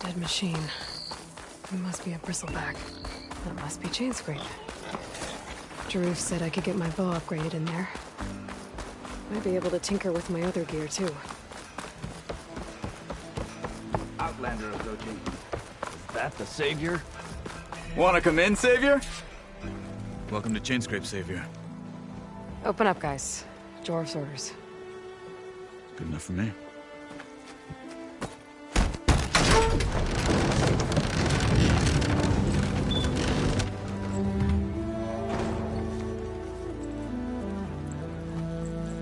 Dead machine. It must be a bristleback. That must be chain scrape. Jaruf said I could get my bow upgraded in there. Might be able to tinker with my other gear, too. Outlander of Doji. Is that the Savior? Wanna come in, Savior? Welcome to Chainscrape, Savior. Open up, guys. Jaruf's orders. Good enough for me.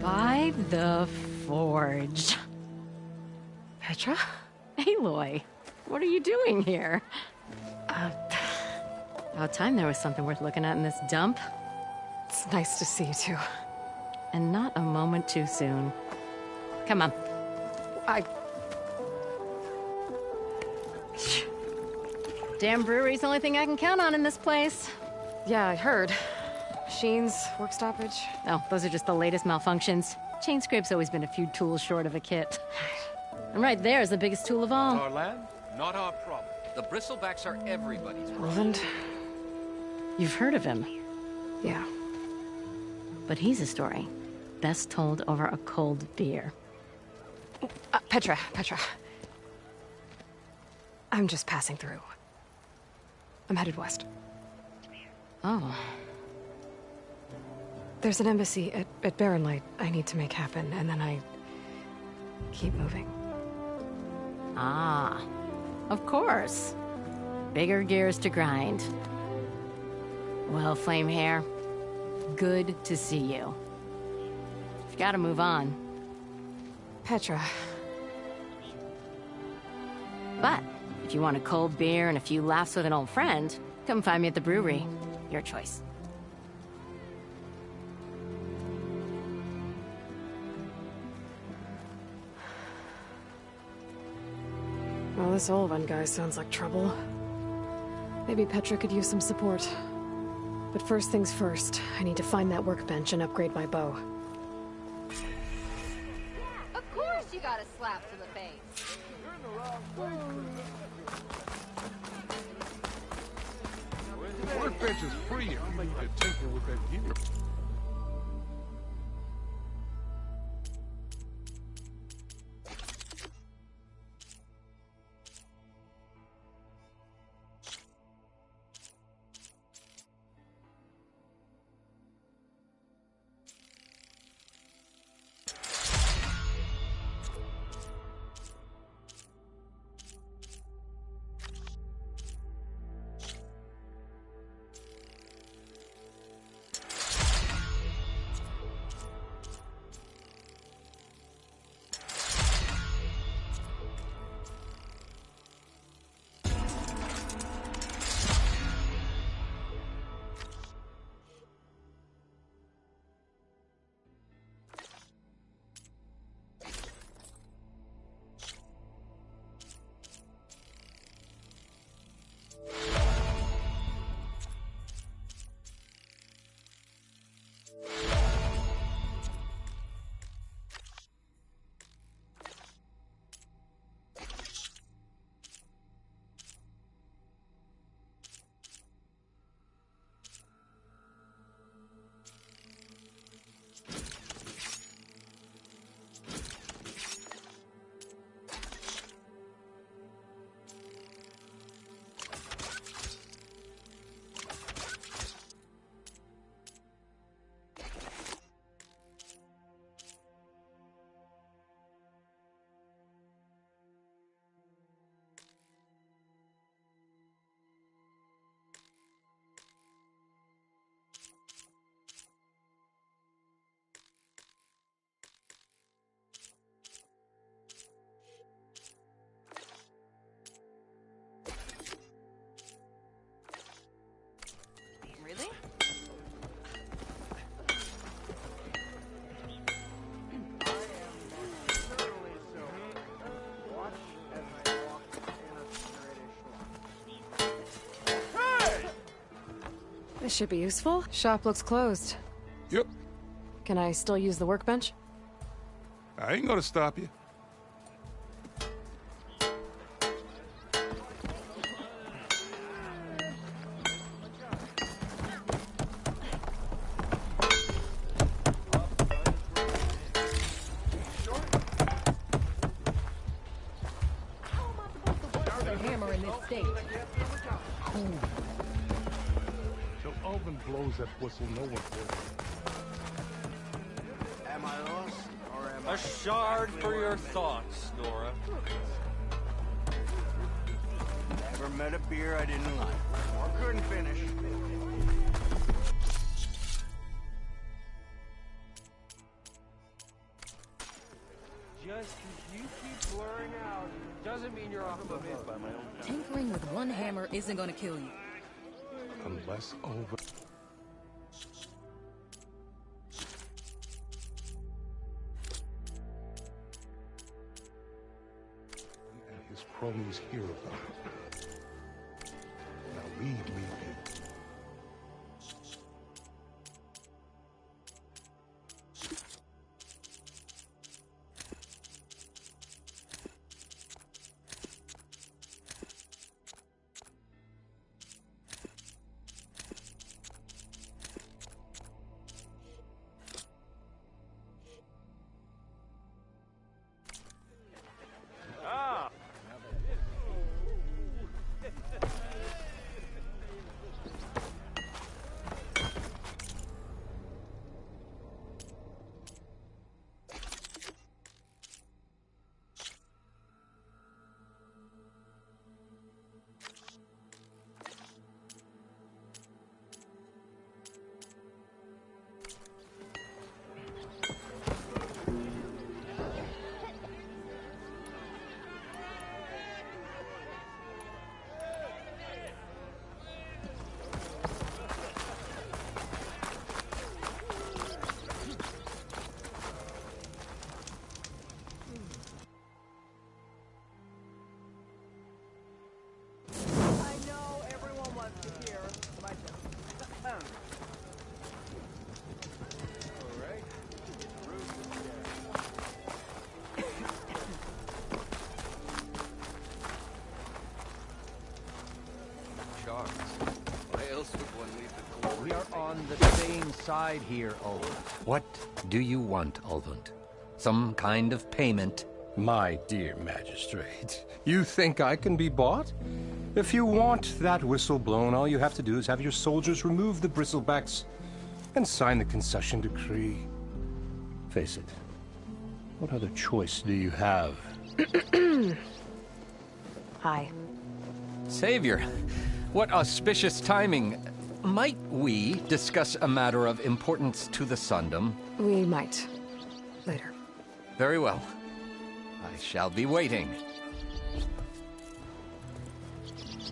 By the Forge. Petra? Aloy, what are you doing here? About time there was something worth looking at in this dump. It's nice to see you, too. And not a moment too soon. Come on. Damn brewery's the only thing I can count on in this place. Yeah, I heard. Machines, work stoppage. Oh, those are just the latest malfunctions. Chainscrape's always been a few tools short of a kit. And right there is the biggest tool of all. Our land, not our problem. The bristlebacks are everybody's problem. Roland? You've heard of him, Yeah. but he's a story best told over a cold beer. Petra. I'm just passing through. I'm headed west. Oh, There's an embassy at Barren Light I need to make happen, and then I keep moving. ah, of course. Bigger gears to grind. Well, Flamehair, good to see you. You've got to move on. Petra. But if you want a cold beer and a few laughs with an old friend, come find me at the brewery. Your choice. Well, this Olvan guy sounds like trouble. Maybe Petra could use some support. But first things first, I need to find that workbench and upgrade my bow. Of course you got a slap to the face. The workbench is free if you need to tinker with that gear. Really? This should be useful. Shop looks closed. Yep, Can I still use the workbench? I ain't gonna stop you. a hammer in this state. Till Alvin blows that whistle, no one will. Am I lost, or am A shard for your thoughts, Nora. Never met a beer I didn't like, or couldn't finish. Just because you keep blurring out doesn't mean you're off the hook. By my own. Tinkering with one hammer isn't gonna kill you. Unless over. And his cronies hear about it. Now leave me be. We are on the same side here, Ulvund. What do you want, Ulvund? Some kind of payment? My dear magistrate, you think I can be bought? If you want that whistle blown, all you have to do is have your soldiers remove the bristlebacks and sign the concession decree. Face it, what other choice do you have? Hi. Savior, what auspicious timing. Might we discuss a matter of importance to the Sundom? We might. Later. Very well. I shall be waiting.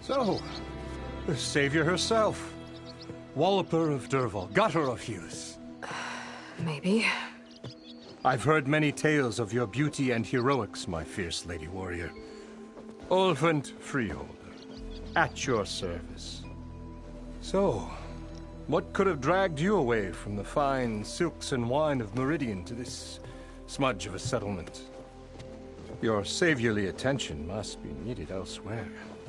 So, the Savior herself. Walloper of Derval, gutter of Hughes. Maybe. I've heard many tales of your beauty and heroics, my fierce lady warrior. Ulvund Freeholder, at your service. So, what could have dragged you away from the fine silks and wine of Meridian to this smudge of a settlement? Your saviorly attention must be needed elsewhere.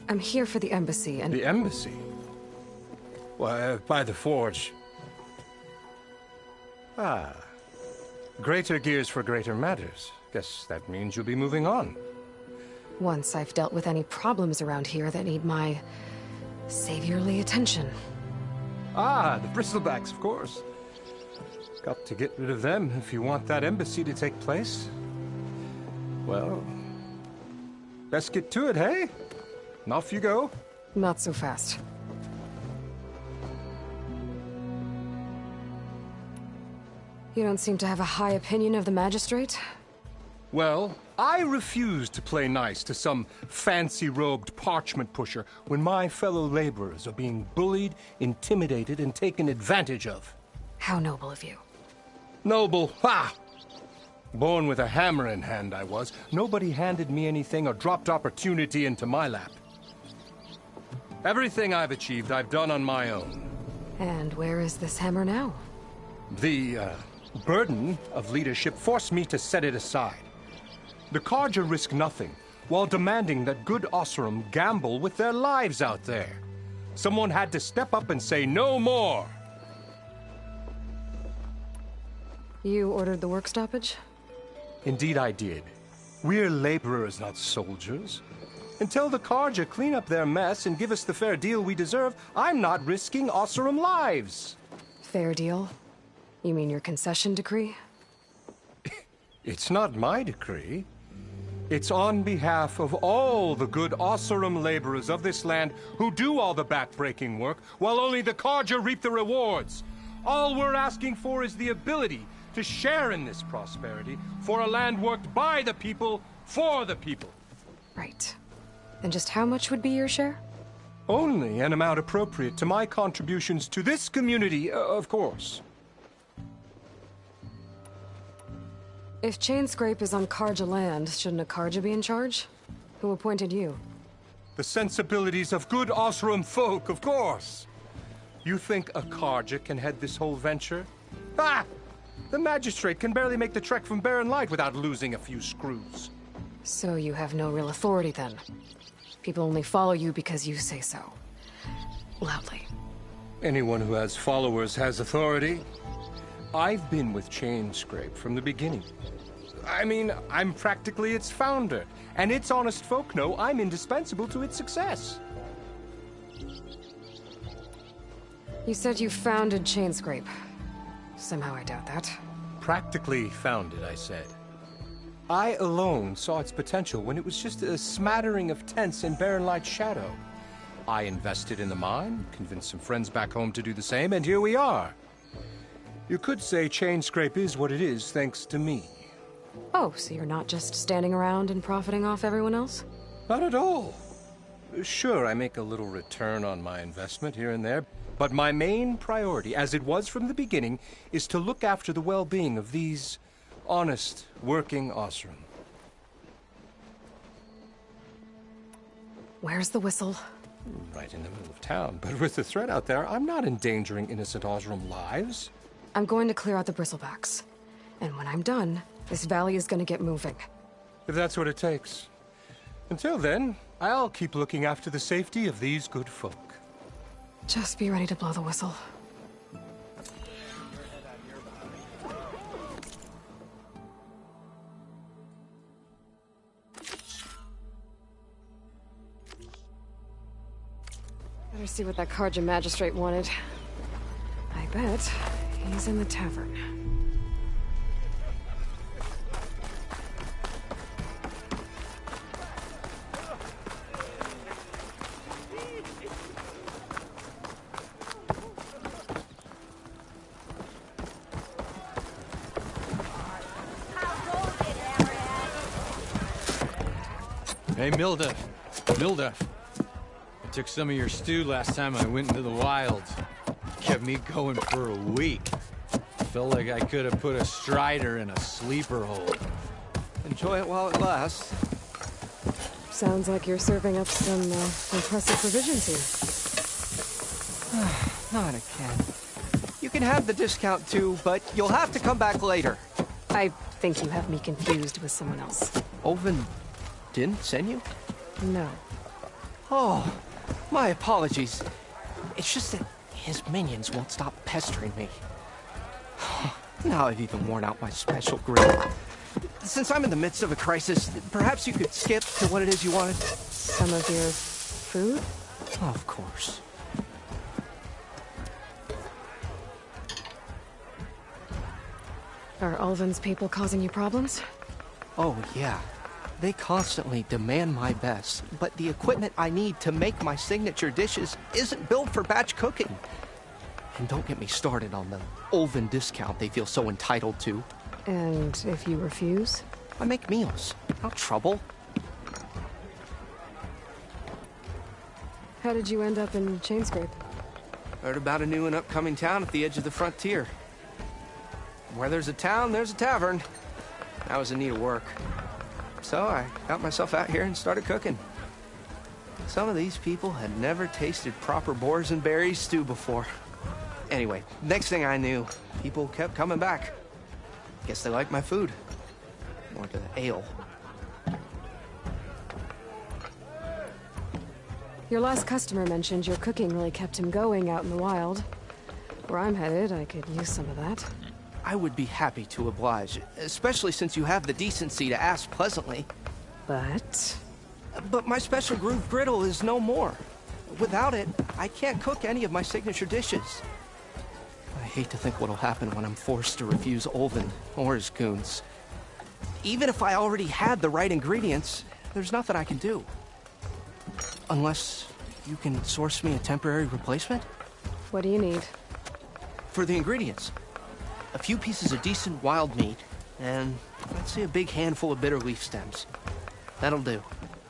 I'm here for the embassy and... The embassy? Why, by the forge. Ah. Greater gears for greater matters. Guess that means you'll be moving on. Once I've dealt with any problems around here that need my... saviorly attention. Ah, the bristlebacks, of course. Got to get rid of them if you want that embassy to take place. Well, let's get to it, hey? And off you go. Not so fast. You don't seem to have a high opinion of the magistrate? Well, I refuse to play nice to some fancy-robed parchment pusher when my fellow laborers are being bullied, intimidated, and taken advantage of. How noble of you. Noble? Ha! Born with a hammer in hand, I was. Nobody handed me anything or dropped opportunity into my lap. Everything I've achieved, I've done on my own. And where is this hammer now? The, burden of leadership forced me to set it aside. The Carja risk nothing, while demanding that good Osseram gamble with their lives out there. Someone had to step up and say no more. You ordered the work stoppage? Indeed I did. We're laborers, not soldiers. Until the Karja clean up their mess and give us the fair deal we deserve, I'm not risking Oseram lives. Fair deal? You mean your concession decree? It's not my decree. It's on behalf of all the good Oseram laborers of this land who do all the backbreaking work, while only the Karja reap the rewards. All we're asking for is the ability to share in this prosperity for a land worked by the people, for the people. Right. And just how much would be your share? Only an amount appropriate to my contributions to this community, of course. If Chainscrape is on Karja land, shouldn't a Karja be in charge? Who appointed you? The sensibilities of good Oseram folk, of course. You think a Karja can head this whole venture? Ah! The magistrate can barely make the trek from Barren Light without losing a few screws. So you have no real authority then? People only follow you because you say so. Loudly. Anyone who has followers has authority. I've been with Chainscrape from the beginning. I mean, I'm practically its founder, and its honest folk know I'm indispensable to its success. You said you founded Chainscrape. Somehow I doubt that. Practically founded, I said. I alone saw its potential when it was just a smattering of tents in Barren Light's shadow. I invested in the mine, convinced some friends back home to do the same, and here we are. You could say Chainscrape is what it is thanks to me. Oh, so you're not just standing around and profiting off everyone else? Not at all. Sure, I make a little return on my investment here and there, but my main priority, as it was from the beginning, is to look after the well-being of these honest, working Oseram. Where's the whistle? Right in the middle of town, but with the threat out there, I'm not endangering innocent Oseram lives. I'm going to clear out the bristlebacks. And when I'm done, this valley is going to get moving. If that's what it takes. Until then, I'll keep looking after the safety of these good folk. Just be ready to blow the whistle. Better see what that Karja magistrate wanted. I bet he's in the tavern. Hey, Milda. Milda. I took some of your stew last time I went into the wilds. Kept me going for a week. Felt like I could have put a strider in a sleeper hole. Enjoy it while it lasts. Sounds like you're serving up some impressive provisions here. Not again. You can have the discount too, but you'll have to come back later. I think you have me confused with someone else. Oven didn't send you? No. Oh, my apologies. It's just that his minions won't stop pestering me. Now I've even worn out my special grill. Since I'm in the midst of a crisis, perhaps you could skip to what it is you wanted? Some of your food? Of course. Are Ulvin's people causing you problems? Oh, yeah. They constantly demand my best, but the equipment I need to make my signature dishes isn't built for batch cooking. And don't get me started on the Ulvin discount they feel so entitled to. And if you refuse? I make meals, not trouble. How did you end up in Chainscrape? Heard about a new and upcoming town at the edge of the frontier. Where there's a town, there's a tavern. I was in need of work. So I got myself out here and started cooking. Some of these people had never tasted proper boars and berries stew before. Anyway, next thing I knew, people kept coming back. Guess they liked my food. More to the ale. Your last customer mentioned your cooking really kept him going out in the wild. Where I'm headed, I could use some of that. I would be happy to oblige, especially since you have the decency to ask pleasantly. But? But my special groove griddle is no more. Without it, I can't cook any of my signature dishes. I hate to think what'll happen when I'm forced to refuse Olvin or his goons. Even if I already had the right ingredients, there's nothing I can do. Unless you can source me a temporary replacement? What do you need? For the ingredients, a few pieces of decent wild meat, and let's say a big handful of bitter leaf stems. That'll do.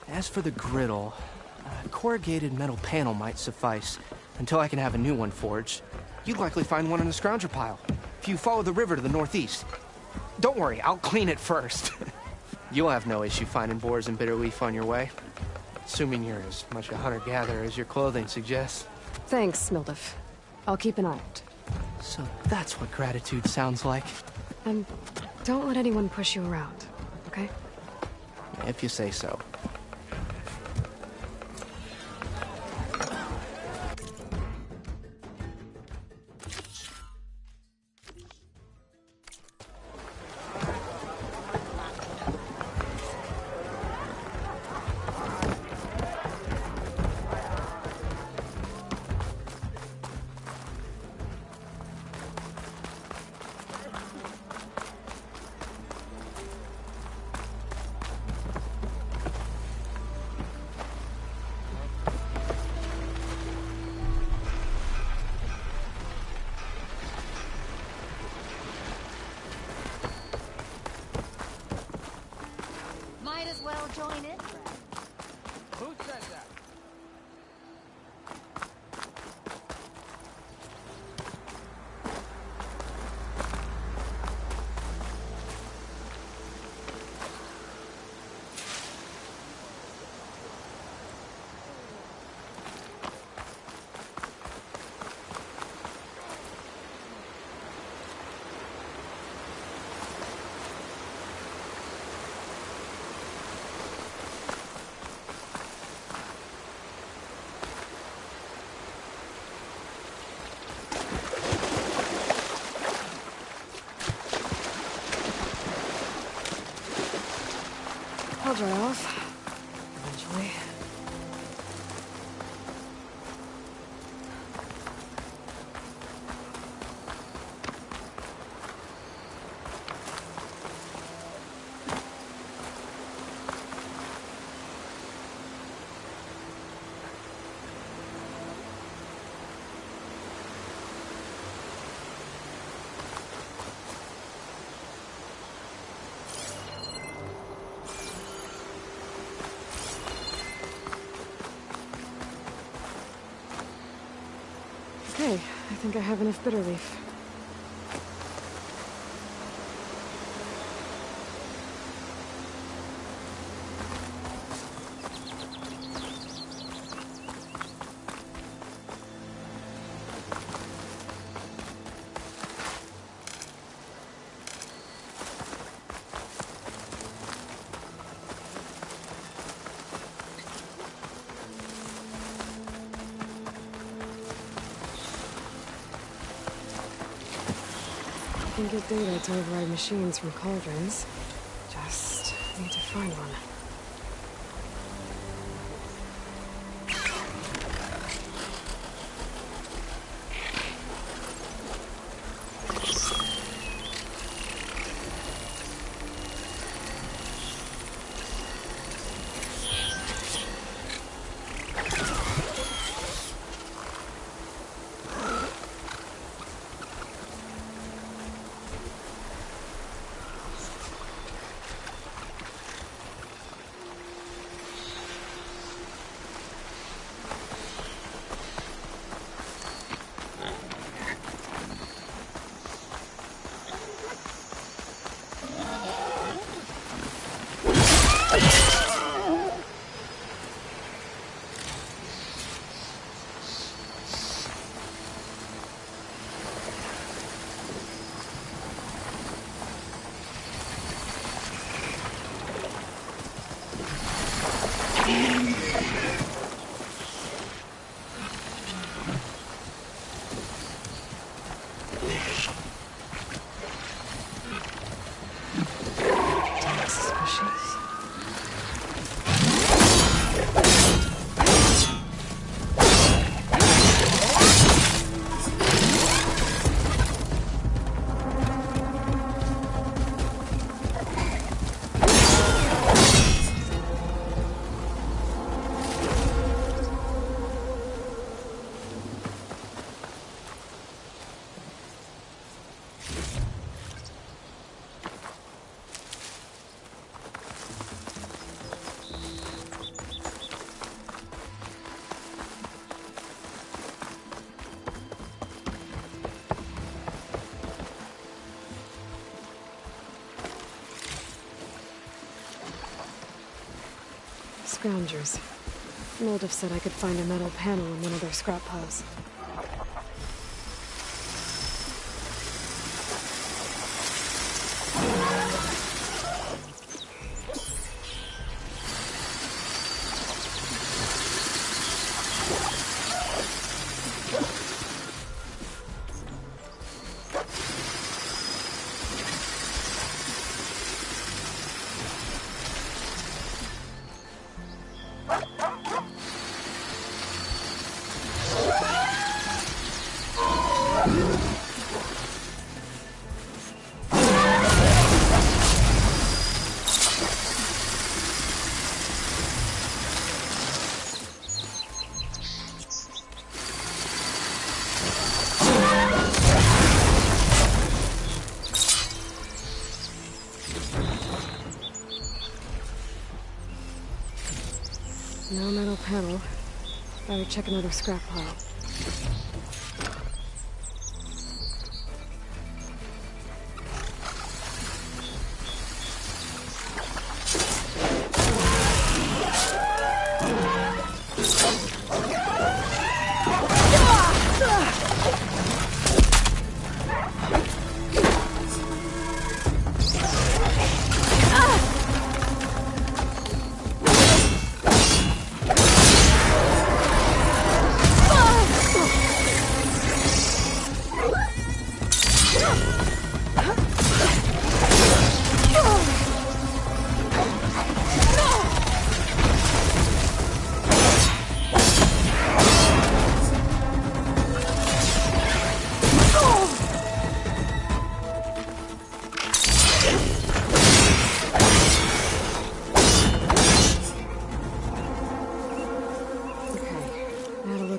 As for the griddle, a corrugated metal panel might suffice until I can have a new one forged. You'd likely find one in the scrounger pile if you follow the river to the northeast. Don't worry, I'll clean it first. You'll have no issue finding boars and bitter leaf on your way. Assuming you're as much a hunter-gatherer as your clothing suggests. Thanks, Mildef. I'll keep an eye out. So that's what gratitude sounds like. And don't let anyone push you around, okay? If you say so. Might as well join in, Fred. Who said that? I'll dry off. Eventually. Okay, I think I have enough bitter leaf. I can get data to override machines from cauldrons. Just need to find one. scroungers. Moldiff said I could find a metal panel in one of their scrap piles. No metal panel. Better check another scrap pile.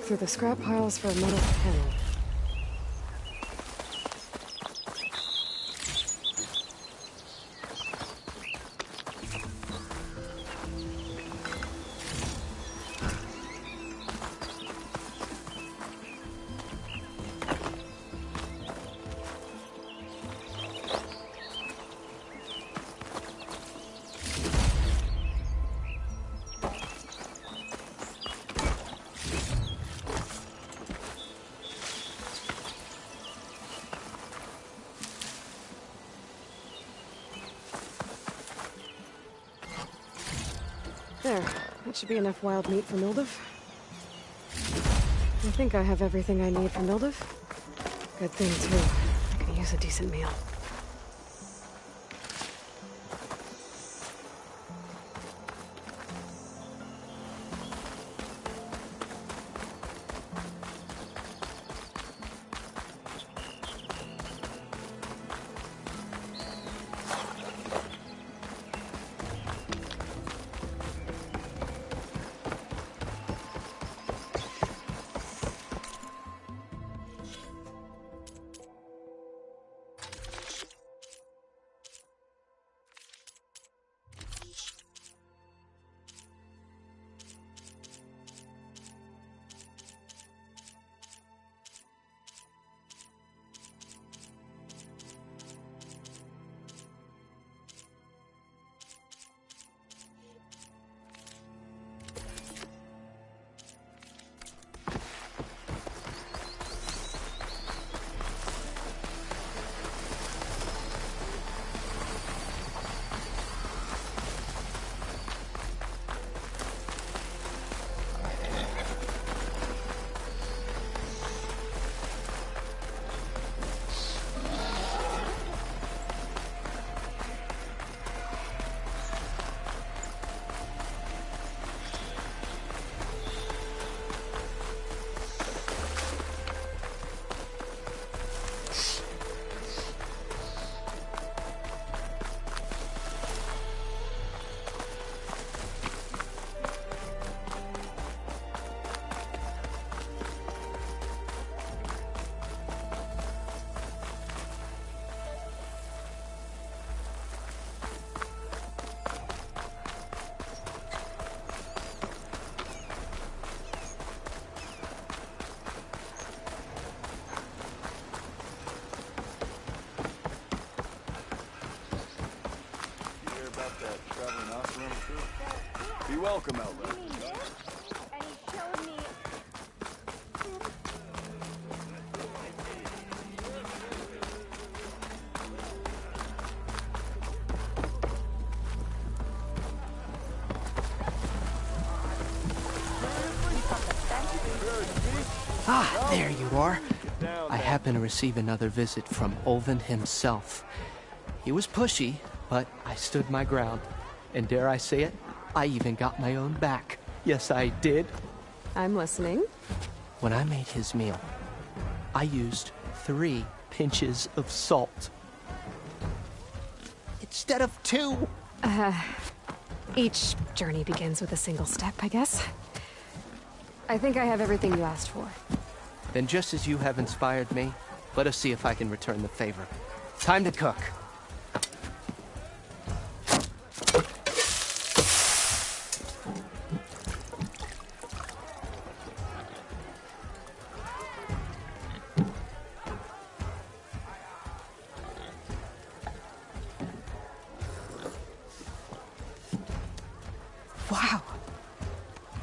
Through the scrap piles for a metal panel. There. That should be enough wild meat for Mildiff. I think I have everything I need for Mildiff. Good thing, too. I could use a decent meal. welcome, Elder. And he showed me. Ah, there you are. I happen to receive another visit from Olvin himself. He was pushy, but I stood my ground. And dare I say it, I even got my own back. Yes, I did. I'm listening. When I made his meal, I used 3 pinches of salt. Instead of 2. Each journey begins with a single step, I guess. I think I have everything you asked for. Then just as you have inspired me, let us see if I can return the favor. Time to cook. Wow.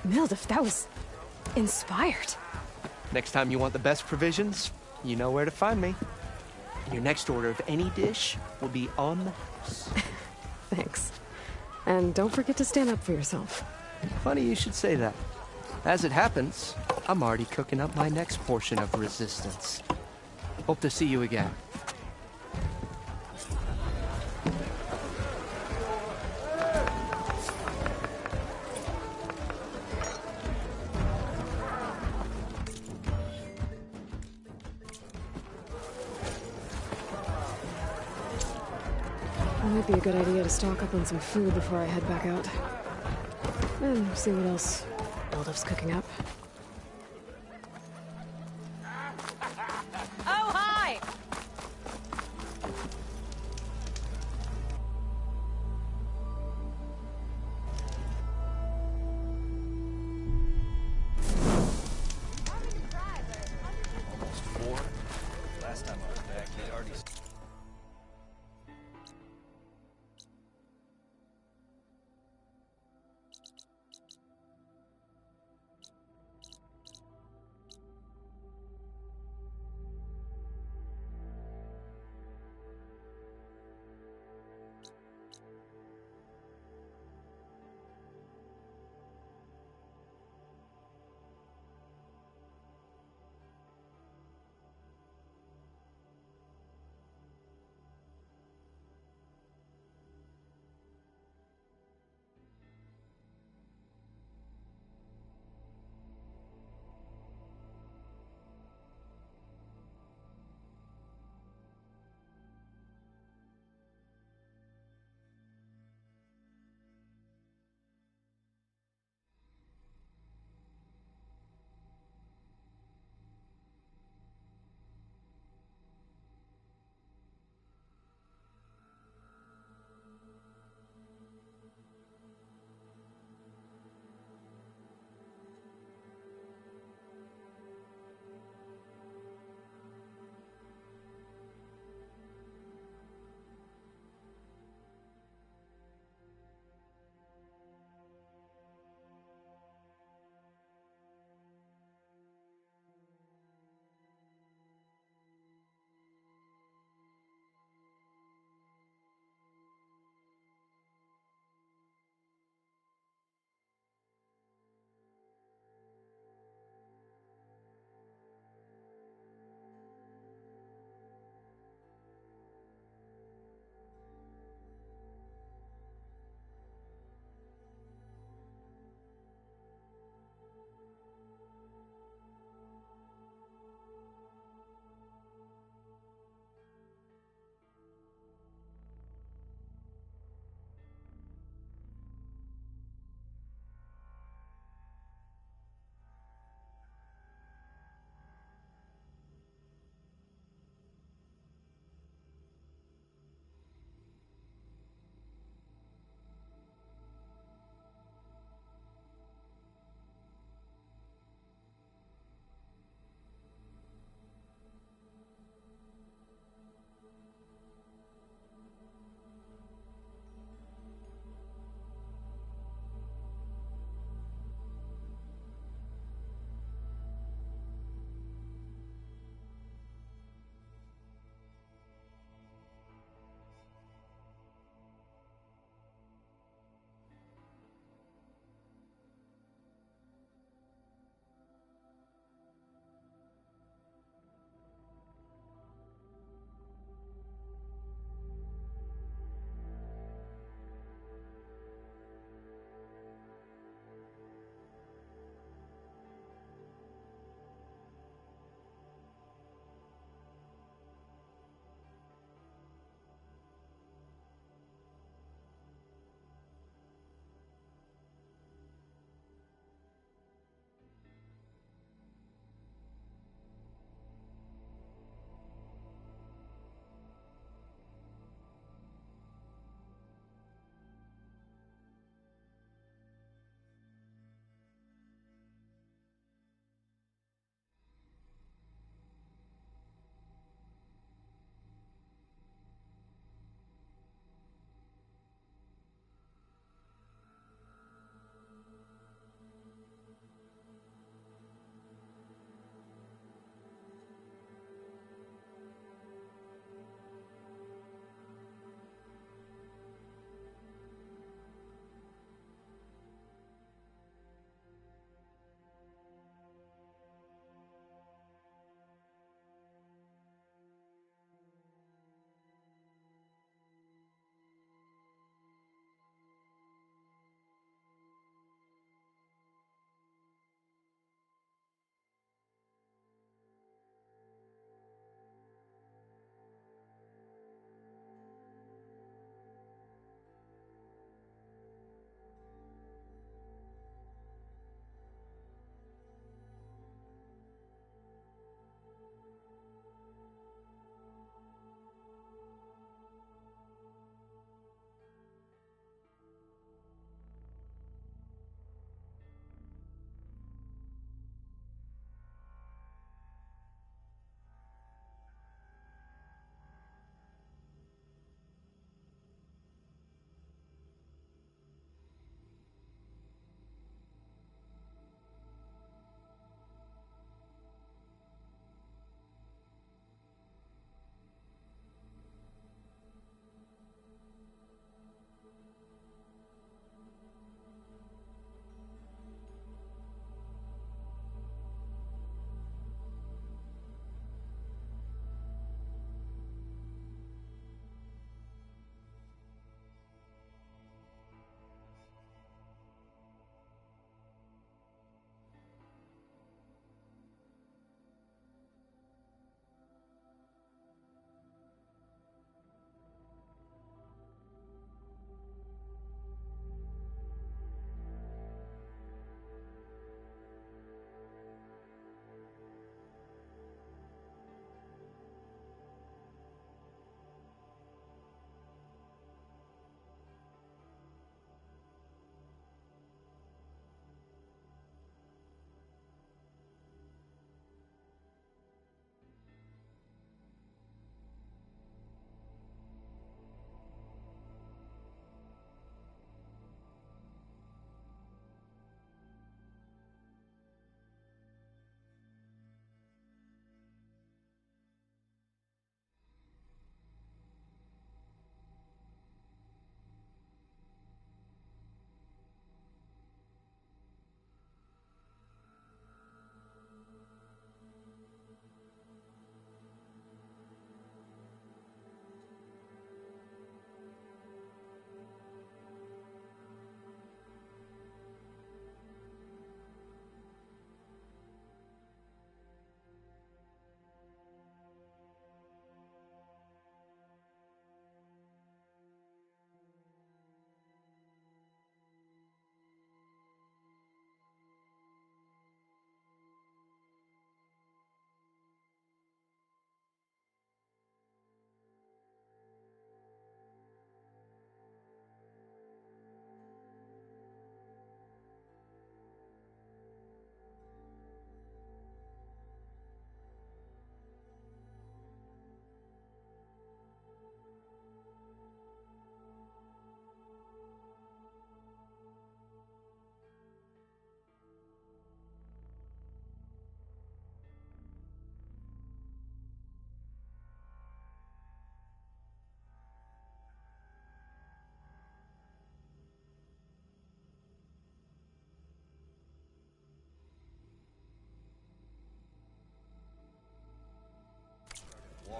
Mildef, that was inspired. Next time you want the best provisions, you know where to find me. And your next order of any dish will be on the house. Thanks. And don't forget to stand up for yourself. Funny you should say that. As it happens, I'm already cooking up my next portion of resistance. Hope to see you again. It might be a good idea to stock up on some food before I head back out. And see what else Mildef's cooking up. Oh, hi! Almost 4. Last time I was back, he'd already...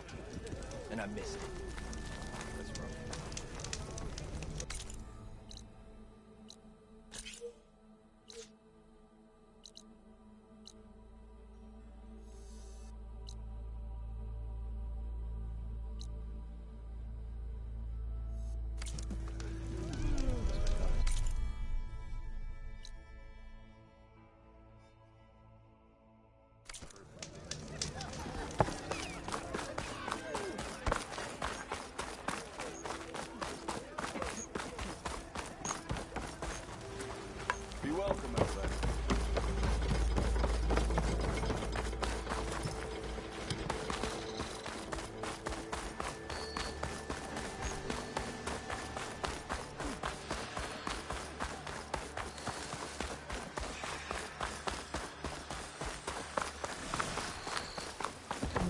all time, and I missed it. That's rough. Be welcome, outside.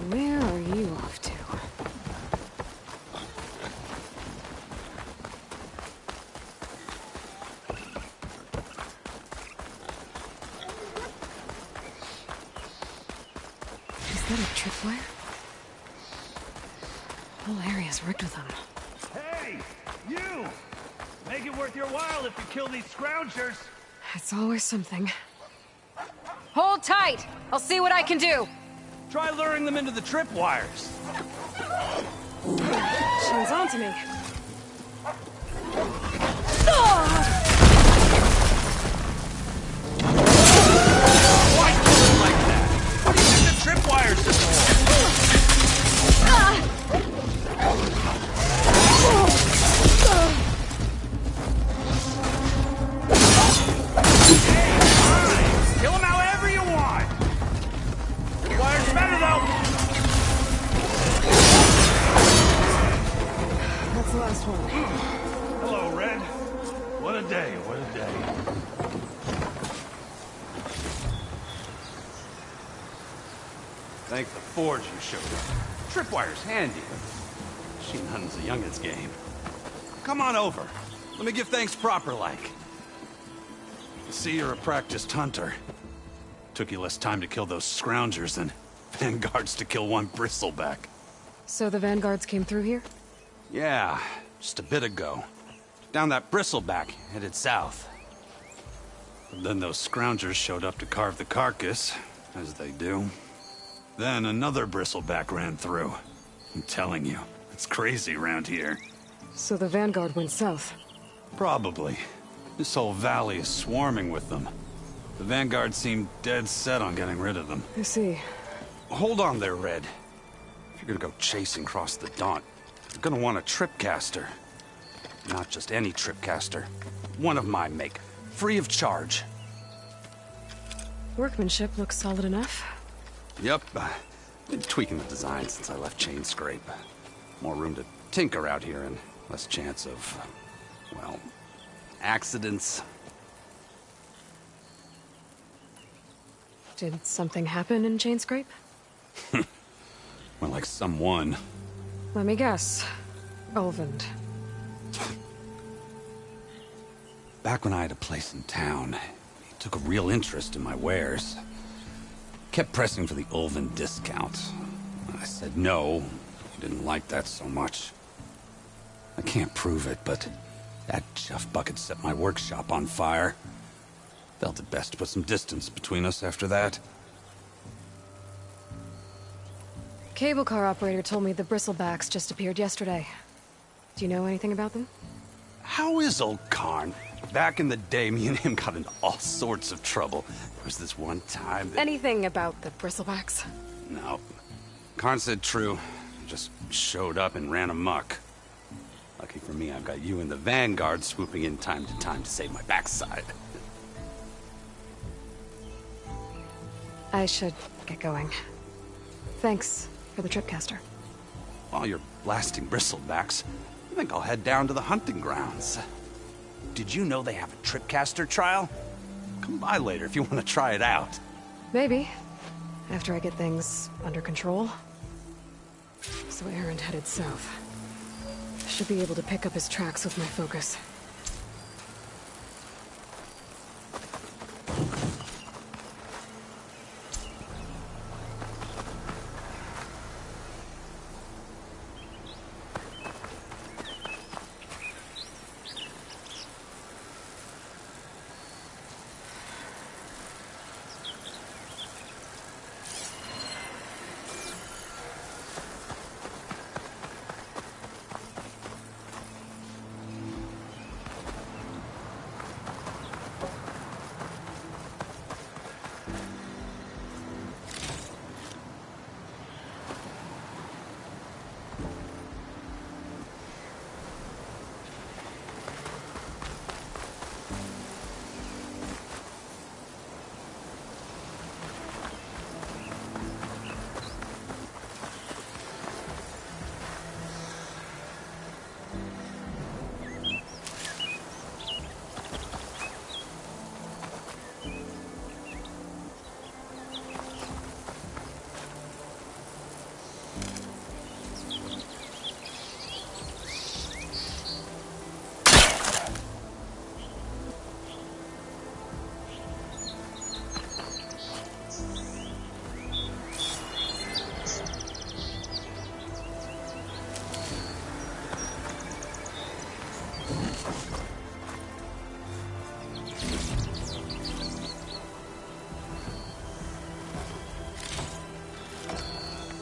Where are you off to? Is that a tripwire? Whole area's rigged with them. Hey! You! Make it worth your while if you kill these scroungers! It's always something. Hold tight! I'll see what I can do! Try luring them into the tripwires. She's onto me. Why do it like that? What do you think the tripwires are for? Hey, fine. Kill them however you want. Wire's better though. That's the last one. Hello, Red. What a day, what a day. Thank the Forge you showed up. Tripwire's handy, but machine hunting's a youngin's game. Come on over. Let me give thanks proper-like. I see you're a practiced hunter. Took you less time to kill those scroungers than vanguards to kill one bristleback. So the vanguards came through here? Yeah, just a bit ago. Down that bristleback, headed south. But then those scroungers showed up to carve the carcass, as they do. Then another bristleback ran through. I'm telling you, it's crazy around here. So the vanguard went south? Probably. This whole valley is swarming with them. The vanguard seemed dead set on getting rid of them. I see. Hold on there, Red. If you're gonna go chasing across the Daunt, you're gonna want a tripcaster. Not just any tripcaster. One of my make. Free of charge. Workmanship looks solid enough. Yep. Been tweaking the design since I left Chain Scrape. More room to tinker out here and less chance of, well, accidents. Did something happen in Chain Scrape? Well, like someone. Let me guess. Ulvund. Back when I had a place in town, he took a real interest in my wares. Kept pressing for the Ulvund discount. I said no. He didn't like that so much. I can't prove it, but that chuff bucket set my workshop on fire. Felt it best to put some distance between us after that. Cable car operator told me the bristlebacks just appeared yesterday. Do you know anything about them? How is old Karn? Back in the day, me and him got into all sorts of trouble. There was this one time that... Anything about the bristlebacks? No. Karn said true. Just showed up and ran amok. Lucky for me, I've got you and the Vanguard swooping in time to time to save my backside. I should get going. Thanks for the tripcaster. While you're blasting bristlebacks, I think I'll head down to the hunting grounds. Did you know they have a tripcaster trial? Come by later if you want to try it out. Maybe. After I get things under control. So Aaron headed south. Should be able to pick up his tracks with my focus.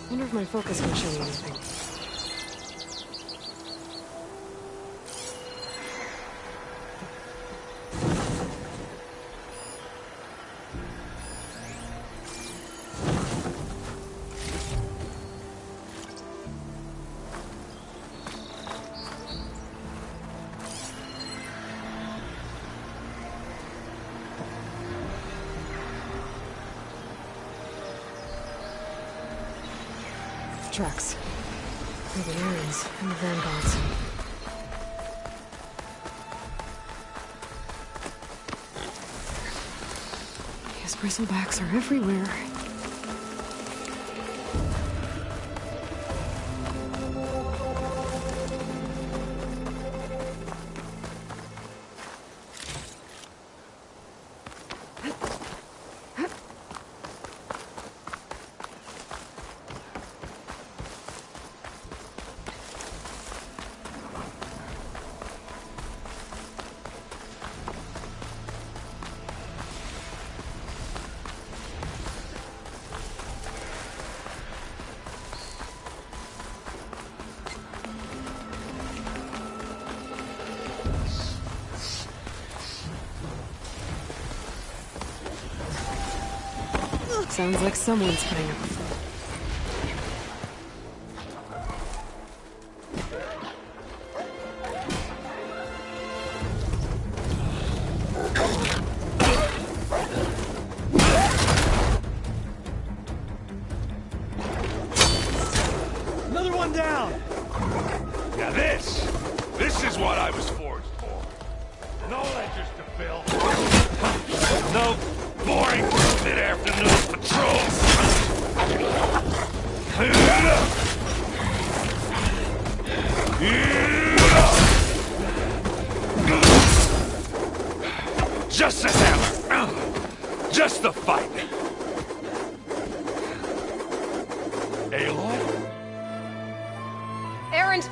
Wonder if my focus can show me anything. Tracks. For the Arryns and the Vanguards. These bristlebacks are everywhere. Sounds like someone's putting up a fight. Another one down! Now this is what I was forged for. No ledgers to fill. No boring mid-afternoon patrols. Just the hammer. Just the fight. Aloy? Errand!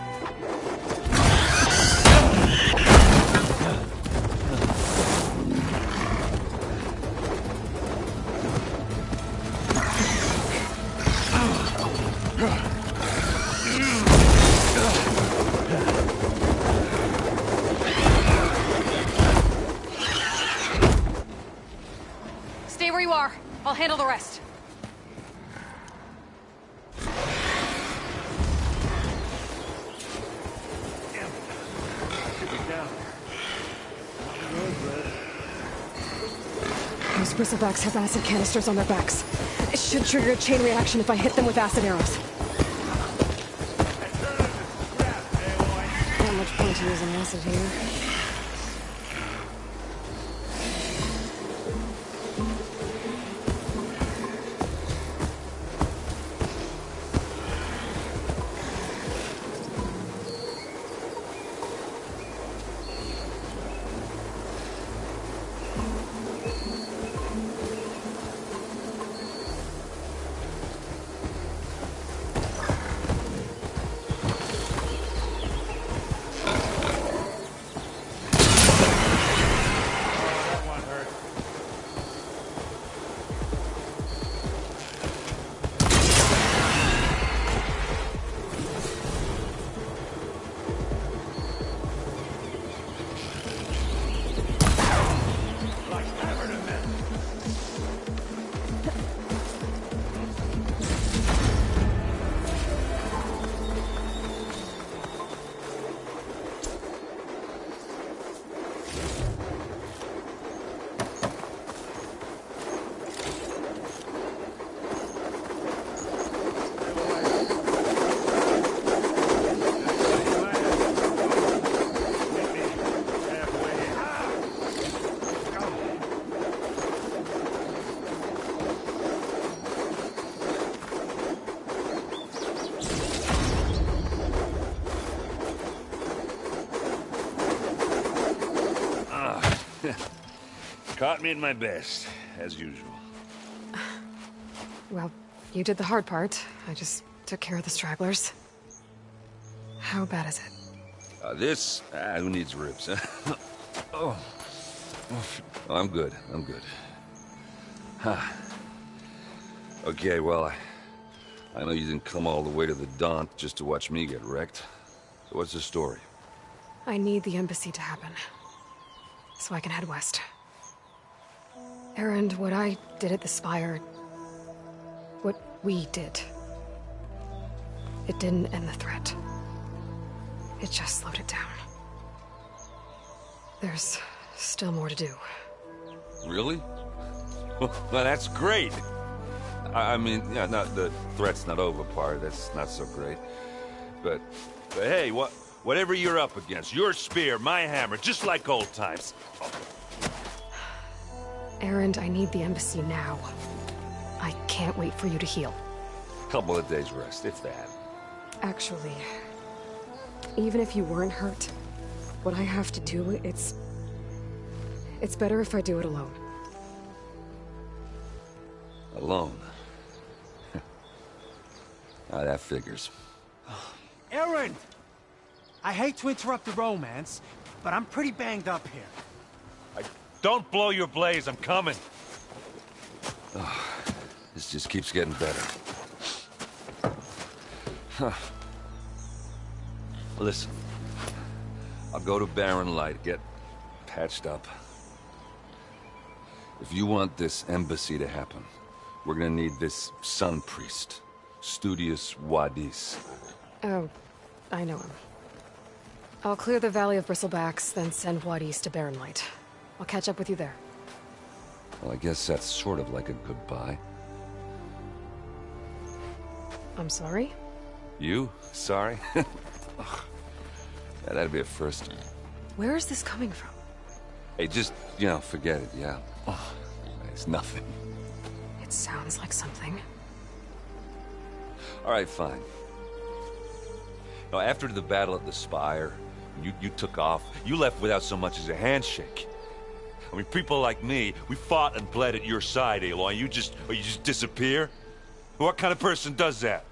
Stay where you are. I'll handle the rest. Those bristlebacks have acid canisters on their backs. It should trigger a chain reaction if I hit them with acid arrows. Not much point to using acid here. Caught me at my best, as usual. Well, you did the hard part. I just took care of the stragglers. How bad is it? Who needs ribs, huh? Oh, I'm good. Huh. Okay, well, I know you didn't come all the way to the Daunt just to watch me get wrecked. So what's the story? I need the embassy to happen, so I can head west. Erend, what I did at the Spire... what we did... it didn't end the threat. It just slowed it down. There's still more to do. Really? Well, that's great. I mean, yeah, not the threat's not over part. That's not so great. But hey, whatever you're up against, your spear, my hammer, just like old times. Erend, I need the embassy now. I can't wait for you to heal. Couple of days rest, if that. Actually, even if you weren't hurt, what I have to do, it's better if I do it alone. Alone? Ah, that figures. Erend! I hate to interrupt the romance, but I'm pretty banged up here. Don't blow your blaze, I'm coming. This just keeps getting better. Huh. Listen, I'll go to Barren Light, get patched up. If you want this embassy to happen, we're gonna need this sun priest, Studius Wadis. Oh, I know him. I'll clear the Valley of Bristlebacks, then send Wadis to Barren Light. I'll catch up with you there. Well, I guess that's sort of like a goodbye. I'm sorry? You? Sorry? Ugh. Yeah, that'd be a first. Where is this coming from? Hey, just, forget it, yeah. Oh, it's nothing. It sounds like something. All right, fine. Now, after the battle at the Spire, you took off. You left without so much as a handshake. I mean, people like me, we fought and bled at your side, Aloy. You just disappear? What kind of person does that?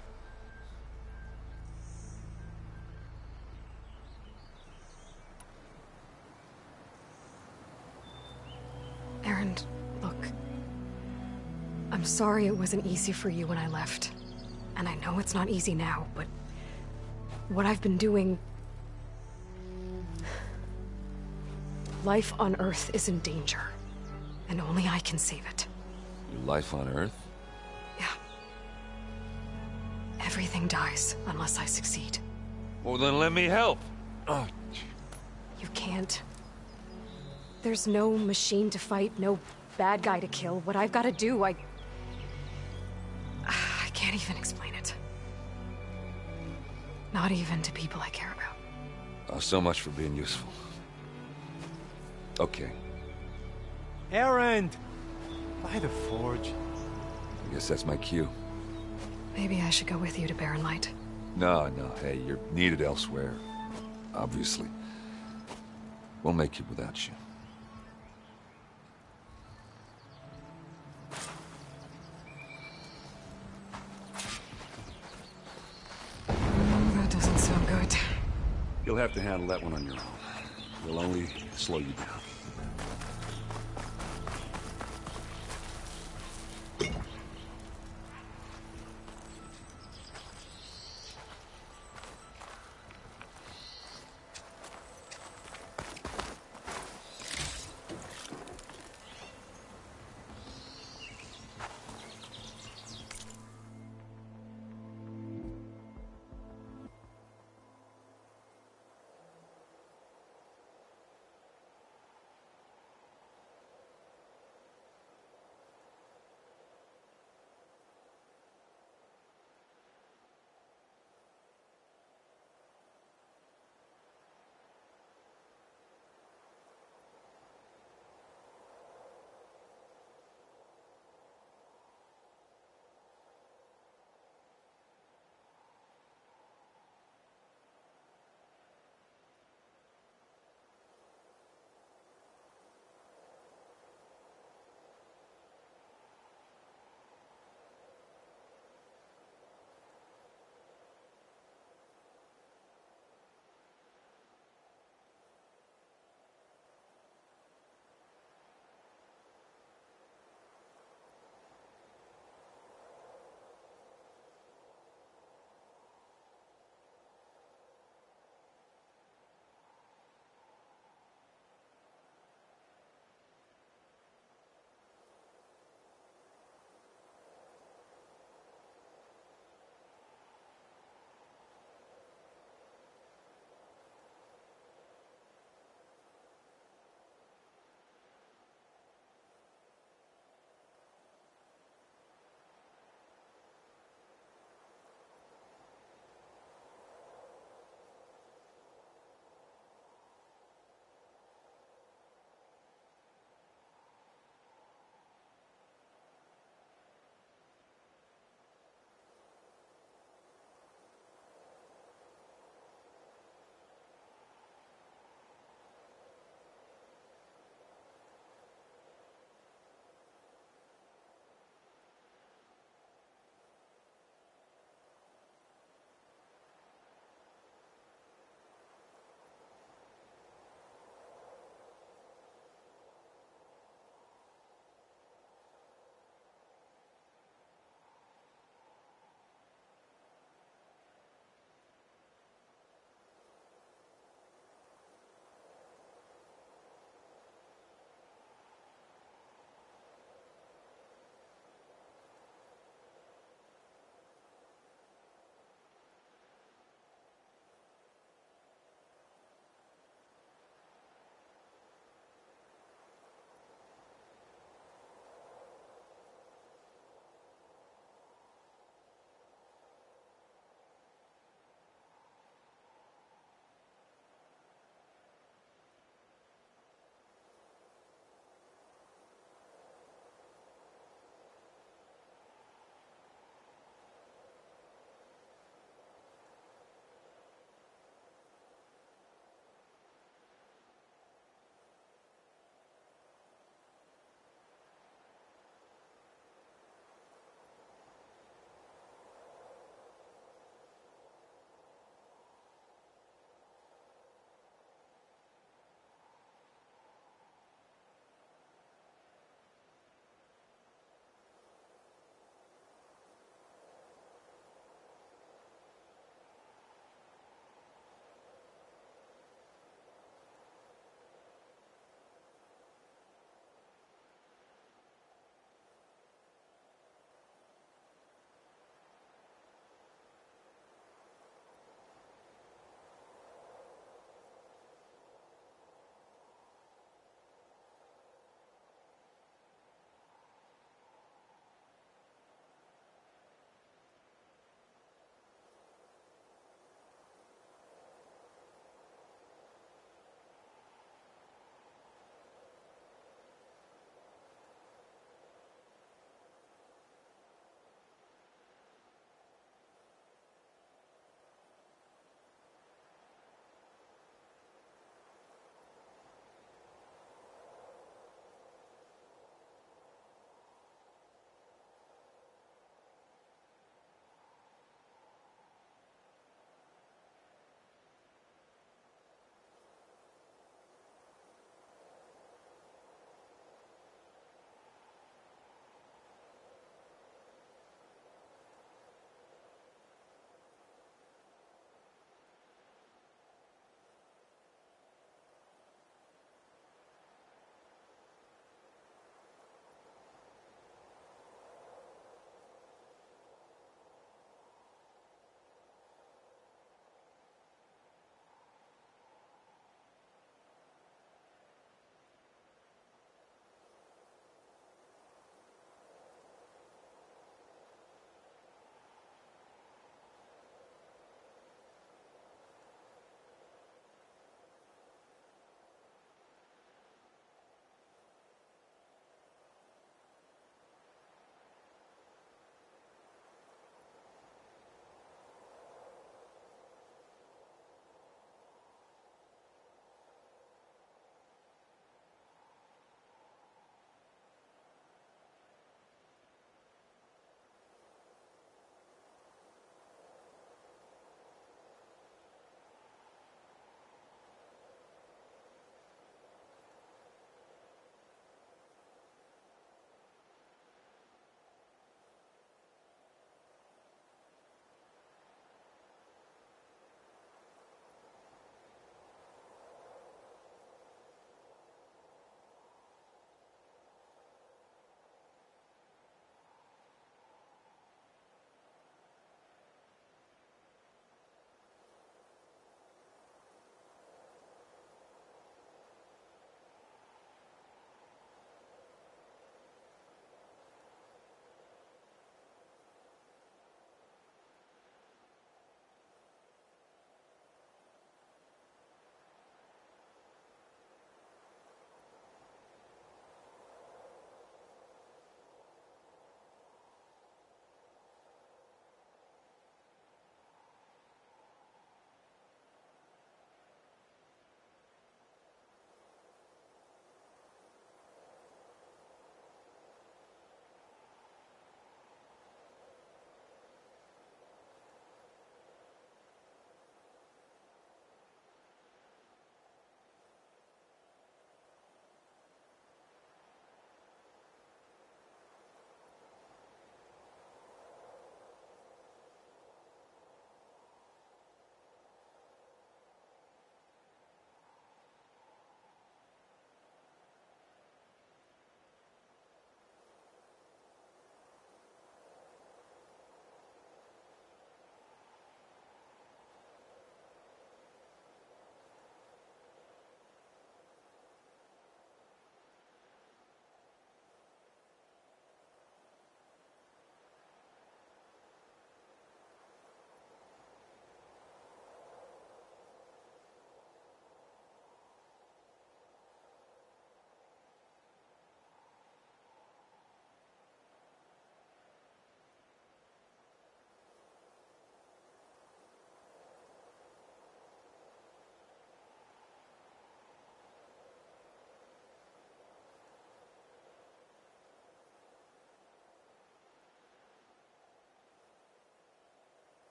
Erend, look. I'm sorry it wasn't easy for you when I left. And I know it's not easy now, but... what I've been doing... life on Earth is in danger. And only I can save it. Your life on Earth? Yeah. Everything dies unless I succeed. Well, then let me help. Oh. You can't. There's no machine to fight, no bad guy to kill. What I've got to do, I can't even explain it. Not even to people I care about. Oh, so much for being useful. Okay. Erend! By the forge. I guess that's my cue. Maybe I should go with you to Barren Light. No, hey, you're needed elsewhere. Obviously. We'll make it without you. That doesn't sound good. You'll have to handle that one on your own. It'll only slow you down.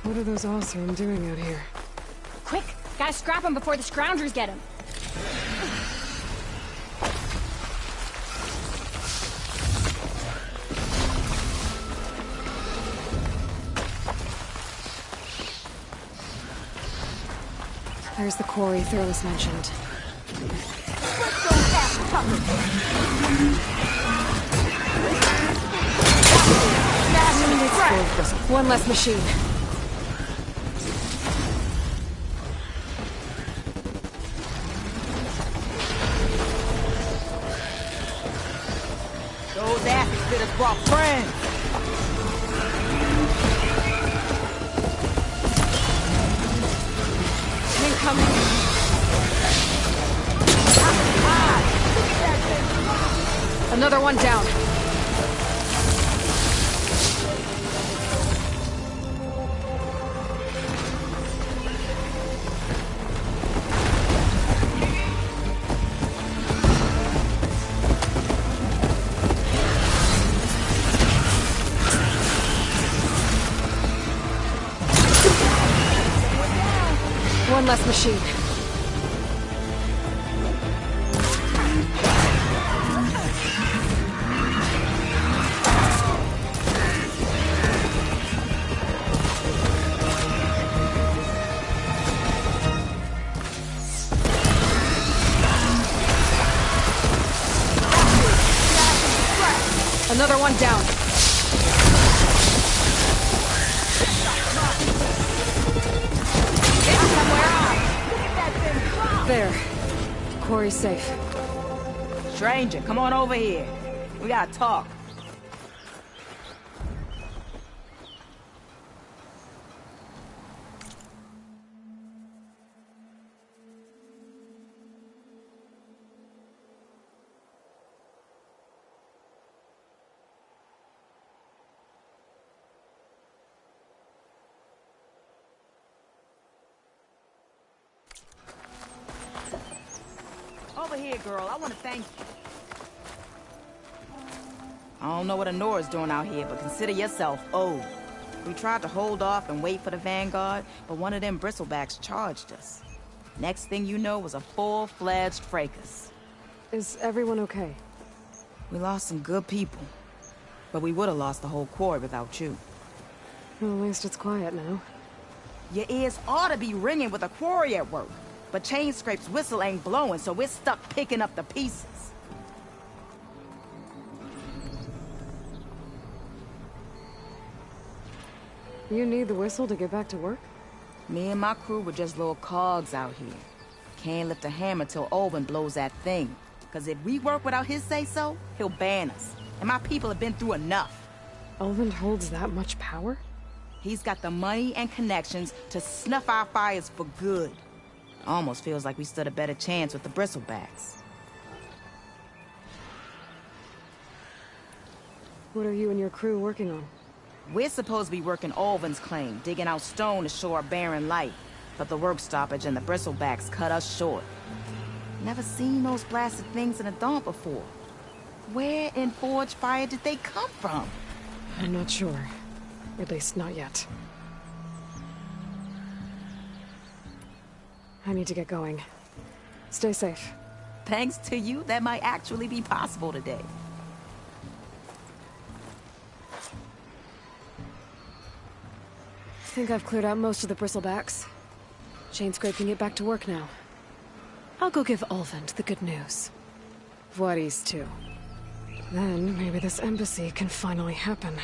What are those Osram doing out here? Quick! Gotta scrap him before the scroungers get him. There's the quarry Thurles mentioned. One less machine. Those asses could have brought friends. Incoming. Another one down. One less machine. Another one down. There. Quarry's safe. Stranger, come on over here. We gotta talk. Over here, girl. I want to thank you. I don't know what Honora's doing out here, but consider yourself owed. We tried to hold off and wait for the Vanguard, but one of them bristlebacks charged us. Next thing you know was a full-fledged fracas. Is everyone okay? We lost some good people, but we would have lost the whole quarry without you. Well, at least it's quiet now. Your ears ought to be ringing with a quarry at work. But Chainscrape's whistle ain't blowing, so we're stuck picking up the pieces. You need the whistle to get back to work? Me and my crew were just little cogs out here. Can't lift a hammer till Olvin blows that thing. Cause if we work without his say-so, he'll ban us. And my people have been through enough. Olvin holds that much power? He's got the money and connections to snuff our fires for good. Almost feels like we stood a better chance with the bristlebacks. What are you and your crew working on? We're supposed to be working Olvin's claim, digging out stone to show our barren light. But the work stoppage and the bristlebacks cut us short. Never seen those blasted things in a dump before. Where in Forge Fire did they come from? I'm not sure. At least not yet. I need to get going. Stay safe. Thanks to you, that might actually be possible today. I think I've cleared out most of the bristlebacks. Chainscrape can get back to work now. I'll go give Olvin the good news. Voorhees, too. Then maybe this embassy can finally happen.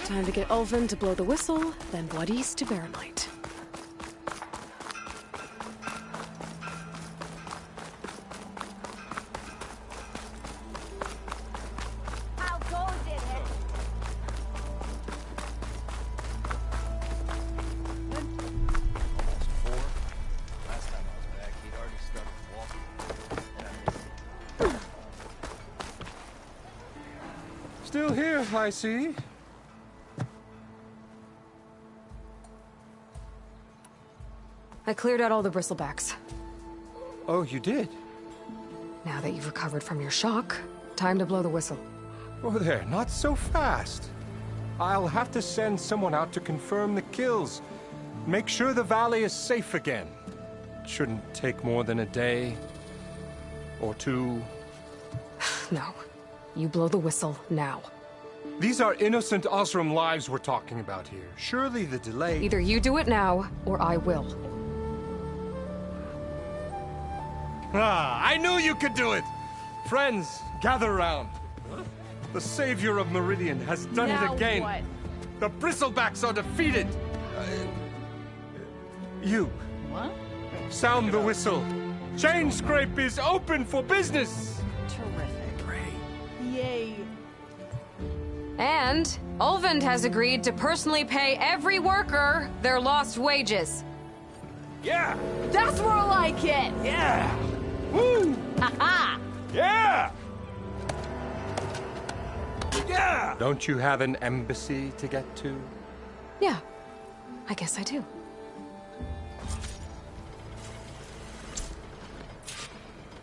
Time to get Ulvin to blow the whistle, then Wadis to Barren Light. How goes it? Almost 4. Last time I was back, he'd already started walking. Still here, I see. I cleared out all the bristlebacks. Oh, you did? Now that you've recovered from your shock, time to blow the whistle. Oh, there, not so fast. I'll have to send someone out to confirm the kills. Make sure the valley is safe again. It shouldn't take more than a day. Or 2. No. You blow the whistle now. These are innocent Osram lives we're talking about here. Surely the delay... Either you do it now, or I will. Ah, I knew you could do it! Friends, gather around. The savior of Meridian has done it again. What? The bristlebacks are defeated. You. What? Sound the whistle. Chain Scrape is open for business. Terrific. Yay. And Ulvin has agreed to personally pay every worker their lost wages. Yeah! That's more like it! Yeah! Woo! Ha-ha! Yeah! Yeah! Don't you have an embassy to get to? Yeah, I guess I do.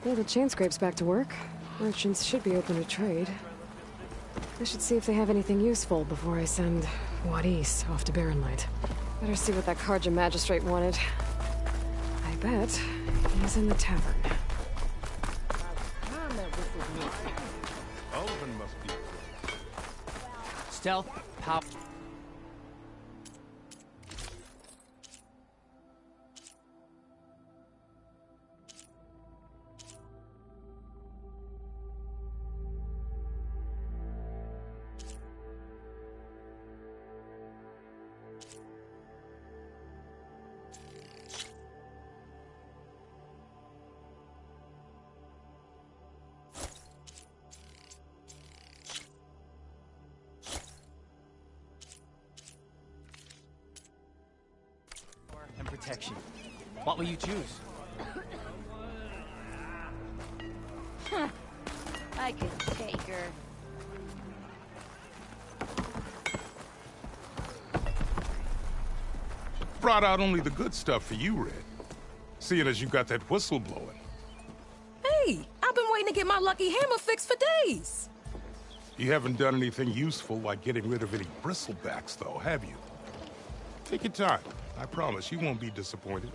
Well, the chain scrape's back to work. Merchants should be open to trade. I should see if they have anything useful before I send Wadis off to Barren Light. Better see what that Karja magistrate wanted. I bet he's in the tavern. Ulvin must be. Stealth, pow. And protection. What will you choose? I can take her. Brought out only the good stuff for you, Red. Seeing as you got that whistle blowing. Hey, I've been waiting to get my lucky hammer fixed for days. You haven't done anything useful like getting rid of any bristlebacks, though, have you? Take your time. I promise you won't be disappointed.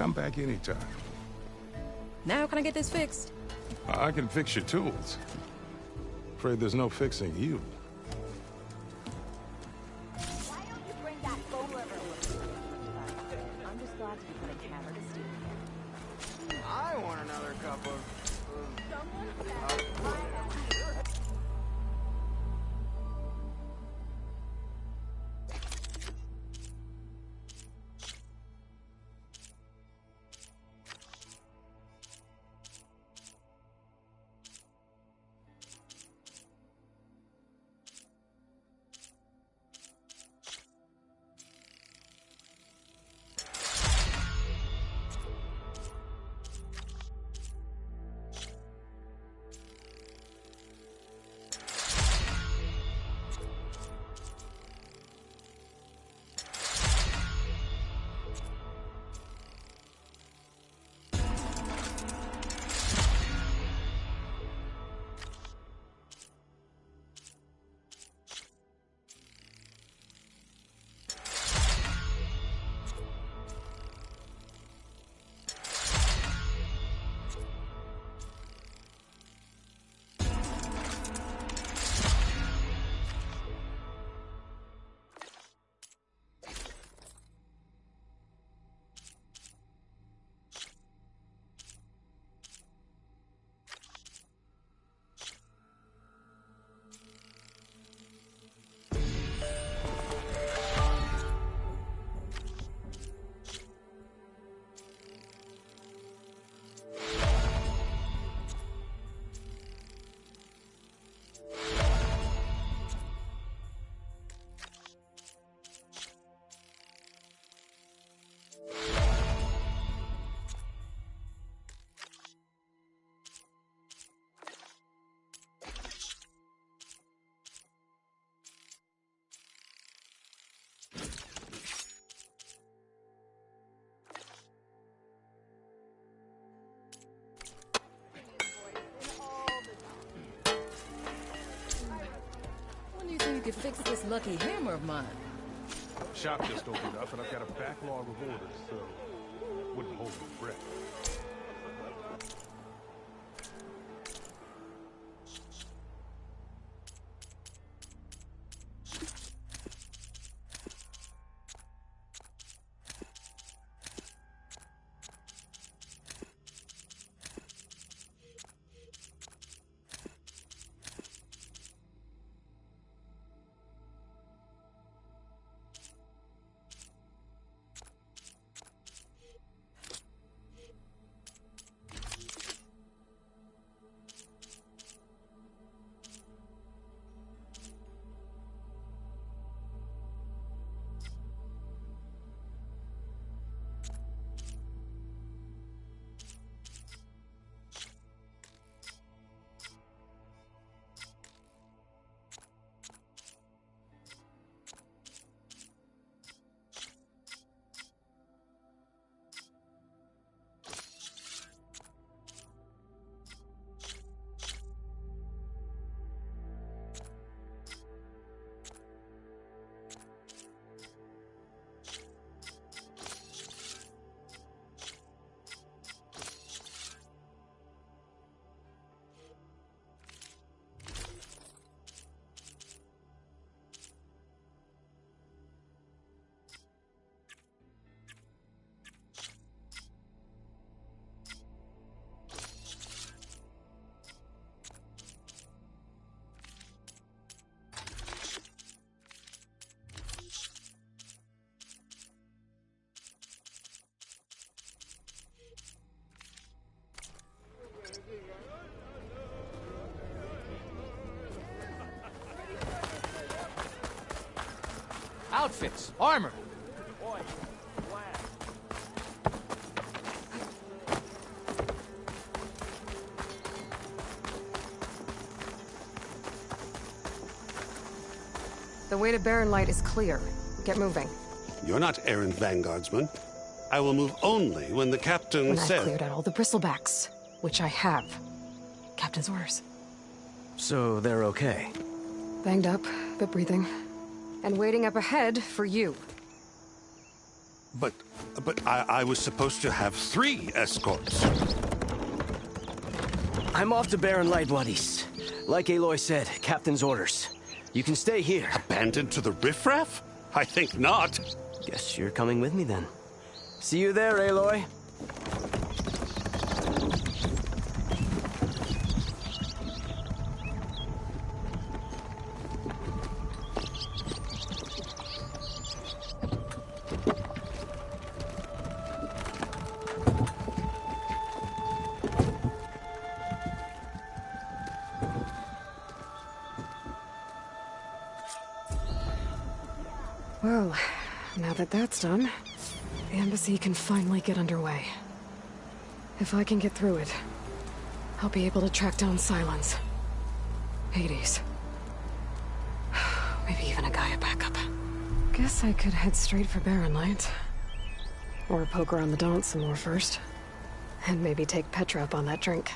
Come back anytime. Now can I get this fixed? I can fix your tools. Afraid there's no fixing you. I'm just glad to be putting hammer to steel. I want another cup of... When do you think you can fix this lucky hammer of mine? Shop just opened up, and I've got a backlog of orders, so wouldn't hold my breath. Outfits, armor. The way to Barren Light is clear. Get moving. You're not errant vanguardsman. I will move only when the captain When says... I've cleared out all the bristlebacks, which I have. Captain's orders. So they're okay? Banged up, but breathing. And waiting up ahead for you. But I was supposed to have 3 escorts. I'm off to Barren Light, Wadis. Like Aloy said, Captain's orders. You can stay here. Abandoned to the riffraff? I think not. Guess you're coming with me then. See you there, Aloy. Well, now that that's done, the embassy can finally get underway. If I can get through it, I'll be able to track down Silence, Hades, maybe even a Gaia backup. Guess I could head straight for Barren Light. Or poke around the Daunt some more first. And maybe take Petra up on that drink.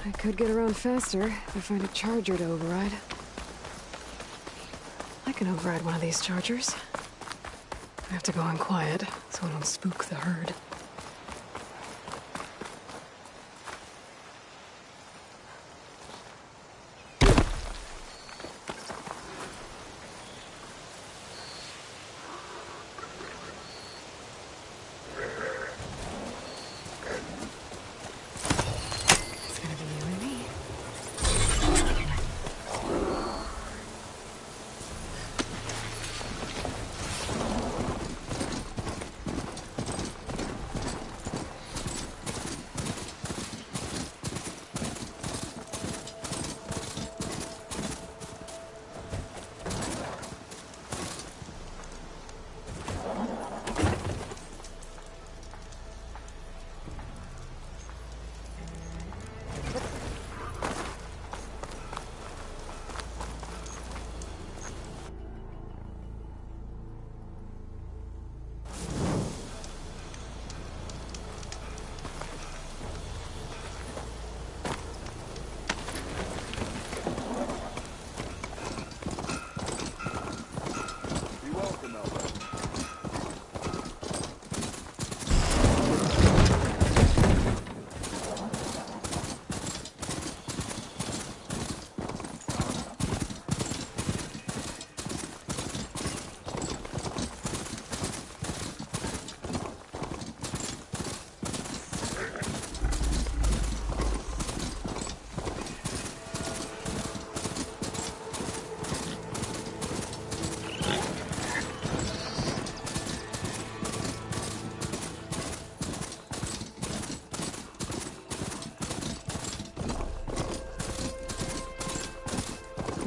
I could get around faster if I find a charger to override. I can override one of these chargers. I have to go in quiet, so I don't spook the herd.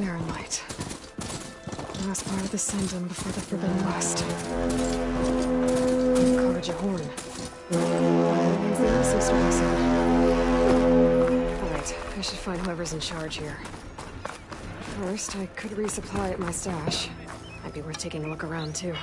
Barren Light. Last part of the Sendum before the Forbidden West. Carja Horn. That means the Awesome Storm soon. Alright, I should find whoever's in charge here. First, I could resupply at my stash. Might be worth taking a look around, too.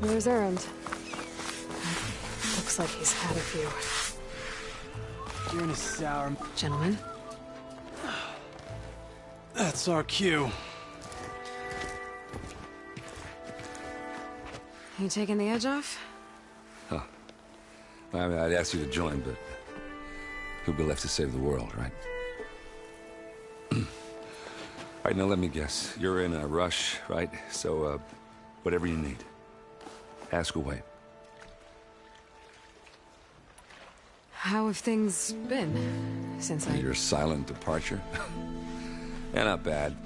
There's Erend. Looks like he's had a few. You're in a sour... Gentlemen? That's our cue. You taking the edge off? Huh. I mean, I'd ask you to join, but who'd be left to save the world, right? All right, now let me guess. You're in a rush, right? So, whatever you need, ask away. How have things been since Your silent departure? Yeah, not bad.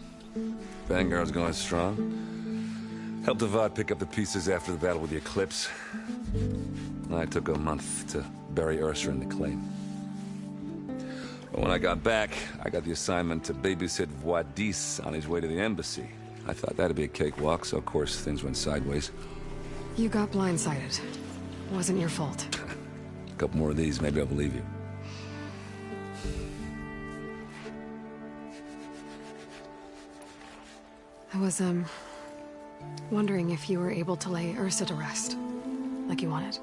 Vanguard's going strong. Helped Avad pick up the pieces after the battle with the Eclipse. I took a month to bury Ursa in the claim. But when I got back, I got the assignment to babysit Wadis on his way to the embassy. I thought that'd be a cakewalk, so of course things went sideways. You got blindsided. Wasn't your fault. A couple more of these, maybe I'll believe you. I was, wondering if you were able to lay Ursa to rest, like you wanted.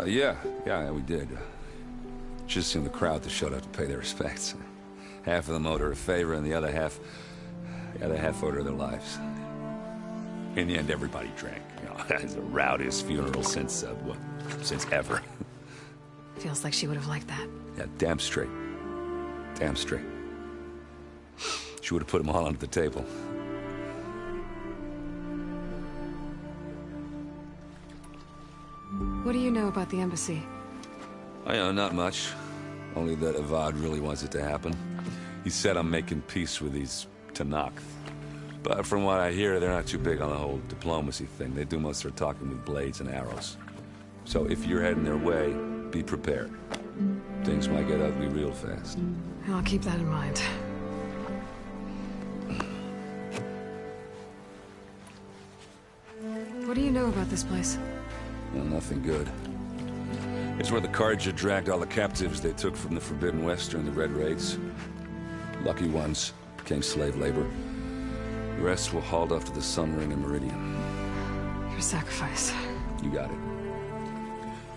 Yeah, we did. Just seemed the crowd to showed up to pay their respects. Half of them owed her a favor, and the other half owed her their lives. In the end, everybody drank. You know, it's the rowdiest funeral since ever. Feels like she would have liked that. Yeah, damn straight. Damn straight. She would have put them all under the table. What do you know about the embassy? I know, not much. Only that Avad really wants it to happen. He said I'm making peace with these Tanakh. But from what I hear, they're not too big on the whole diplomacy thing. They do most of their talking with blades and arrows. So if you're heading their way, be prepared. Things might get ugly real fast. I'll keep that in mind. What do you know about this place? Well, nothing good. It's where the Carja dragged all the captives they took from the Forbidden West during the Red Raids. Lucky ones became slave labor. The rest were hauled off to the Sun Ring and Meridian. Your sacrifice. You got it.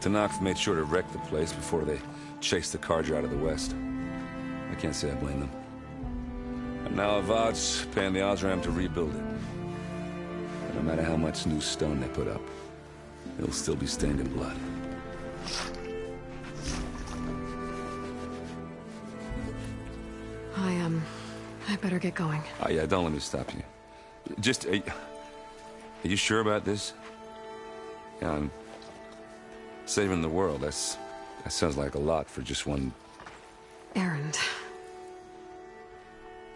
Tanakh made sure to wreck the place before they chased the Carja out of the West. I can't say I blame them. And now Avad's paying the Osram to rebuild it. And no matter how much new stone they put up, it'll still be stained in blood. I better get going. Oh, yeah, don't let me stop you. Just, are you sure about this? Yeah, I'm saving the world. That sounds like a lot for just one... Erend.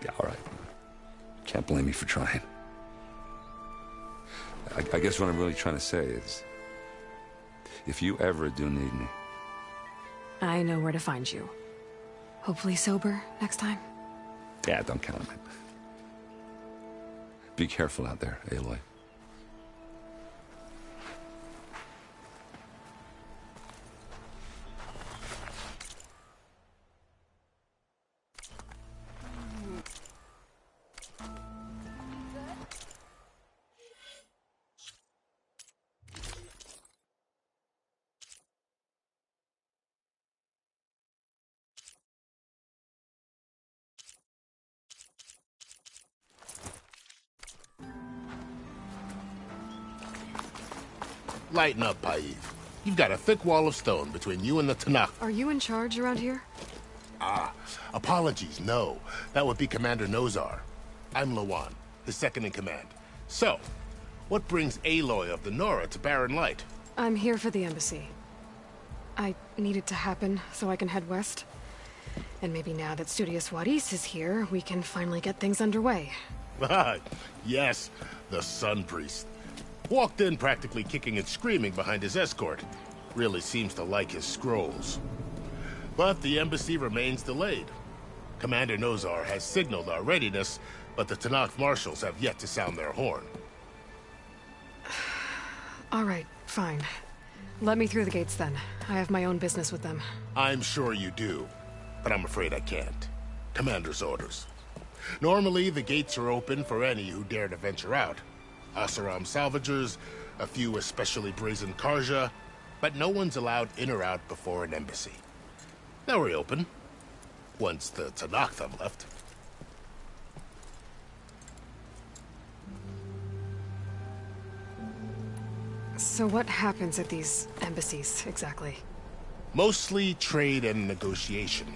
Yeah, all right. Can't blame me for trying. I guess what I'm really trying to say is, if you ever do need me... I know where to find you. Hopefully sober next time. Yeah, don't count on it. Be careful out there, Aloy. Lighten up, Paid. You've got a thick wall of stone between you and the Tanakh. Are you in charge around here? Apologies, no. That would be Commander Nozar. I'm Lawan, his second in command. So, what brings Aloy of the Nora to Barren Light? I'm here for the embassy. I need it to happen so I can head west. And maybe now that Studious Wadis is here, we can finally get things underway. Yes, the Sun Priest. Walked in practically kicking and screaming behind his escort. Really seems to like his scrolls. But the embassy remains delayed. Commander Nozar has signaled our readiness, but the Tanakh marshals have yet to sound their horn. All right, fine. Let me through the gates then. I have my own business with them. I'm sure you do, but I'm afraid I can't. Commander's orders. Normally, the gates are open for any who dare to venture out. Asaram salvagers, a few especially brazen Karja, but no one's allowed in or out before an embassy. Now we're open, once the Tanakh have left. So what happens at these embassies, exactly? Mostly trade and negotiation.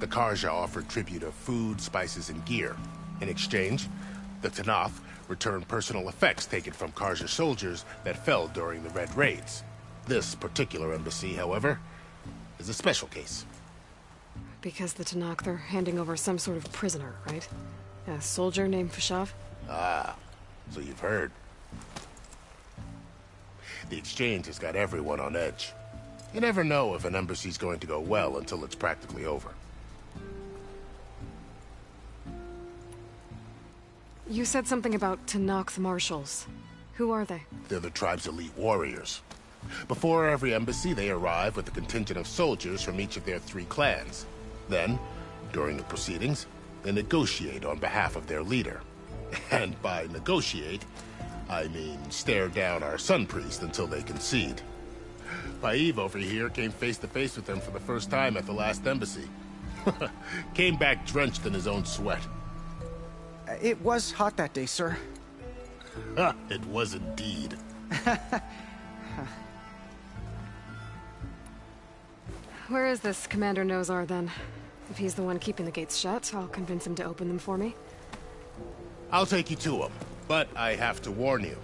The Karja offered tribute of food, spices, and gear. In exchange, the Tanakh returned personal effects taken from Karja soldiers that fell during the Red Raids. This particular embassy, however, is a special case. Because the Tanakh, they're handing over some sort of prisoner, right? A soldier named Fashav? Ah, so you've heard. The exchange has got everyone on edge. You never know if an embassy's going to go well until it's practically over. You said something about Tanakh marshals. Who are they? They're the tribe's elite warriors. Before every embassy, they arrive with a contingent of soldiers from each of their 3 clans. Then, during the proceedings, they negotiate on behalf of their leader. And by negotiate, I mean stare down our sun priest until they concede. Paev over here came face to face with them for the first time at the last embassy. Came back drenched in his own sweat. It was hot that day, sir. It was indeed. Where is this Commander Nozar, then? If he's the one keeping the gates shut, I'll convince him to open them for me. I'll take you to him, but I have to warn you.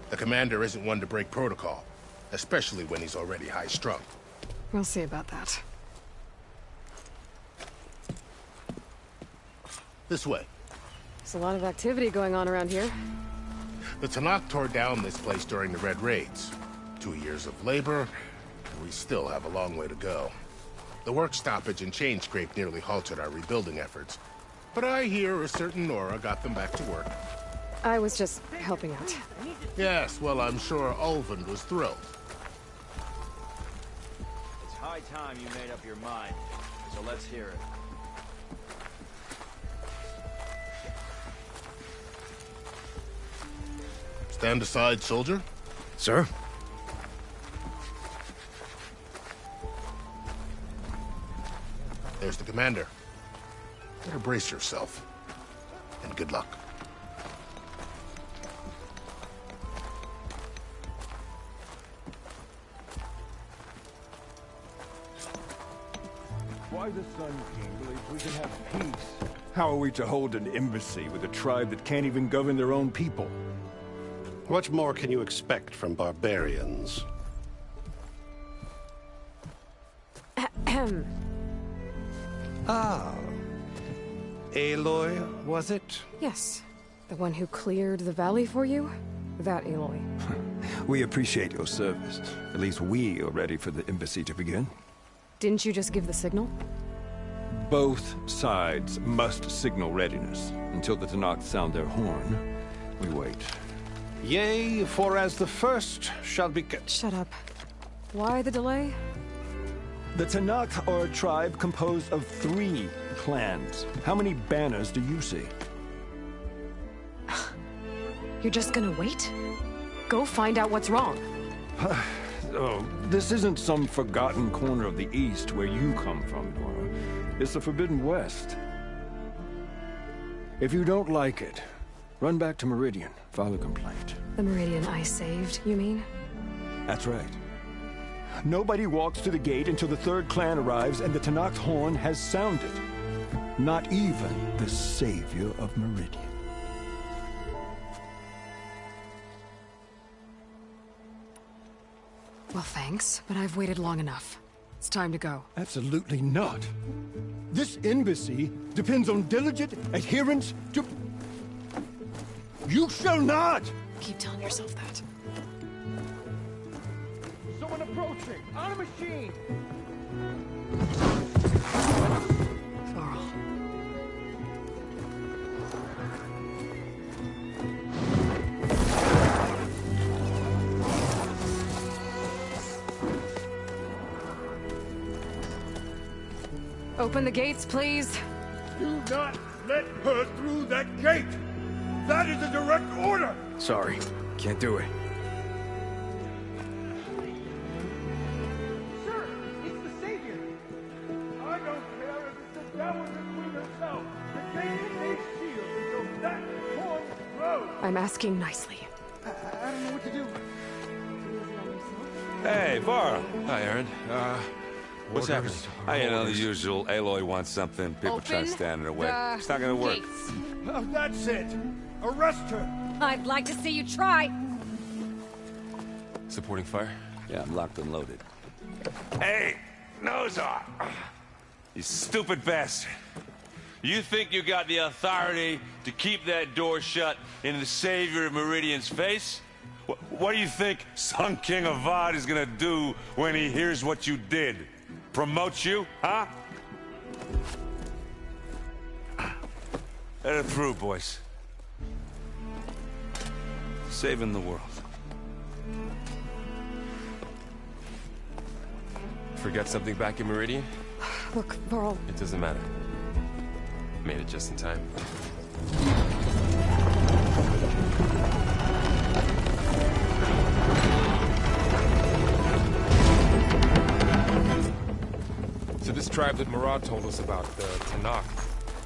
The commander isn't one to break protocol, especially when he's already high-strung. We'll see about that. This way. There's a lot of activity going on around here. The Tanakh tore down this place during the Red Raids. 2 years of labor, and we still have a long way to go. The work stoppage and chain scrape nearly halted our rebuilding efforts. But I hear a certain Nora got them back to work. I was just helping out. Yes, well, I'm sure Ulvin was thrilled. It's high time you made up your mind, so let's hear it. Stand aside, soldier. Sir? There's the commander. Better brace yourself. And good luck. Why the Sun King believes we can have peace? How are we to hold an embassy with a tribe that can't even govern their own people? What more can you expect from barbarians? Ahem. Ah. Aloy, was it? Yes. The one who cleared the valley for you? That Aloy. We appreciate your service. At least we are ready for the embassy to begin. Didn't you just give the signal? Both sides must signal readiness. Until the Tanakh sound their horn, we wait. Yea, for as the first shall be... Shut up. Why the delay? The Tanakh are a tribe composed of 3 clans. How many banners do you see? You're just gonna wait? Go find out what's wrong. Oh, this isn't some forgotten corner of the East where you come from, Nora. It's the Forbidden West. If you don't like it, run back to Meridian, file a complaint. The Meridian I saved, you mean? That's right. Nobody walks to the gate until the 3rd clan arrives and the Tanakh's horn has sounded. Not even the savior of Meridian. Well, thanks, but I've waited long enough. It's time to go. Absolutely not. This embassy depends on diligent adherence to... You shall not! Keep telling yourself that. Someone approaching! On a machine! Varl. Open the gates, please. Do not let her through that gate! That is a direct order! Sorry, can't do it. I'm asking nicely. I don't know what to do. Hey, Varl. Hi, Aaron. What's happening? You know, the usual. Aloy wants something. People try to stand in her way. It's not gonna work. That's it. Arrest her. I'd like to see you try. Supporting fire? Yeah, I'm locked and loaded. Hey, nose off! You stupid bastard. You think you got the authority to keep that door shut in the Savior of Meridian's face? What do you think Sun King Avad is gonna do when he hears what you did? Promote you, huh? Let it through, boys. Saving the world. Forgot something back in Meridian? Look, Varl. It doesn't matter. Made it just in time. So this tribe that Murad told us about, the Tanakh,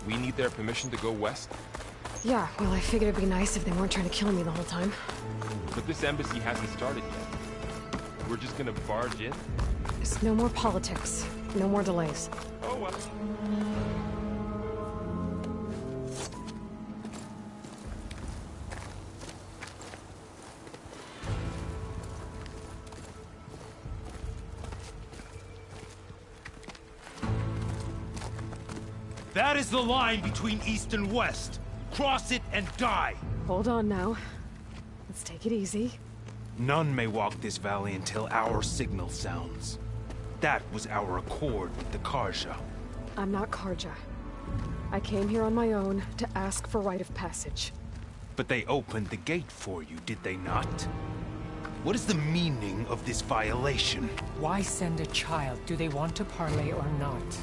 we need their permission to go west? Yeah, well, I figured it'd be nice if they weren't trying to kill me the whole time. But this embassy hasn't started yet. We're just gonna barge in? There's no more politics. No more delays. Oh, well. That is the line between East and West. Cross it and die. Hold on now. Let's take it easy. None may walk this valley until our signal sounds. That was our accord with the Karja. I'm not Karja. I came here on my own to ask for rite of passage. But they opened the gate for you, did they not? What is the meaning of this violation? Why send a child? Do they want to parley or not?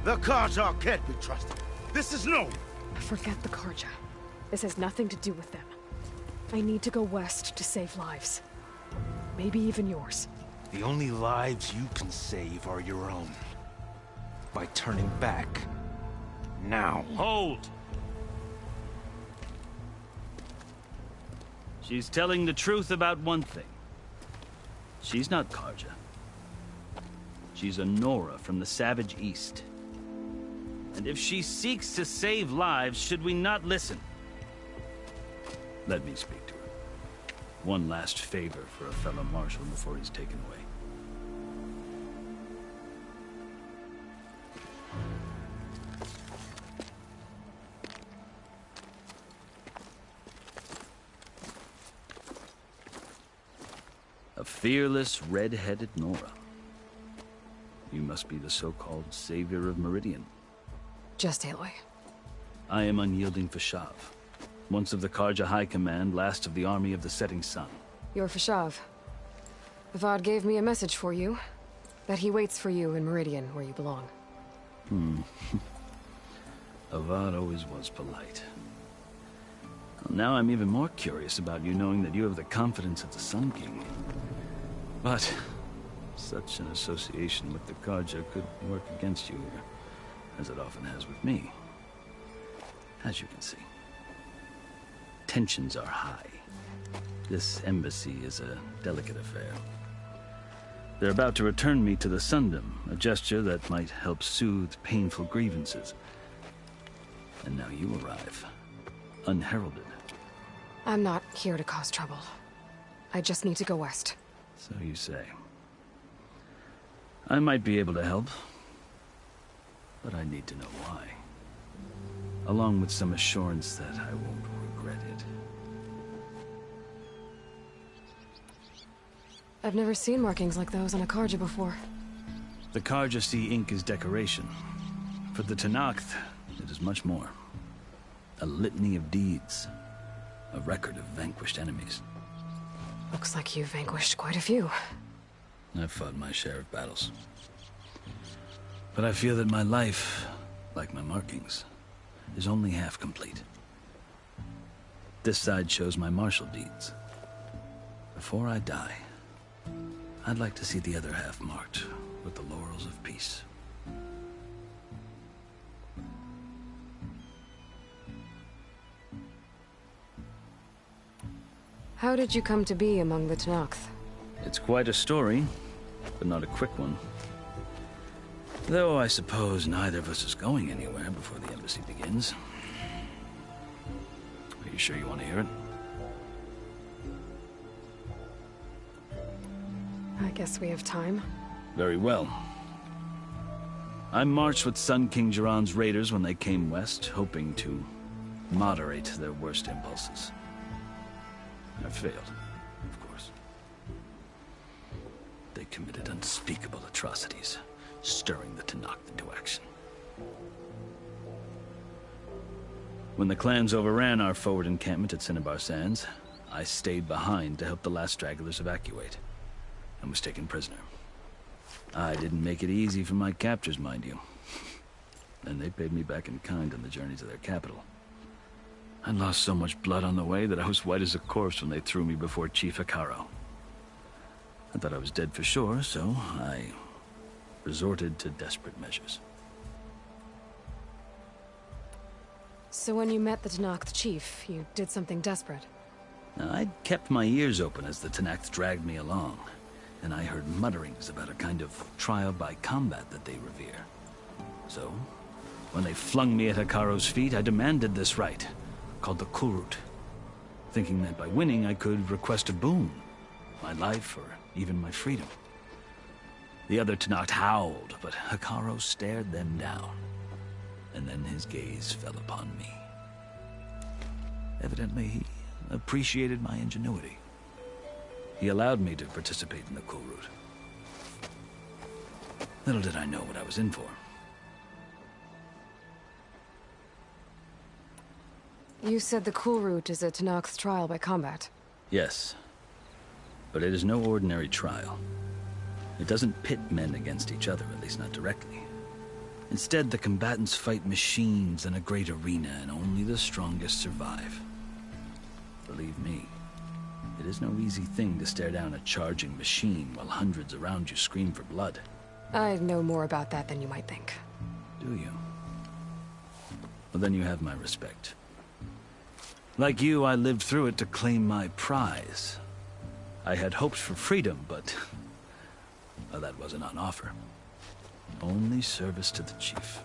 The Karja can't be trusted. This is no... Forget the Karja. This has nothing to do with them. I need to go west to save lives. Maybe even yours. The only lives you can save are your own. By turning back. Now. Hold! She's telling the truth about one thing. She's not Karja. She's a Nora from the Savage East. And if she seeks to save lives, should we not listen? Let me speak to her. One last favor for a fellow marshal before he's taken away. A fearless, red-headed Nora. You must be the so-called Savior of Meridian. Just Aloy. I am unyielding Fashav. Once of the Karja High Command, last of the Army of the Setting Sun. You're Fashav. Avad gave me a message for you. That he waits for you in Meridian, where you belong. Avad always was polite. Well, now I'm even more curious about you knowing that you have the confidence of the Sun King. But such an association with the Karja could work against you here, as it often has with me. As you can see. Tensions are high. This embassy is a delicate affair. They're about to return me to the Sundom, a gesture that might help soothe painful grievances. And now you arrive, unheralded. I'm not here to cause trouble. I just need to go west. So you say. I might be able to help, but I need to know why. Along with some assurance that I won't regret it. I've never seen markings like those on a Karja before. The Karja see ink as decoration. For the Tanakh, it is much more. A litany of deeds. A record of vanquished enemies. Looks like you've vanquished quite a few. I've fought my share of battles. But I feel that my life, like my markings, is only half complete. This side shows my martial deeds. Before I die, I'd like to see the other half marked with the laurels of peace. How did you come to be among the Tenakth? It's quite a story, but not a quick one. Though I suppose neither of us is going anywhere before the embassy begins. Are you sure you want to hear it? I guess we have time. Very well. I marched with Sun King Jiran's raiders when they came west, hoping to moderate their worst impulses. I failed, of course. They committed unspeakable atrocities, stirring the Tenakth into action. When the clans overran our forward encampment at Cinnabar Sands, I stayed behind to help the last stragglers evacuate, and was taken prisoner. I didn't make it easy for my captors, mind you. And they paid me back in kind on the journey to their capital. I lost so much blood on the way that I was white as a corpse when they threw me before Chief Hekaro. I thought I was dead for sure, so I resorted to desperate measures. So when you met the Tenakth chief, you did something desperate? Now, I'd kept my ears open as the Tenakth dragged me along, and I heard mutterings about a kind of trial by combat that they revere. So, when they flung me at Hekaro's feet, I demanded this right, called the Kulrut, thinking that by winning I could request a boon, my life or even my freedom. The other Tenakth howled, but Hekaro stared them down, and then his gaze fell upon me. Evidently, he appreciated my ingenuity. He allowed me to participate in the Kulrut. Little did I know what I was in for. You said the Kulrut is a Tenakth trial by combat. Yes, but it is no ordinary trial. It doesn't pit men against each other, at least not directly. Instead, the combatants fight machines in a great arena, and only the strongest survive. Believe me, it is no easy thing to stare down a charging machine while hundreds around you scream for blood. I know more about that than you might think. Do you? Well, then you have my respect. Like you, I lived through it to claim my prize. I had hoped for freedom, but well, that wasn't on offer. Only service to the chief.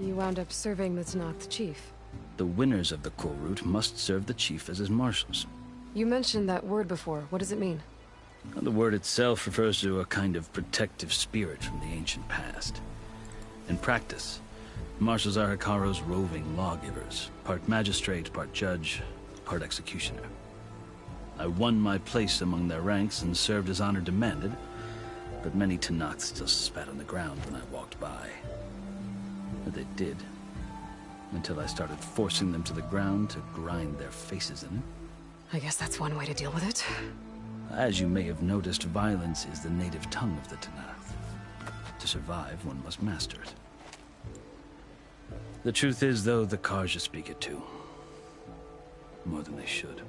You wound up serving the Tenakth chief. The winners of the Kulrut must serve the chief as his marshals. You mentioned that word before. What does it mean? Well, the word itself refers to a kind of protective spirit from the ancient past. In practice, marshals are Hekaro's roving lawgivers, part magistrate, part judge, part executioner. I won my place among their ranks and served as honor demanded, but many Tenakth still spat on the ground when I walked by. But they did, until I started forcing them to the ground to grind their faces in it. I guess that's one way to deal with it. As you may have noticed, violence is the native tongue of the Tenakth. To survive, one must master it. The truth is, though, the Karja speak it too. More than they should.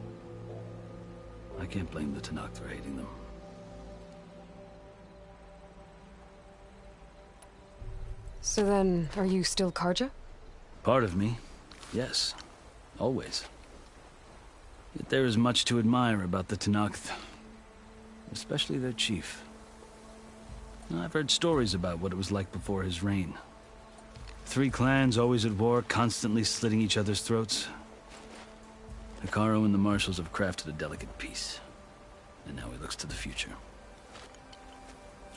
I can't blame the Tenakth for hating them. So then, are you still Karja? Part of me, yes. Always. Yet there is much to admire about the Tenakth. Especially their chief. I've heard stories about what it was like before his reign. 3 clans always at war, constantly slitting each other's throats. Hekaro and the marshals have crafted a delicate peace. And now he looks to the future.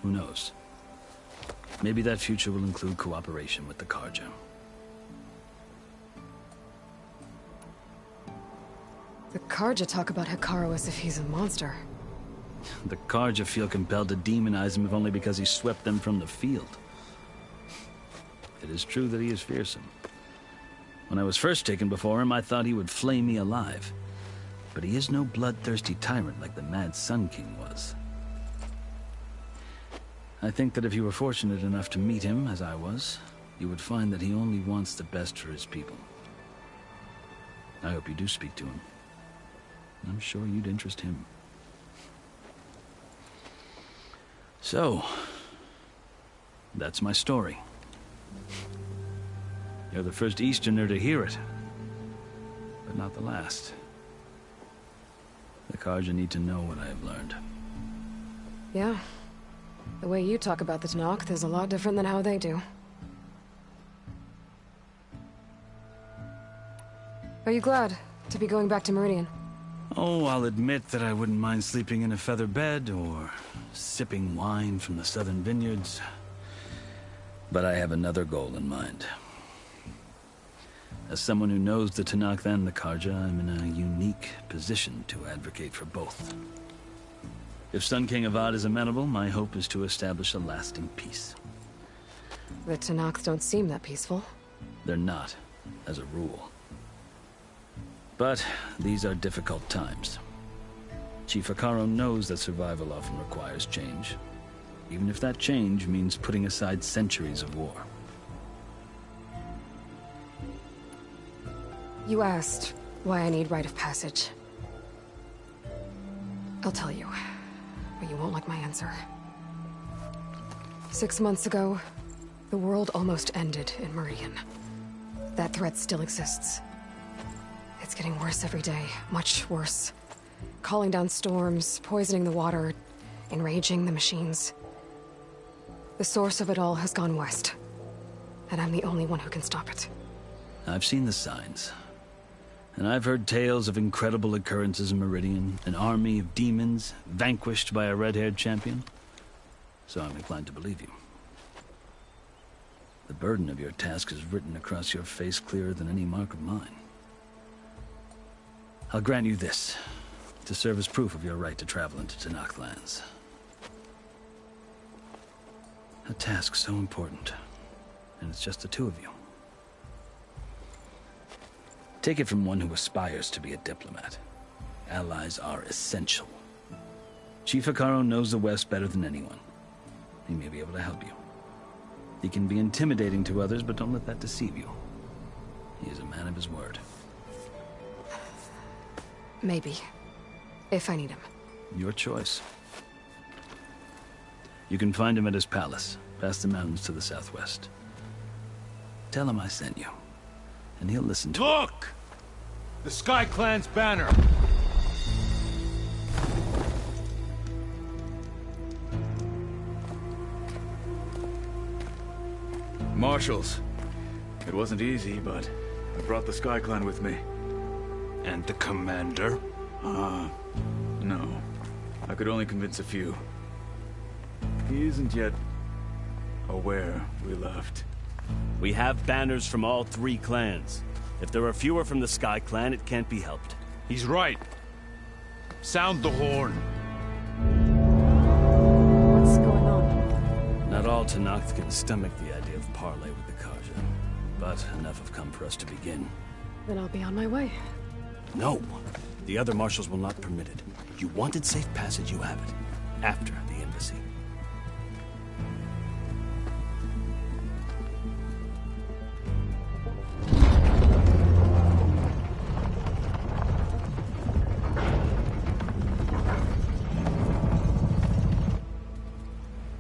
Who knows? Maybe that future will include cooperation with the Karja. The Karja talk about Hekaro as if he's a monster. The Karja feel compelled to demonize him if only because he swept them from the field. It is true that he is fearsome. When I was first taken before him, I thought he would flay me alive. But he is no bloodthirsty tyrant like the Mad Sun King was. I think that if you were fortunate enough to meet him, as I was, you would find that he only wants the best for his people. I hope you do speak to him. I'm sure you'd interest him. So, that's my story. You're the first Easterner to hear it. but not the last. The Karja need to know what I have learned. Yeah. The way you talk about the Tanakh is a lot different than how they do. Are you glad to be going back to Meridian? Oh, I'll admit that I wouldn't mind sleeping in a feather bed or sipping wine from the southern vineyards. But I have another goal in mind. As someone who knows the Tanakh and the Karja, I'm in a unique position to advocate for both. If Sun King Avad is amenable, my hope is to establish a lasting peace. The Tanakh don't seem that peaceful. They're not, as a rule. But these are difficult times. Chief Akaro knows that survival often requires change, even if that change means putting aside centuries of war. You asked why I need rite of passage. I'll tell you, but you won't like my answer. 6 months ago, the world almost ended in Meridian. That threat still exists. It's getting worse every day, much worse. Calling down storms, poisoning the water, enraging the machines. The source of it all has gone west, and I'm the only one who can stop it. I've seen the signs. And I've heard tales of incredible occurrences in Meridian, an army of demons vanquished by a red-haired champion. So I'm inclined to believe you. The burden of your task is written across your face clearer than any mark of mine. I'll grant you this, to serve as proof of your right to travel into Tanakh lands. A task so important, and it's just the two of you. Take it from one who aspires to be a diplomat. Allies are essential. Chief Akaro knows the West better than anyone. He may be able to help you. He can be intimidating to others, but don't let that deceive you. He is a man of his word. Maybe. If I need him. Your choice. You can find him at his palace, past the mountains to the southwest. Tell him I sent you, and he'll listen to Look! The Sky Clan's banner! Marshals. It wasn't easy, but I brought the Sky Clan with me. And the commander? No. I could only convince a few. He isn't yet aware we left. We have banners from all 3 clans. If there are fewer from the Sky Clan, it can't be helped. He's right. Sound the horn. What's going on? Not all Tanakh can stomach the idea of parley with the Karja, but enough have come for us to begin. Then I'll be on my way. No. The other marshals will not permit it. You wanted safe passage, you have it. After the embassy.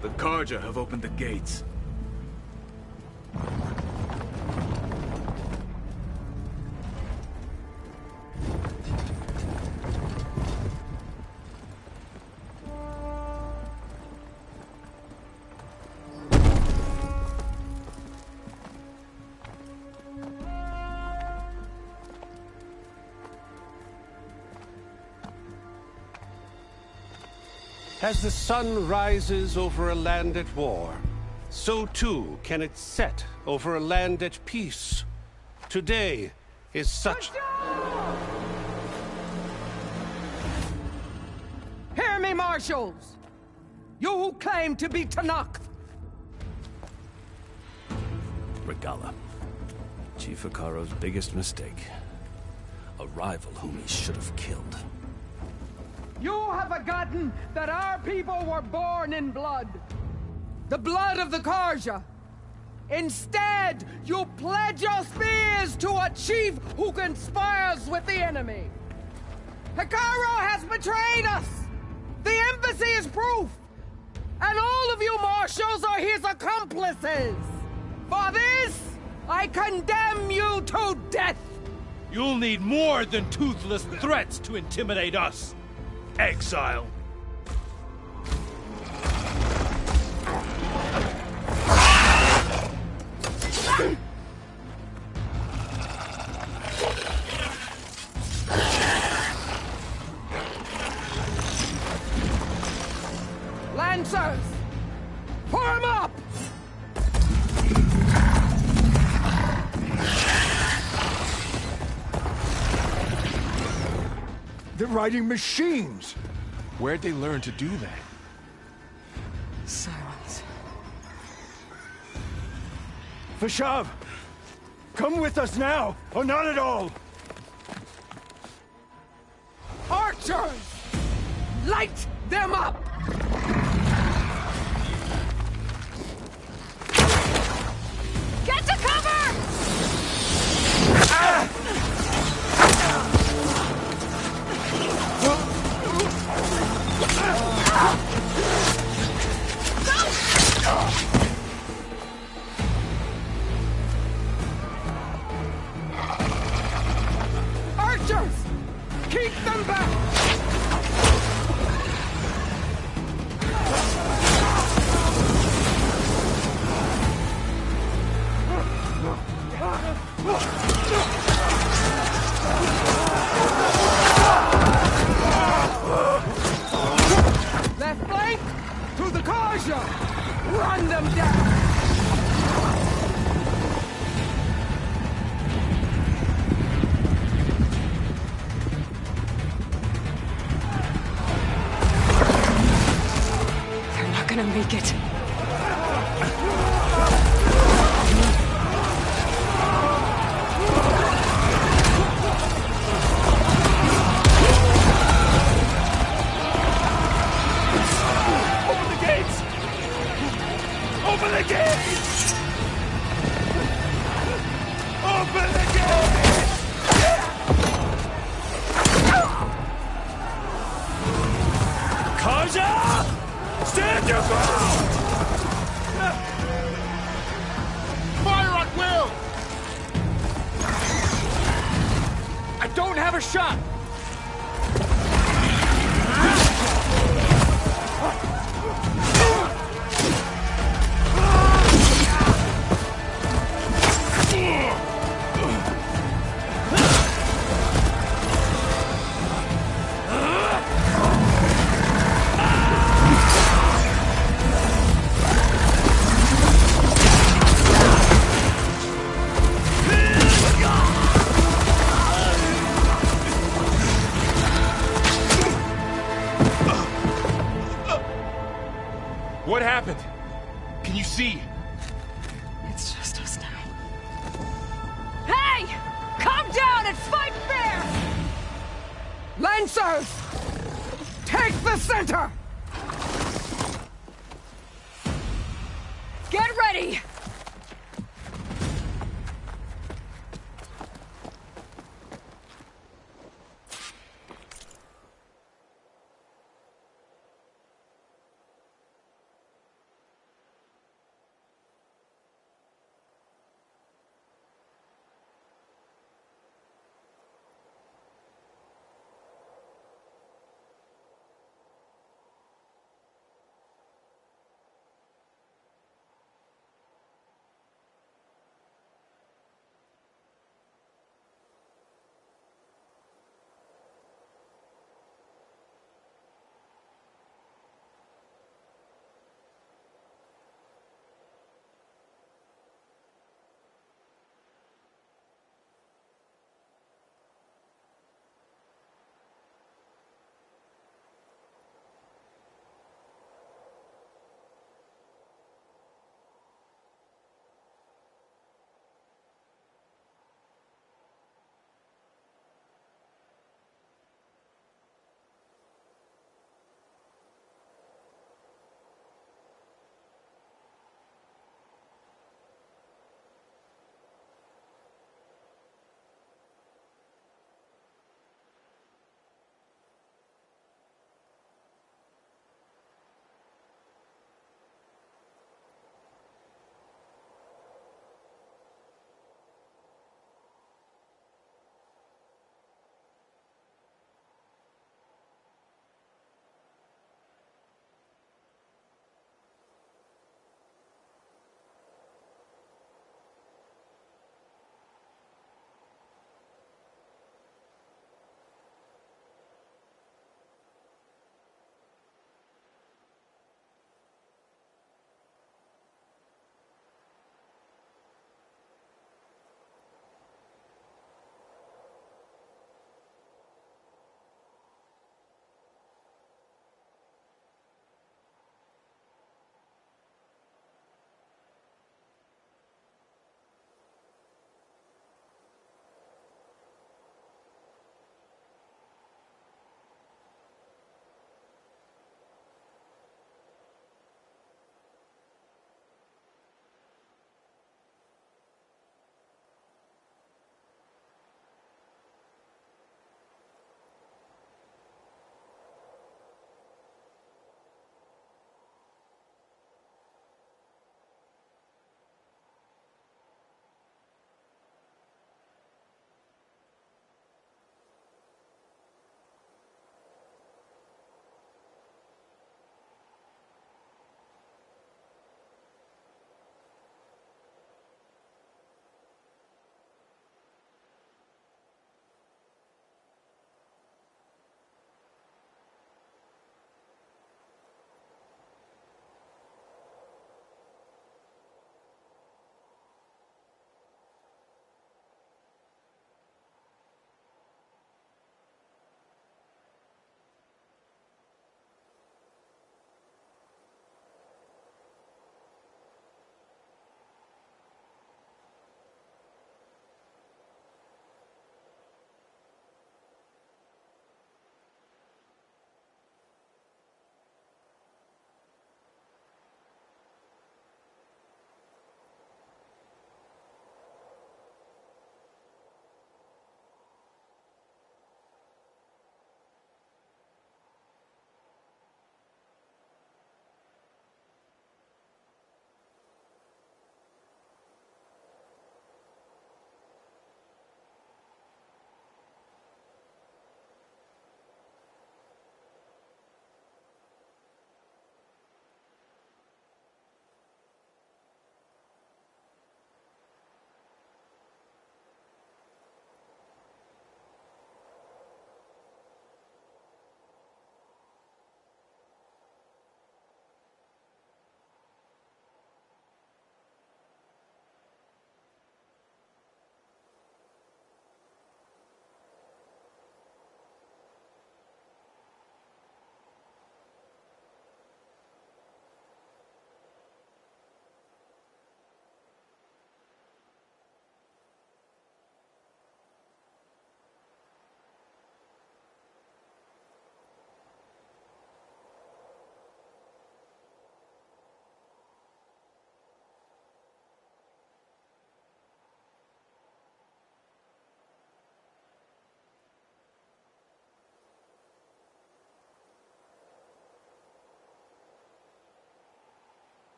The Karja have opened the gates. As the sun rises over a land at war, so too can it set over a land at peace. Today is such... Hear me, marshals! You who claim to be Tanakh! Regala. Chief Akaro's biggest mistake. A rival whom he should have killed. You have forgotten that our people were born in blood. The blood of the Karja. Instead, you pledge your spears to a chief who conspires with the enemy. Akaro has betrayed us! The embassy is proof! And all of you marshals are his accomplices! For this, I condemn you to death! You'll need more than toothless threats to intimidate us, exile. Lancers! Form up! They're riding machines! Where'd they learn to do that? Silence. Vashav! Come with us now, or not at all! Archers! Light them up! Get to cover! Archers! Keep them back! Left flank! To the Karja! Run them down! They're not gonna make it. Open the gates! Open the gates! Open the gates! Kaja! Stand your ground! Fire at will! I don't have a shot! What happened? Can you see? It's just us now. Hey! Calm down and fight fair! Lancers! Take the center! Get ready!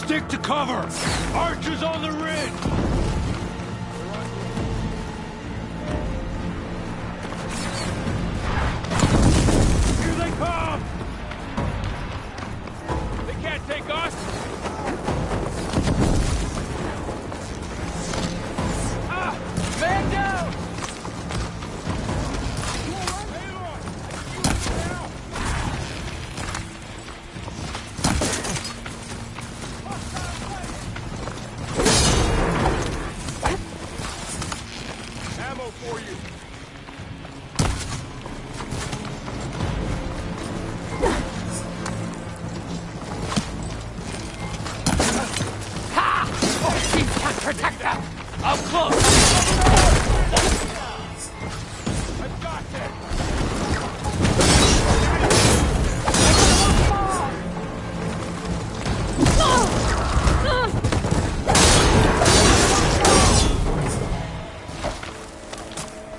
Stick to cover! Archers on the ridge! Here they come! They can't take us! Man down! Ammo for you! Ha! Our team can't protect them! Up close! I've got this!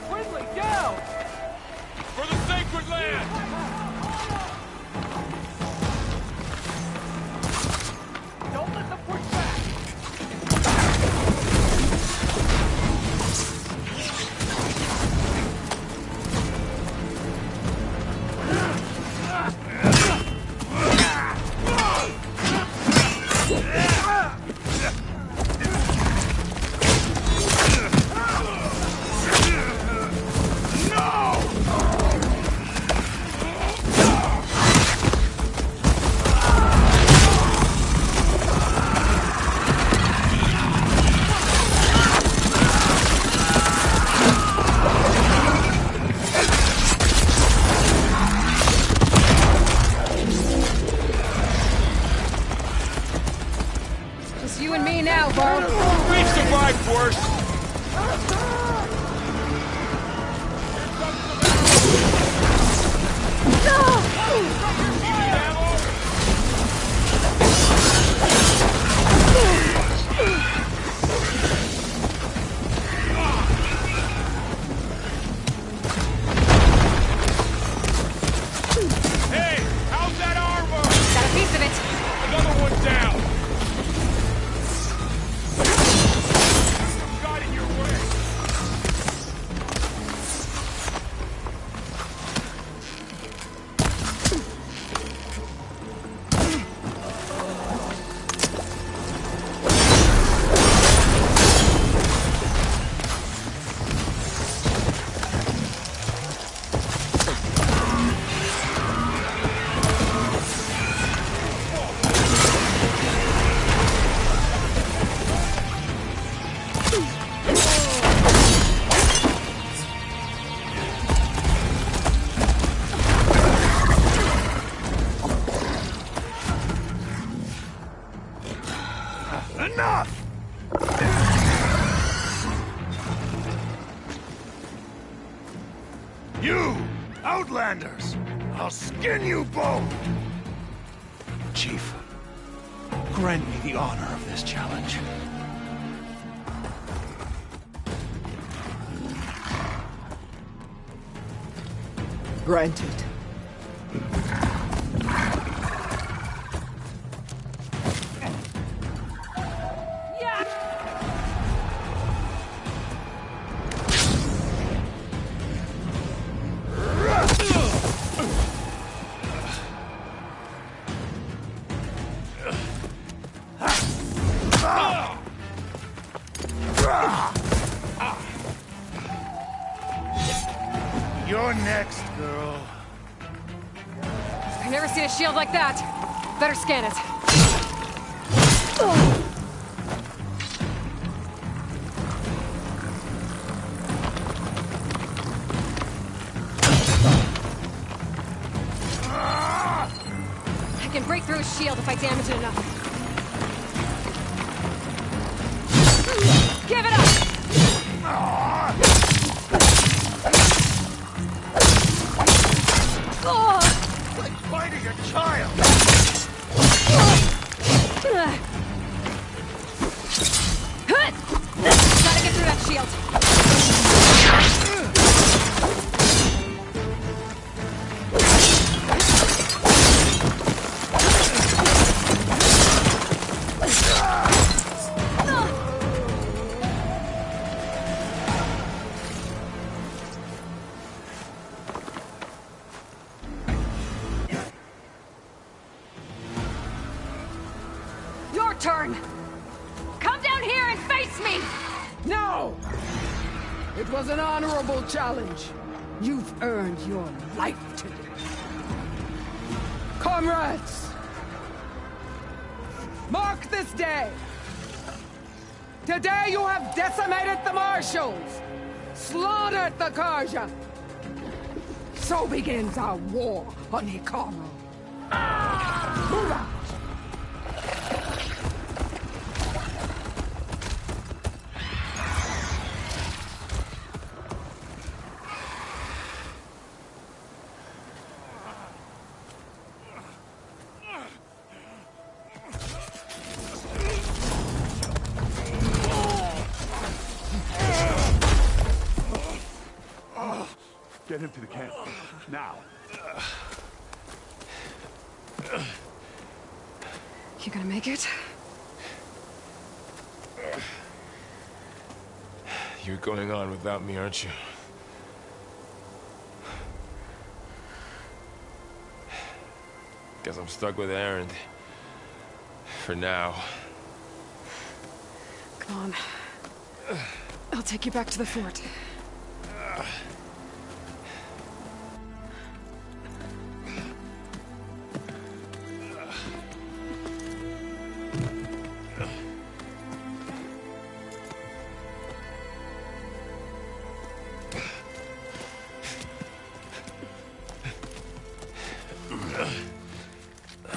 Quickly, down! For the sacred land! Don't let them push back! Just you and me now, Varl. We've survived worse! Hey! How's that armor? Got a piece of it. Another one down! Got in your way! Enough! You! Outlanders! I'll skin you both! Chief, grant me the honor of this challenge. Granted. You're next, girl. I've never seen a shield like that. Better scan it. I can break through his shield if I damage it enough. Give it up! Like fighting a child! Gotta get through that shield. was an honorable challenge. You've earned your life today. Comrades! Mark this day! Today you have decimated the Marshals! Slaughtered the Karja! So begins our war on Hikaru. Move out! Get him to the camp. Now. You gonna make it? You're going on without me, aren't you? Guess I'm stuck with Aaron. For now. Come on. I'll take you back to the fort.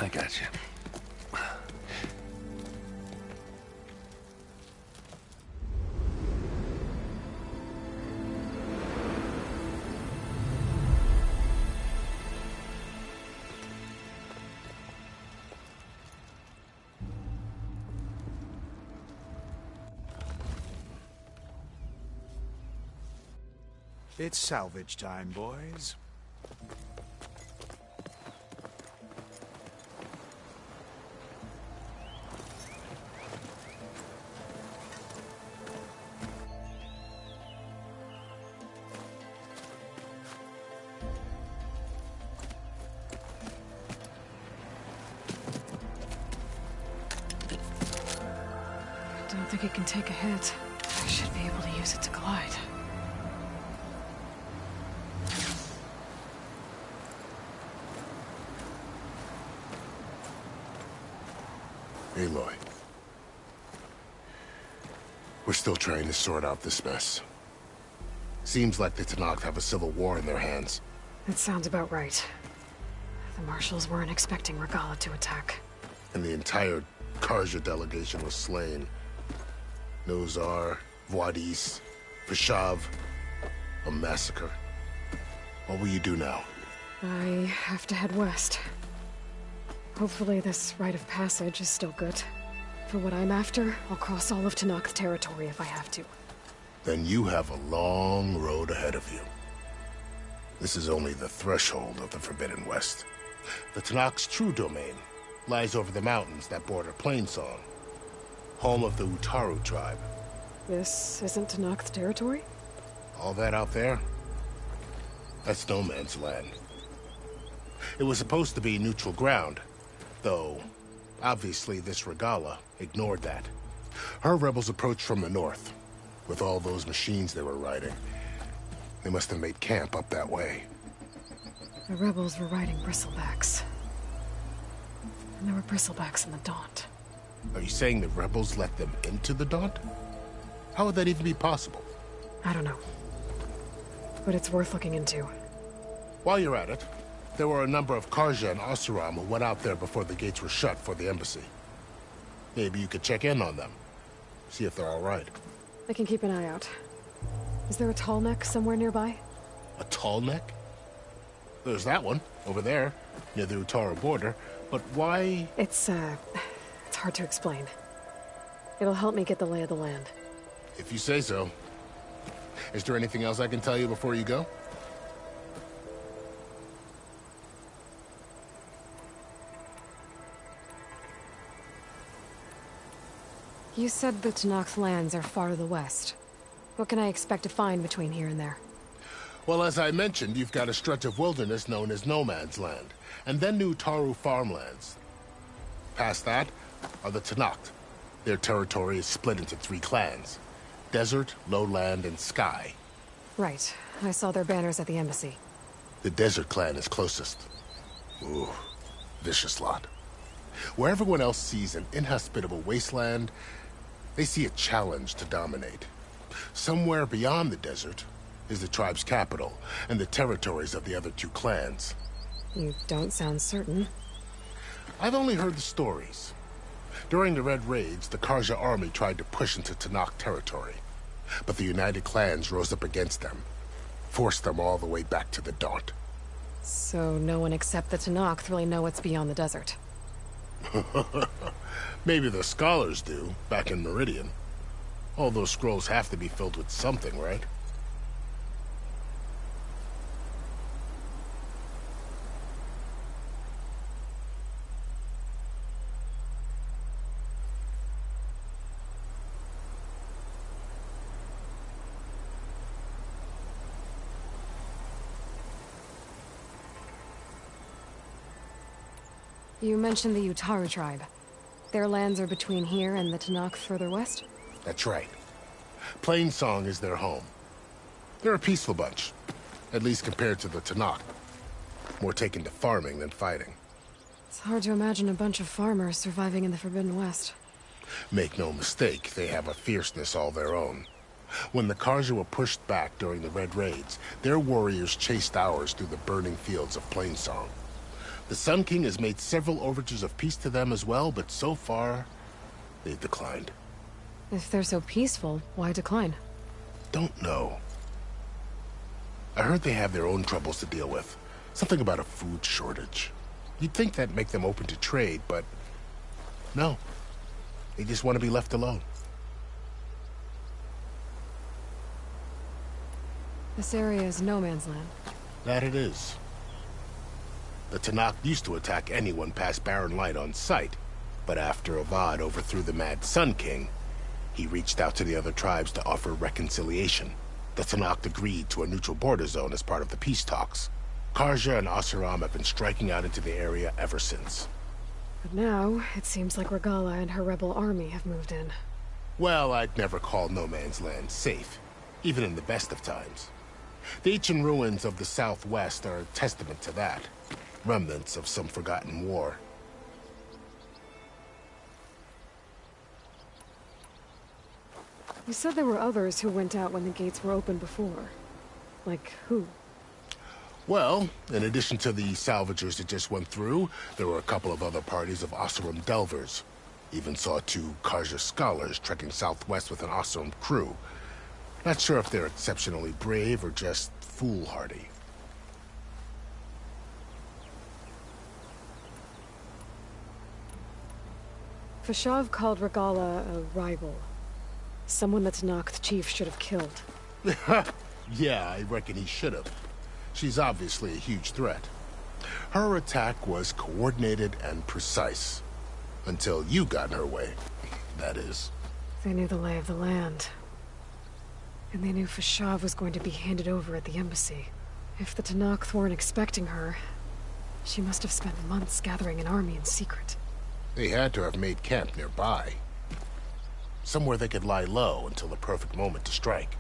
I got you. It's salvage time, boys. I don't think it can take a hit. I should be able to use it to glide. Aloy. We're still trying to sort out this mess. Seems like the Tenakth have a civil war in their hands. That sounds about right. The Marshals weren't expecting Regala to attack. And the entire Karja delegation was slain. Nozar, Vuadis, Vishav. A massacre. What will you do now? I have to head west. Hopefully this rite of passage is still good. For what I'm after, I'll cross all of Tenakth territory if I have to. Then you have a long road ahead of you. This is only the threshold of the Forbidden West. The Tenakth's true domain lies over the mountains that border Plainsong, home of the Utaru tribe. This isn't Tenakth territory? All that out there? That's no man's land. It was supposed to be neutral ground, though obviously this Regala ignored that. Her rebels approached from the north, with all those machines they were riding. They must have made camp up that way. The rebels were riding bristlebacks. And there were bristlebacks in the Daunt. Are you saying the rebels let them into the Daunt? How would that even be possible? I don't know. But it's worth looking into. While you're at it, there were a number of Karja and Oseram who went out there before the gates were shut for the embassy. Maybe you could check in on them. See if they're all right. I can keep an eye out. Is there a tall neck somewhere nearby? A tall neck? There's that one, over there, near the Utaru border. But why? It's hard to explain. It'll help me get the lay of the land. If you say so. Is there anything else I can tell you before you go? You said the Tenakth lands are far to the west. What can I expect to find between here and there? Well, as I mentioned, you've got a stretch of wilderness known as No Man's Land, and then the Utaru farmlands. Past that are the Tenakth. Their territory is split into 3 clans: Desert, Lowland, and Sky. Right. I saw their banners at the embassy. The Desert Clan is closest. Ooh, vicious lot. Where everyone else sees an inhospitable wasteland, they see a challenge to dominate. Somewhere beyond the desert is the tribe's capital and the territories of the other two clans. You don't sound certain. I've only heard the stories. During the Red Raids, the Karja army tried to push into Tanakh territory, but the United Clans rose up against them, forced them all the way back to the Daunt. So no one except the Tanakh really know what's beyond the desert. Maybe the scholars do, back in Meridian. All those scrolls have to be filled with something, right? You mentioned the Utaru tribe. Their lands are between here and the Tanakh further west? That's right. Plainsong is their home. They're a peaceful bunch, at least compared to the Tanakh. More taken to farming than fighting. It's hard to imagine a bunch of farmers surviving in the Forbidden West. Make no mistake, they have a fierceness all their own. When the Karja were pushed back during the Red Raids, their warriors chased ours through the burning fields of Plainsong. The Sun King has made several overtures of peace to them as well, but so far, they've declined. If they're so peaceful, why decline? Don't know. I heard they have their own troubles to deal with. Something about a food shortage. You'd think that'd make them open to trade, but no. They just want to be left alone. This area is no man's land. That it is. The Tanakh used to attack anyone past Barren Light on sight, but after Avad overthrew the Mad Sun King, he reached out to the other tribes to offer reconciliation. The Tanakh agreed to a neutral border zone as part of the peace talks. Karja and Asuram have been striking out into the area ever since. But now, it seems like Regala and her rebel army have moved in. Well, I'd never call no man's land safe, even in the best of times. The ancient ruins of the Southwest are a testament to that. Remnants of some forgotten war. You said there were others who went out when the gates were open before. Like who? Well, in addition to the salvagers that just went through, there were a couple of other parties of Oseram delvers. Even saw 2 Karja scholars trekking southwest with an Oseram crew. Not sure if they're exceptionally brave or just foolhardy. Fashav called Regala a rival. Someone that Tanakh chief should have killed. Yeah, I reckon he should have. She's obviously a huge threat. Her attack was coordinated and precise. Until you got in her way, that is. They knew the lay of the land. And they knew Fashav was going to be handed over at the embassy. If the Tanakh weren't expecting her, she must have spent months gathering an army in secret. They had to have made camp nearby. Somewhere they could lie low until the perfect moment to strike.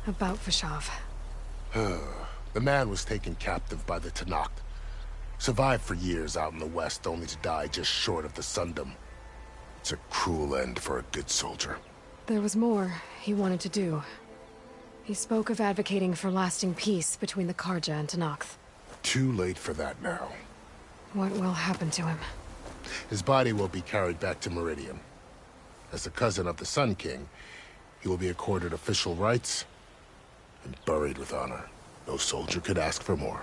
About Fashav. The man was taken captive by the Tanakh. Survived for years out in the west, only to die just short of the Sundom. It's a cruel end for a good soldier. There was more he wanted to do. He spoke of advocating for lasting peace between the Karja and Tanakh. Too late for that now. What will happen to him? His body will be carried back to Meridian. As a cousin of the Sun King, he will be accorded official rights and buried with honor. No soldier could ask for more.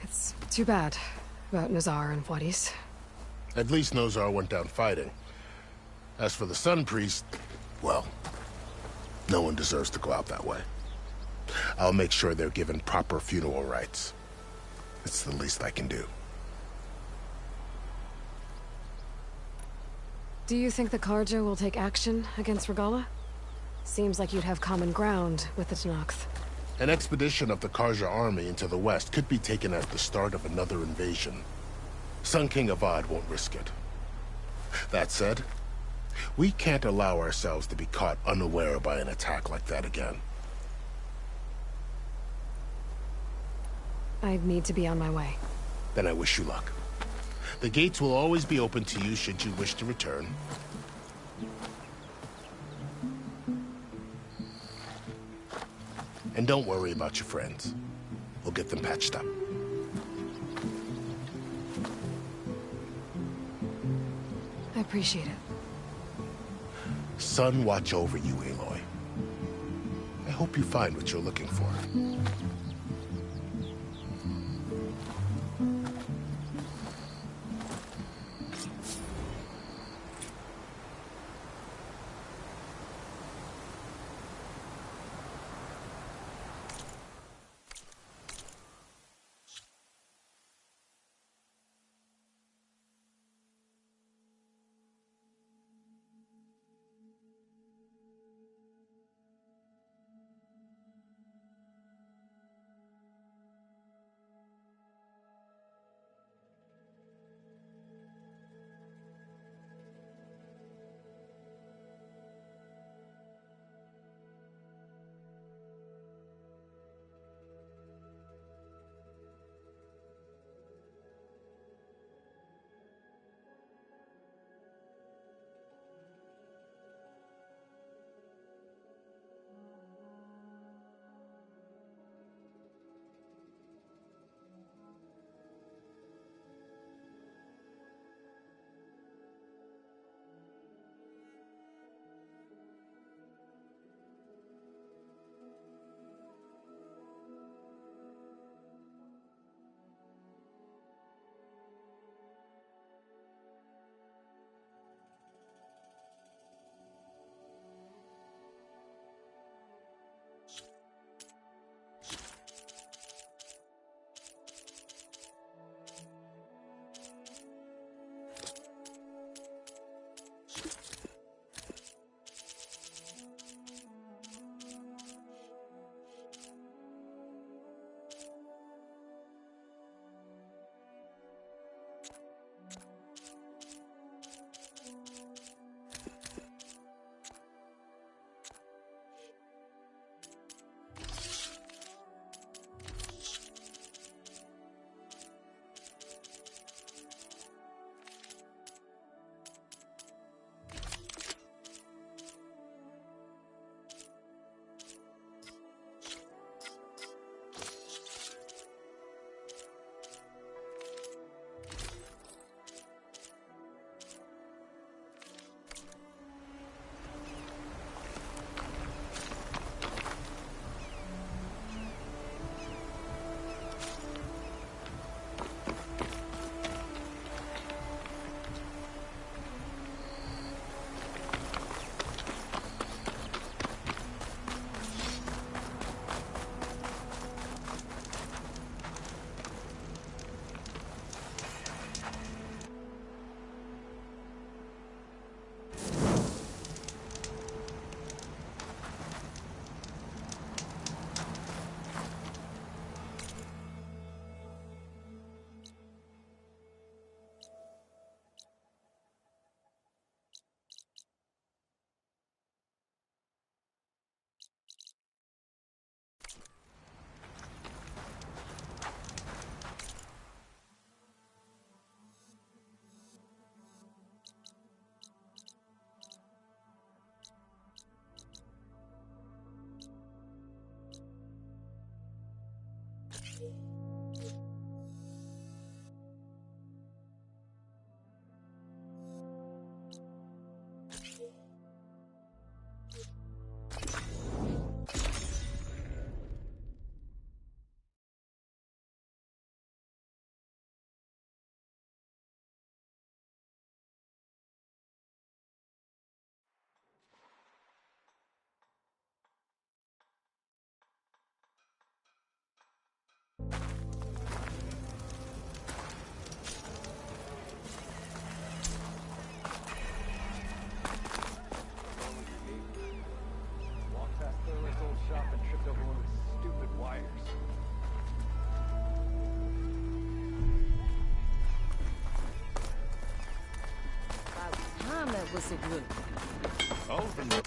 It's too bad about Nazar and Wadis. At least Nozar went down fighting. As for the Sun Priest, well, no one deserves to go out that way. I'll make sure they're given proper funeral rites. It's the least I can do. Do you think the Karja will take action against Regala? Seems like you'd have common ground with the Tanakh. An expedition of the Karja army into the west could be taken as the start of another invasion. Sun King Avad won't risk it. That said, we can't allow ourselves to be caught unaware by an attack like that again. I need to be on my way. Then I wish you luck. The gates will always be open to you should you wish to return. And don't worry about your friends. We'll get them patched up. I appreciate it. Sun watch over you, Aloy. I hope you find what you're looking for. was a good one. Over.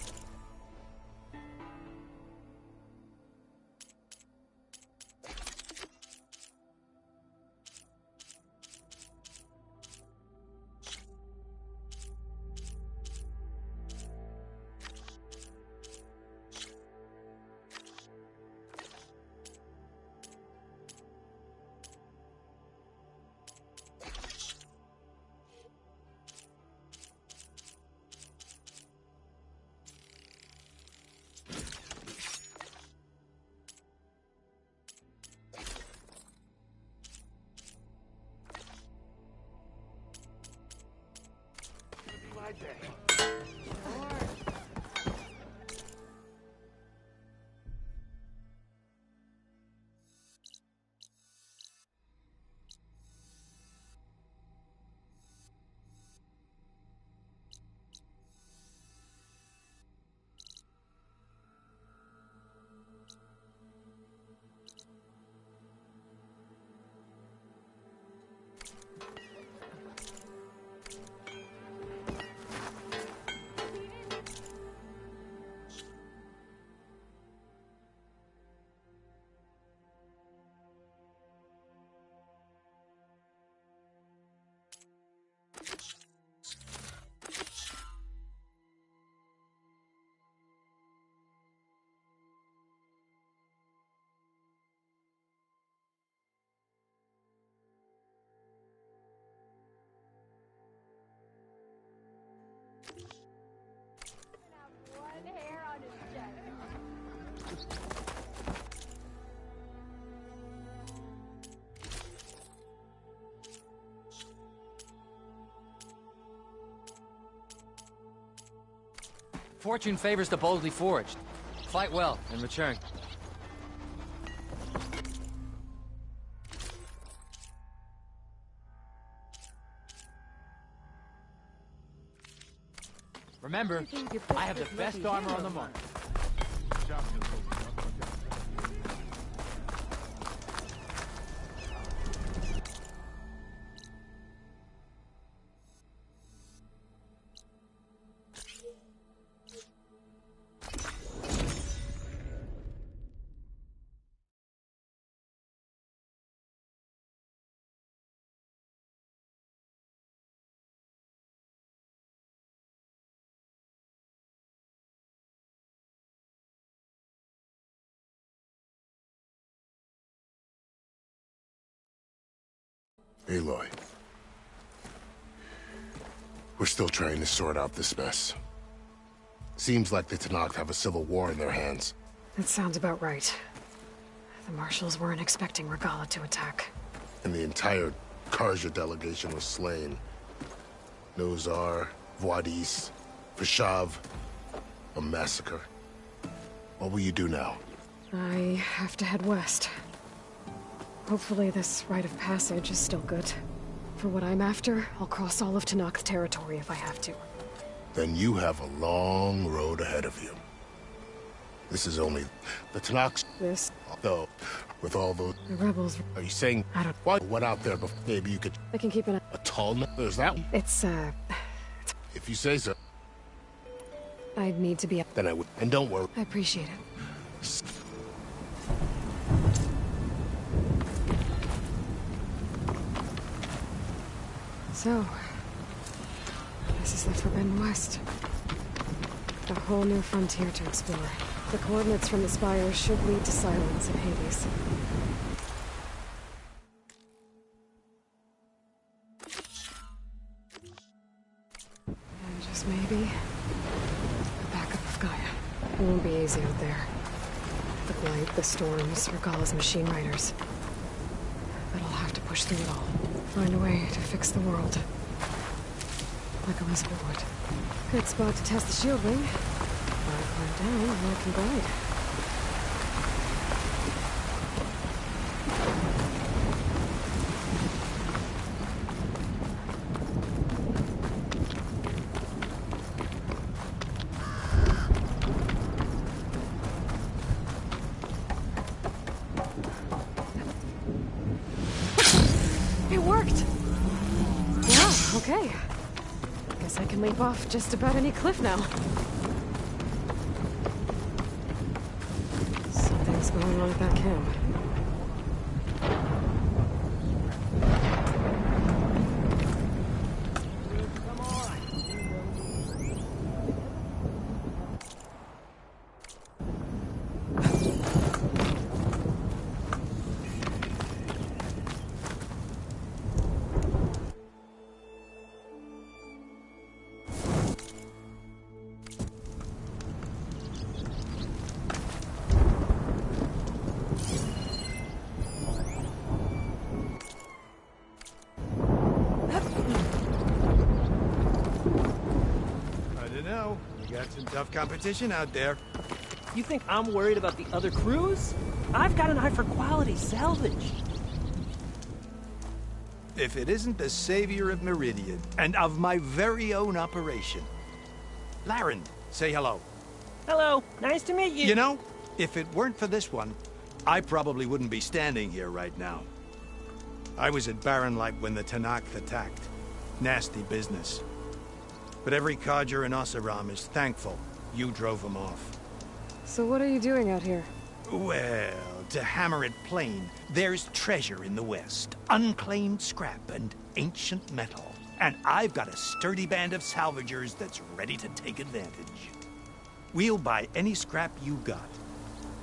Fortune favors the boldly forged. Fight well and return. Remember, I have the best armor on the market. Aloy. We're still trying to sort out this mess. Seems like the Tenakth have a civil war in their hands. That sounds about right. The Marshals weren't expecting Regala to attack. And the entire Karja delegation was slain. Nozar, Voidis, Vashav. A massacre. What will you do now? I have to head west. Hopefully this rite of passage is still good. For what I'm after, I'll cross all of Tenakth territory if I have to. Then you have a long road ahead of you. This is only the Tenakth. This? Though, with all those... The rebels... Are you saying... I don't... What went out there before? Maybe you could... I can keep an... A tall... There's that one. It's, If you say so. I'd need to be... Then I would... And don't worry. I appreciate it. So, this is the Forbidden West. A whole new frontier to explore. The coordinates from the spire should lead to Silence and Hades. And just maybe, the backup of Gaia. It won't be easy out there. The blight, the storms, Regala's machine riders. But I'll have to push through it all. Find a way to fix the world. Like Elizabeth would. Good spot to test the shield ring. If I climb down, I can glide. can leap off just about any cliff now. Something's going on at that camp. Some tough competition out there. You think I'm worried about the other crews? I've got an eye for quality salvage. If it isn't the savior of Meridian, and of my very own operation. Laren, say hello. Hello, nice to meet you. You know, if it weren't for this one, I probably wouldn't be standing here right now. I was at Barren Light when the Tanakh attacked. Nasty business. But every codger in Oseram is thankful you drove them off. So what are you doing out here? Well, to hammer it plain, there's treasure in the west. Unclaimed scrap and ancient metal. And I've got a sturdy band of salvagers that's ready to take advantage. We'll buy any scrap you got.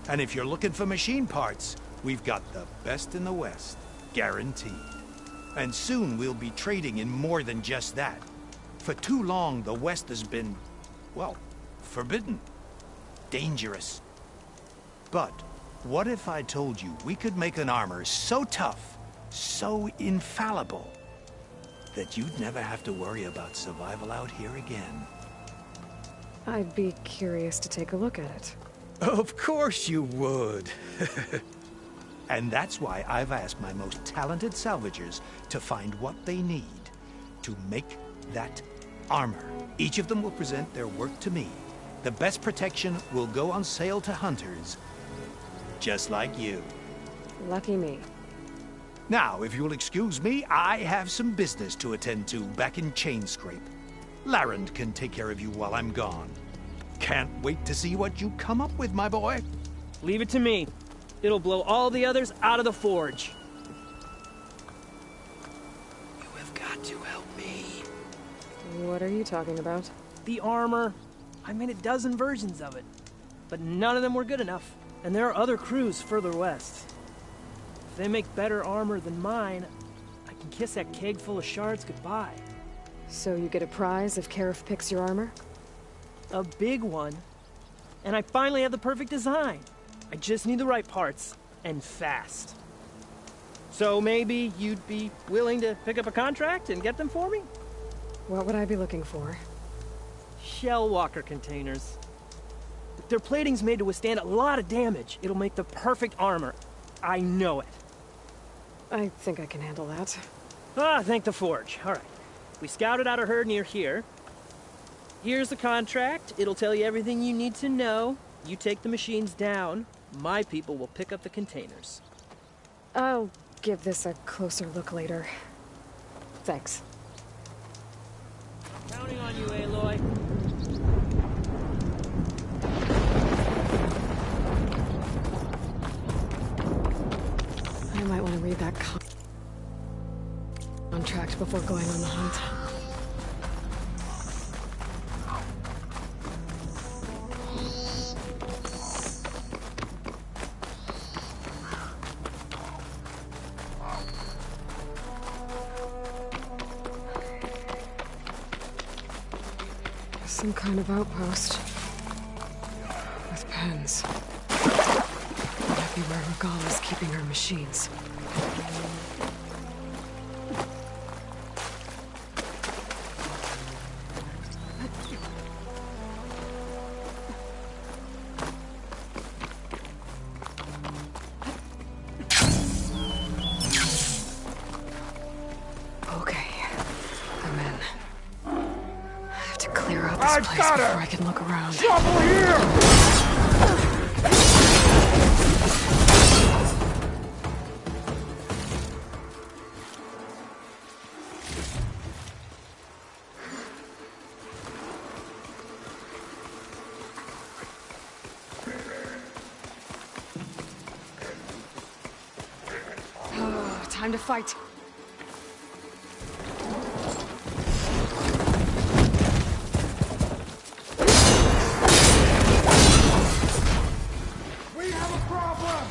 And if you're looking for machine parts, we've got the best in the west, guaranteed. And soon we'll be trading in more than just that. For too long, the West has been, well, forbidden. Dangerous. But what if I told you we could make an armor so tough, so infallible, that you'd never have to worry about survival out here again? I'd be curious to take a look at it. Of course you would. And that's why I've asked my most talented salvagers to find what they need to make that armor. Each of them will present their work to me. The best protection will go on sale to hunters, just like you. Lucky me. Now, if you'll excuse me, I have some business to attend to back in Chainscrape. Laren can take care of you while I'm gone. Can't wait to see what you come up with, my boy. Leave it to me. It'll blow all the others out of the forge. You have got to help me. What are you talking about? The armor. I made a dozen versions of it, but none of them were good enough. And there are other crews further west. If they make better armor than mine, I can kiss that keg full of shards goodbye. So you get a prize if Karif picks your armor? A big one. And I finally have the perfect design. I just need the right parts, and fast. So maybe you'd be willing to pick up a contract and get them for me? What would I be looking for? Shell walker containers. Their plating's made to withstand a lot of damage. It'll make the perfect armor. I know it. I think I can handle that. Thank the forge. All right. We scouted out a herd near here. Here's the contract. It'll tell you everything you need to know. You take the machines down. My people will pick up the containers. I'll give this a closer look later. Thanks. I'm counting on you, Aloy. I might want to read that contract before going on the hunt. Some kind of outpost. With pens. Might be where Regal is keeping her machines. Before I can look around. Trouble here! Time to fight. We have a problem!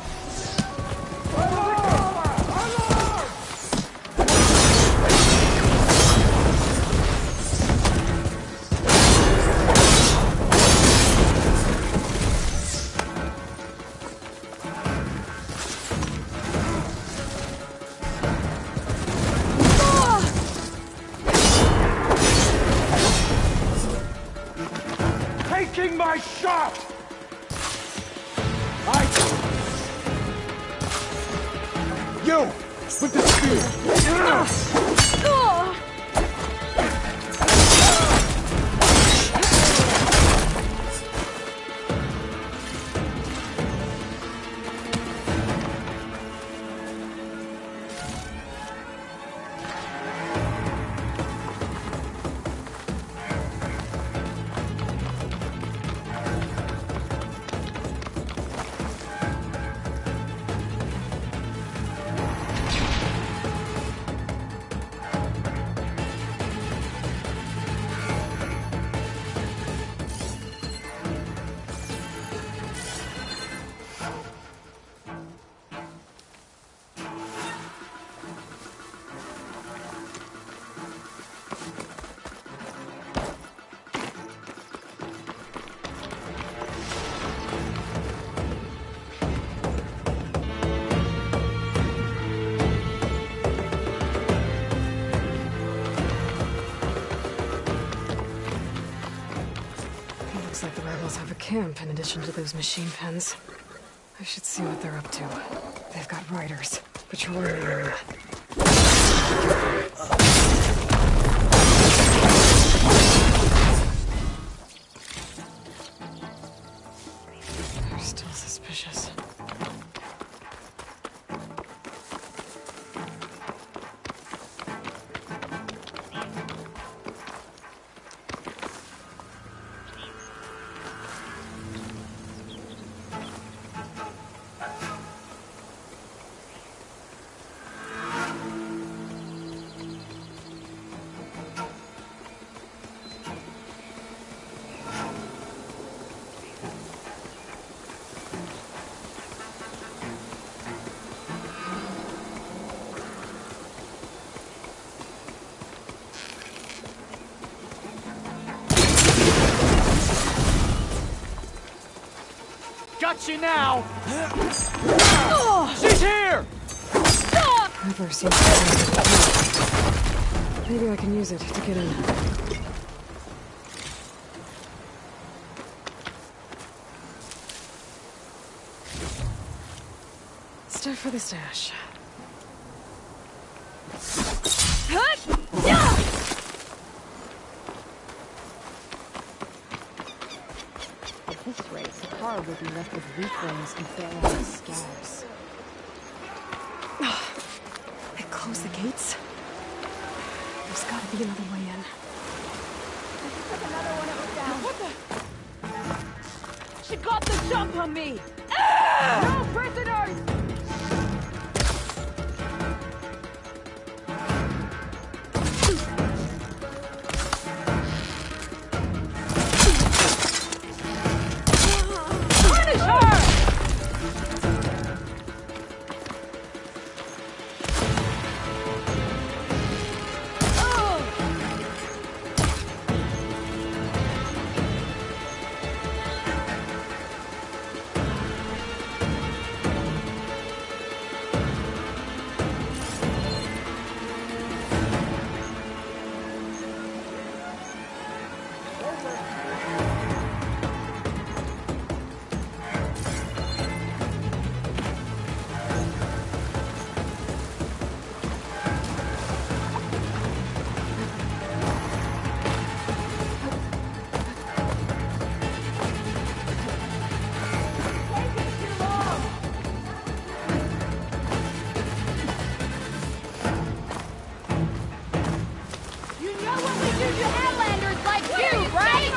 Taking my shot! You! With the spear! Looks like the rebels have a camp in addition to those machine pens. I should see what they're up to. They've got riders patrolling the area. They're still suspicious. Got you now! She's here! River seems to be maybe I can use it to get in. Stuff for the stash. At this rate, the car will be left with reframes and barren scabs. They close the gates? There's gotta be another way in. What the? She got the jump on me! No prisoners! Punish her! You know what we do to Outlanders like you, right?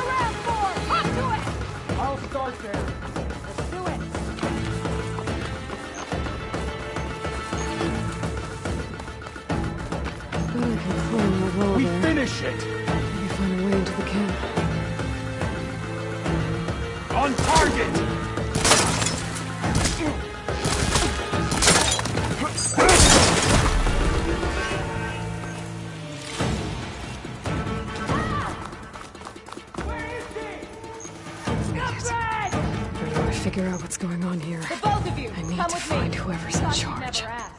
Finish it! Maybe find a way into the camp. On target! I gotta figure out what's going on here. The both of you, I need come to with find me. whoever's in Thought you'd charge. never ask.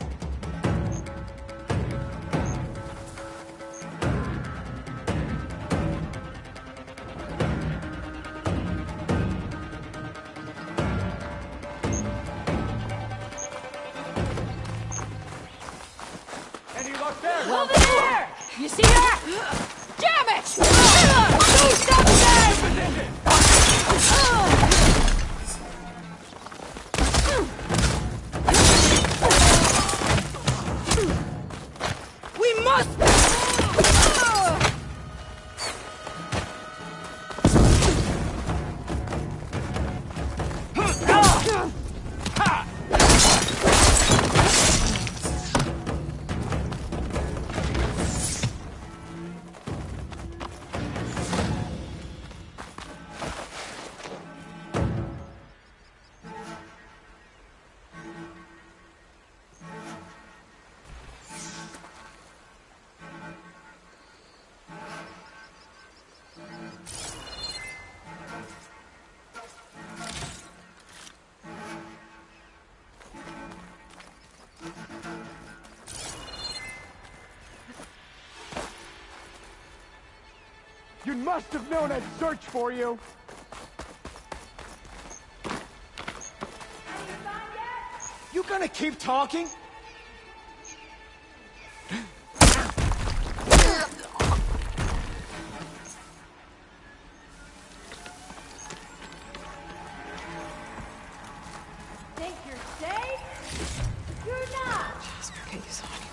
Any luck there? Over there! You see her? Jam it! Two steps in! We must! You must have known I'd search for you! You gonna keep talking? Think you're safe? You're not! Jasper, can't you saw anything?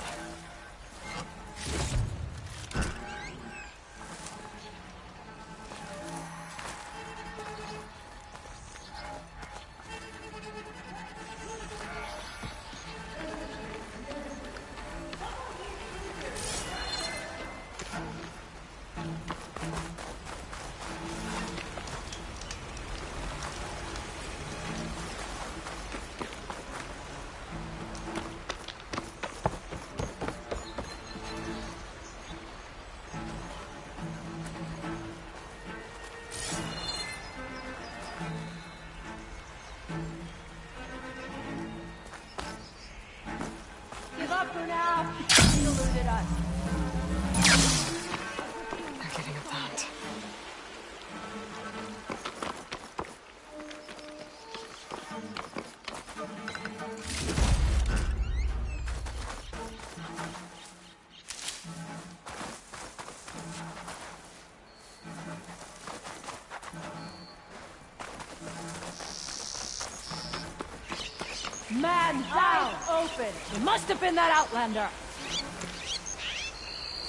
Give up for now. You eluded us. They're getting a plant. Man down! Open! It must have been that Outlander!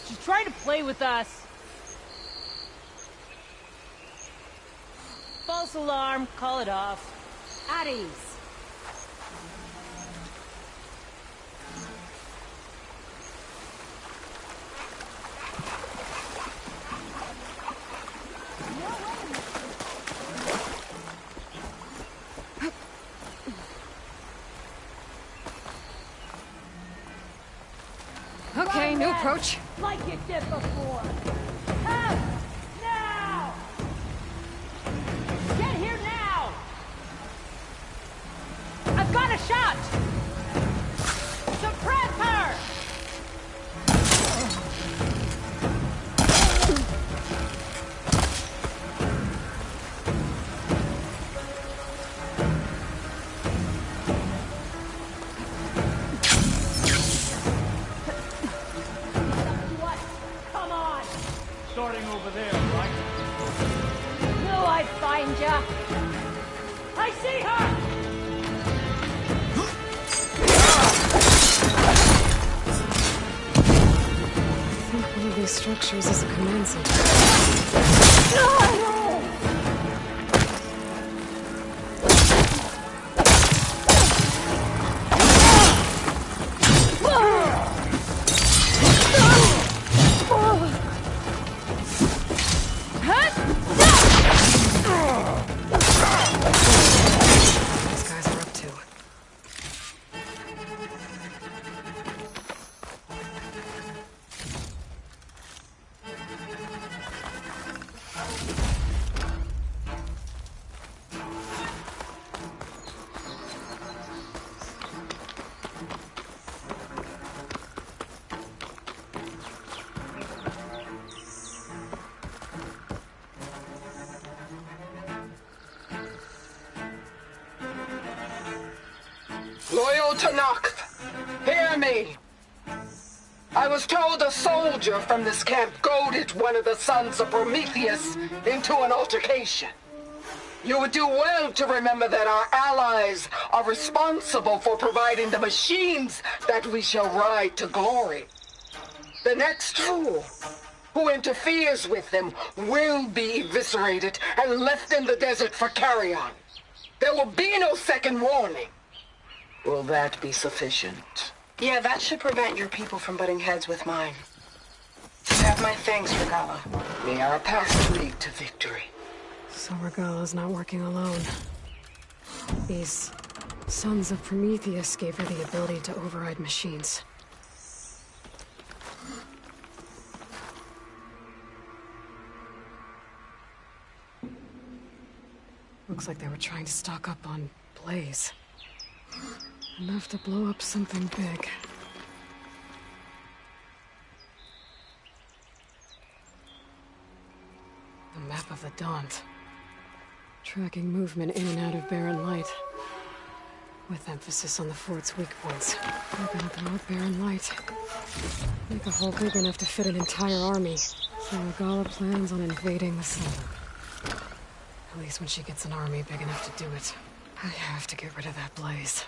She's trying to play with us. False alarm. Call it off. At ease. Okay, new approach. Like you did before. Out! Now! Get here now! I've got a shot! Suppress her! What? Come on! Starting over there, right? Knew I'd find ya! I see her! I think one of these structures is a command center. Loyal Tanakh, hear me. I was told a soldier from this camp goaded one of the sons of Prometheus into an altercation. You would do well to remember that our allies are responsible for providing the machines that we shall ride to glory. The next fool who interferes with them will be eviscerated and left in the desert for carrion. There will be no second warning. Will that be sufficient? Yeah, that should prevent your people from butting heads with mine. You have my thanks, Regala. We are a past lead to victory. So Regala's not working alone. These sons of Prometheus gave her the ability to override machines. Looks like they were trying to stock up on Blaze. Enough to blow up something big. The map of the Daunt. Tracking movement in and out of Barren Light. With emphasis on the fort's weak points. We're gonna blow up Barren Light. Make a hole big enough to fit an entire army. So Regala plans on invading the sun. At least when she gets an army big enough to do it. I have to get rid of that Blaze.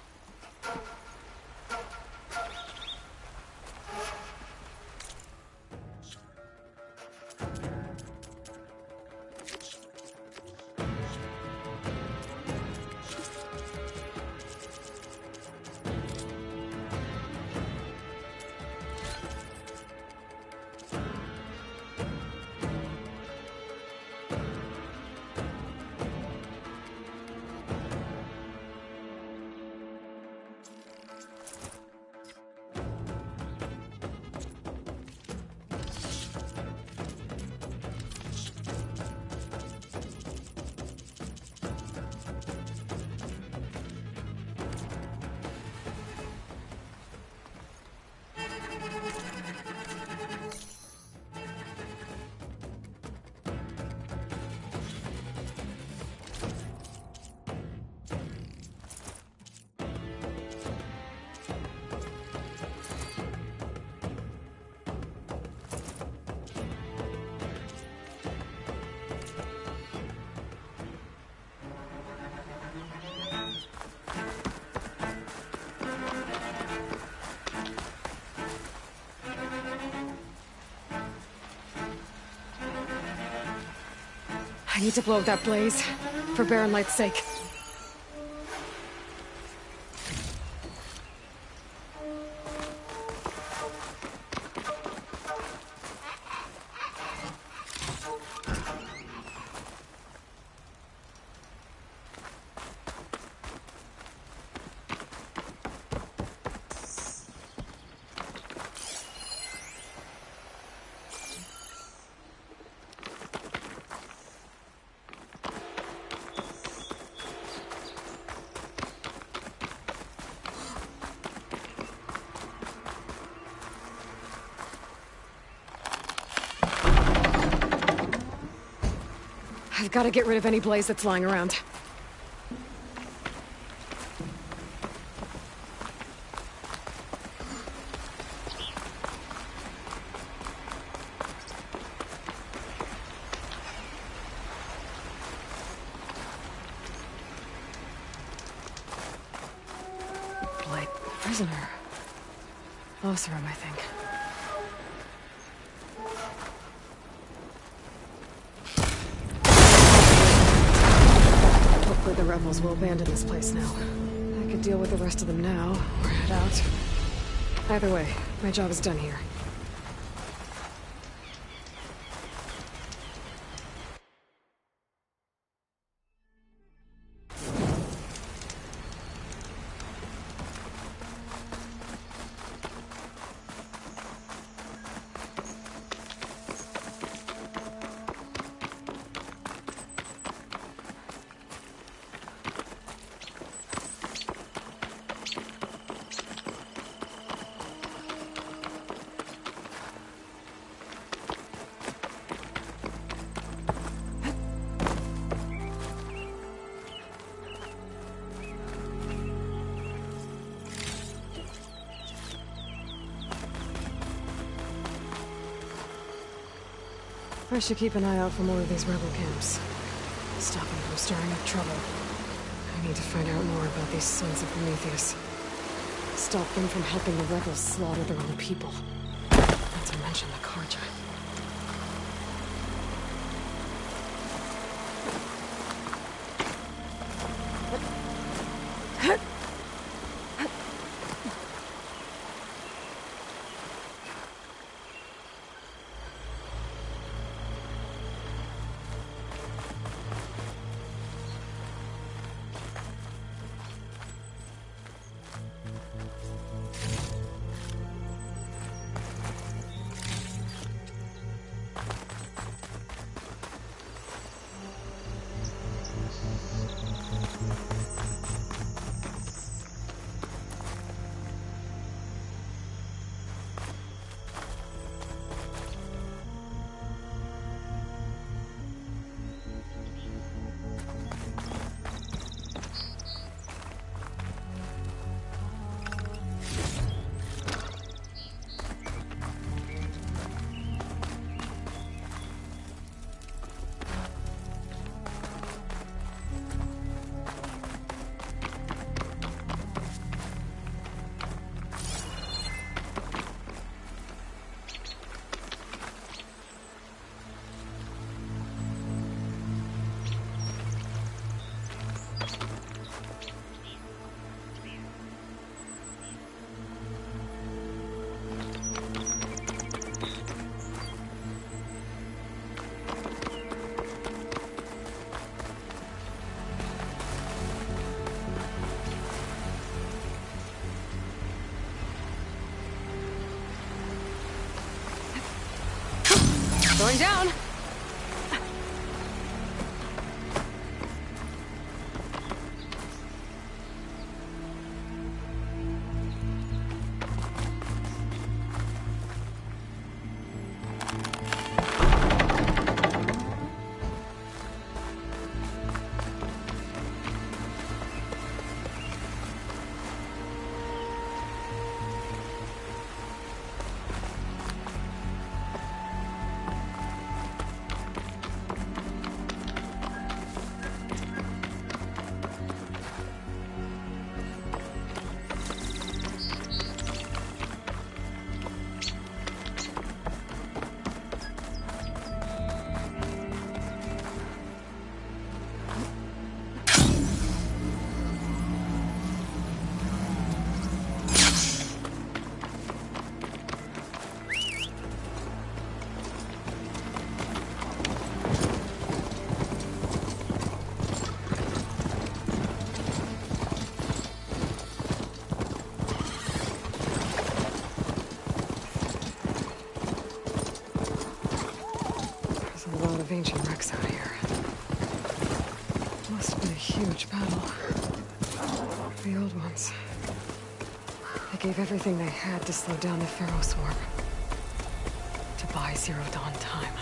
I need to blow that Blaze. For Barren Light's sake. I've got to get rid of any Blaze that's lying around. Blight prisoner. Lothram, I think. The rebels will abandon this place now. I could deal with the rest of them now, or head out. Either way, my job is done here. I should keep an eye out for more of these rebel camps. Stop them from stirring up trouble. I need to find out more about these sons of Prometheus. Stop them from helping the rebels slaughter their own people. Not to mention the Karja. Going down! Ancient wrecks out here. Must have been a huge battle. The old ones. They gave everything they had to slow down the Pharaoh swarm. To buy Zero Dawn time.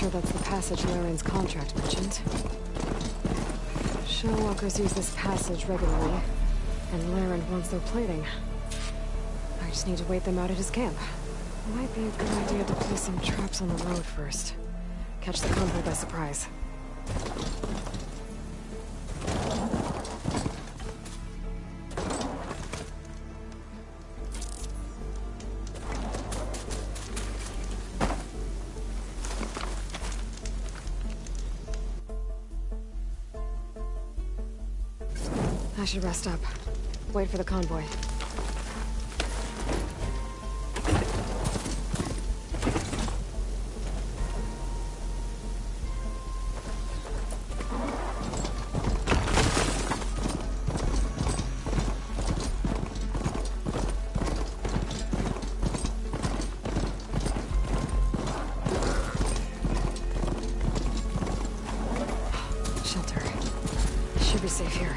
sure that's the passage Laren's contract mentioned. Shellwalkers use this passage regularly, and Laren wants their plating. I just need to wait them out at his camp. Might be a good idea to place some traps on the road first. Catch the convoy by surprise. I should rest up. Wait for the convoy. Shelter. Should be safe here.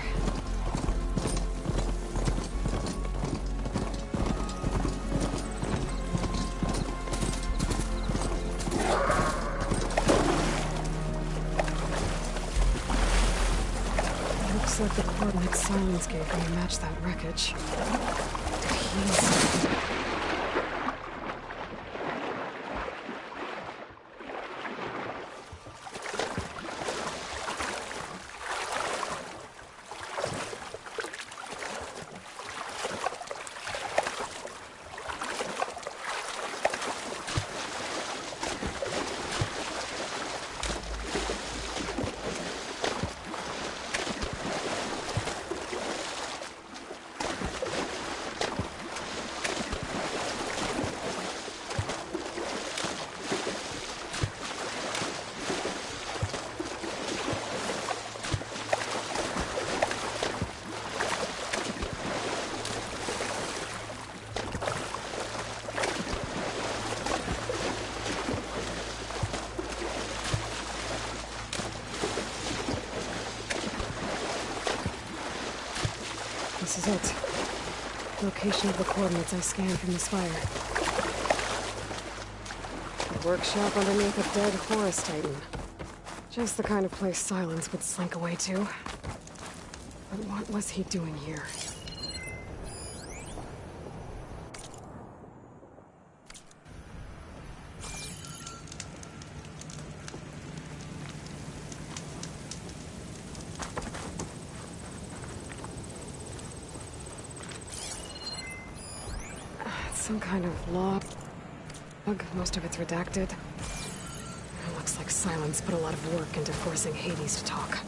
Looks like the coordinates Silence gave me match that wreckage. Did he... This is it. Location of the coordinates I scanned from the spire. A workshop underneath a dead forest titan. Just the kind of place Silence would slink away to. But what was he doing here? Some kind of log. Most of it's redacted. It looks like Silence put a lot of work into forcing Hades to talk.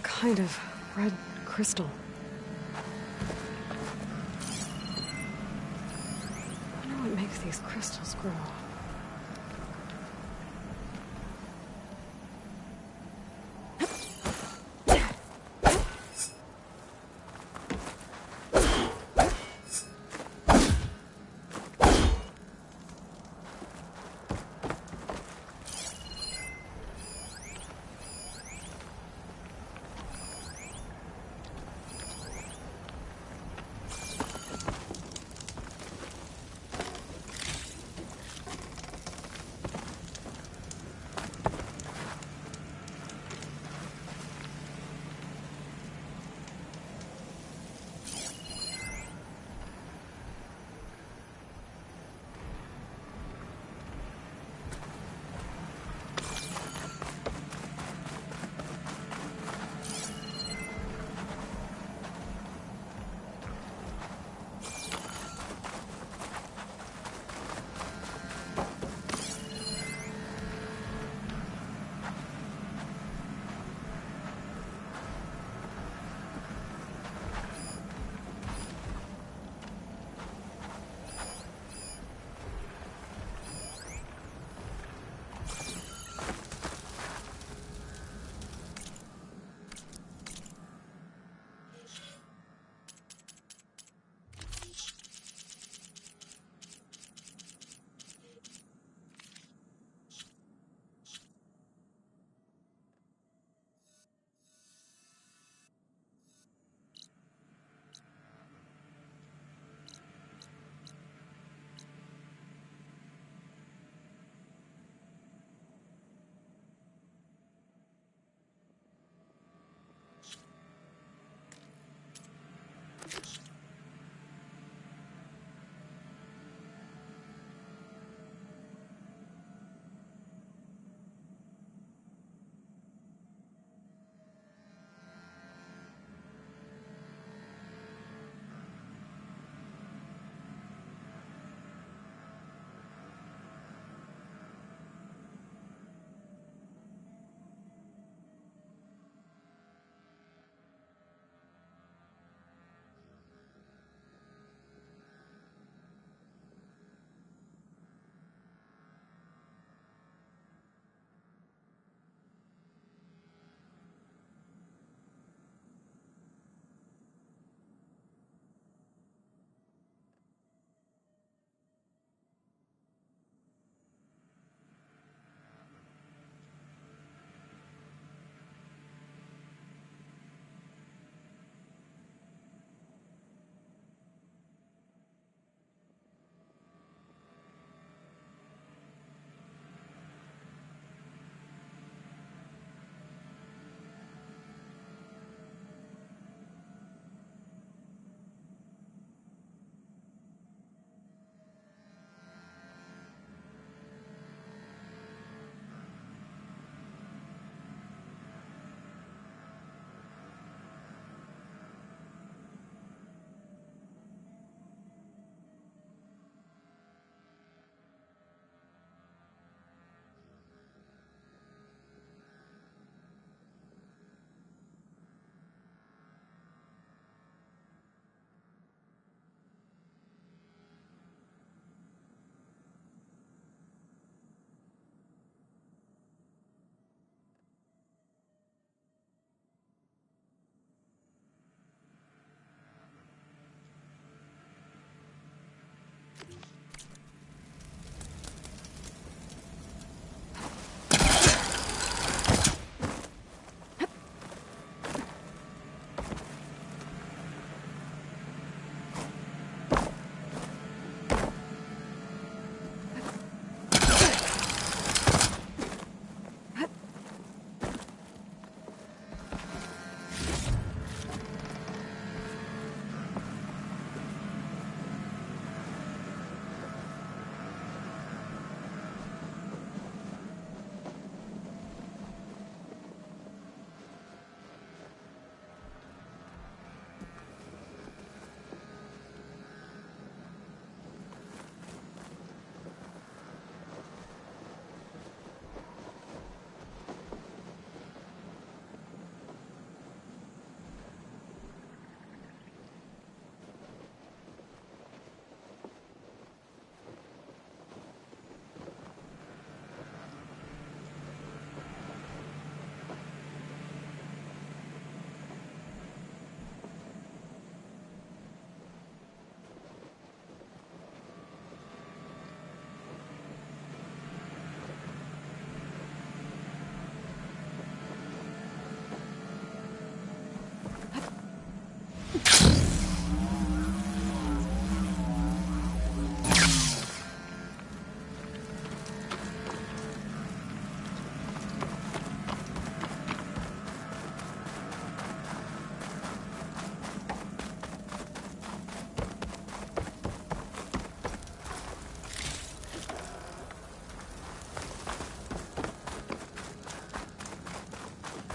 kind of red crystal. I wonder what makes these crystals grow.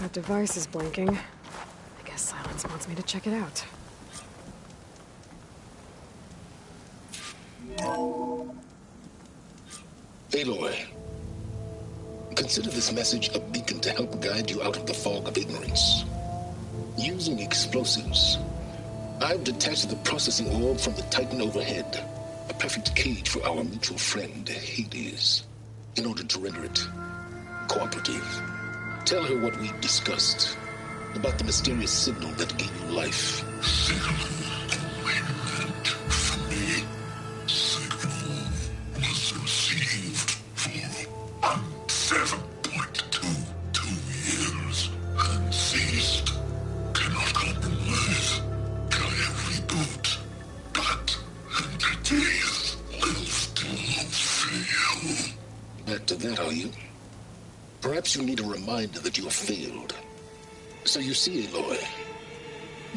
That device is blinking. I guess Silence wants me to check it out. Aloy, consider this message a beacon to help guide you out of the fog of ignorance. Using explosives, I've detached the processing orb from the Titan overhead, a perfect cage for our mutual friend, Hades, in order to render it cooperative. Tell her what we discussed about the mysterious signal that gave you life. Was received for 7.22 years and ceased. Cannot compromise. Can reboot. But entities will still fail. Back to that, are you? Perhaps you need a reminder that you have failed. So you see, Aloy,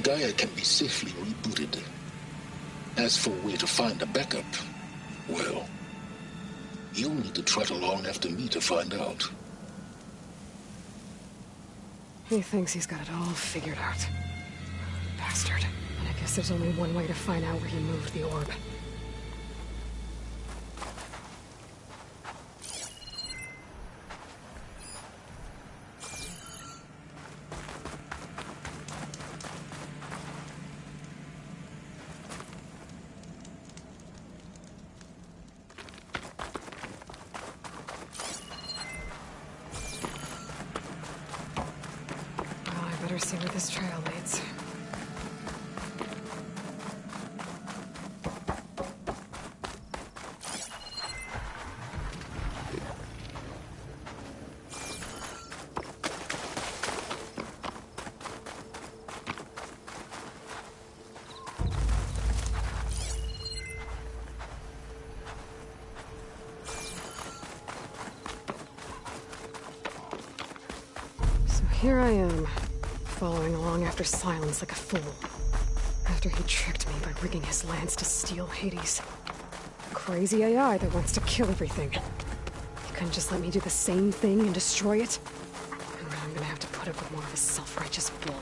Gaia can be safely rebooted. As for where to find a backup, well, you'll need to trot along after me to find out. He thinks he's got it all figured out. Bastard. And I guess there's only one way to find out where he moved the orb. Better see where this trail leads. So here I am. Following along after Silence like a fool. After he tricked me by rigging his lance to steal Hades. Crazy AI that wants to kill everything. He couldn't just let me do the same thing and destroy it? And now I'm gonna have to put up with more of his self-righteous bull.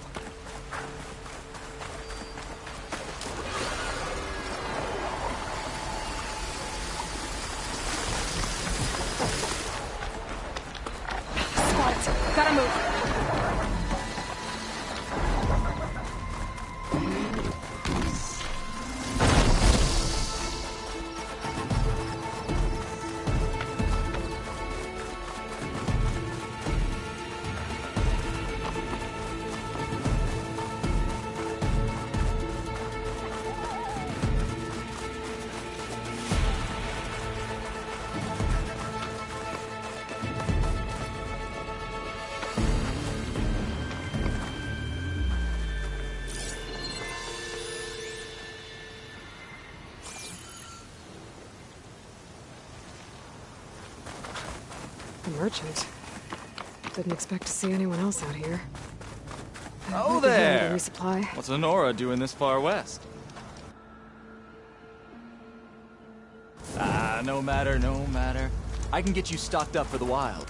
Spot! Gotta move! The merchant. Didn't expect to see anyone else out here. Oh there! Resupply. What's Honora doing this far west? Ah, no matter, no matter. I can get you stocked up for the wild.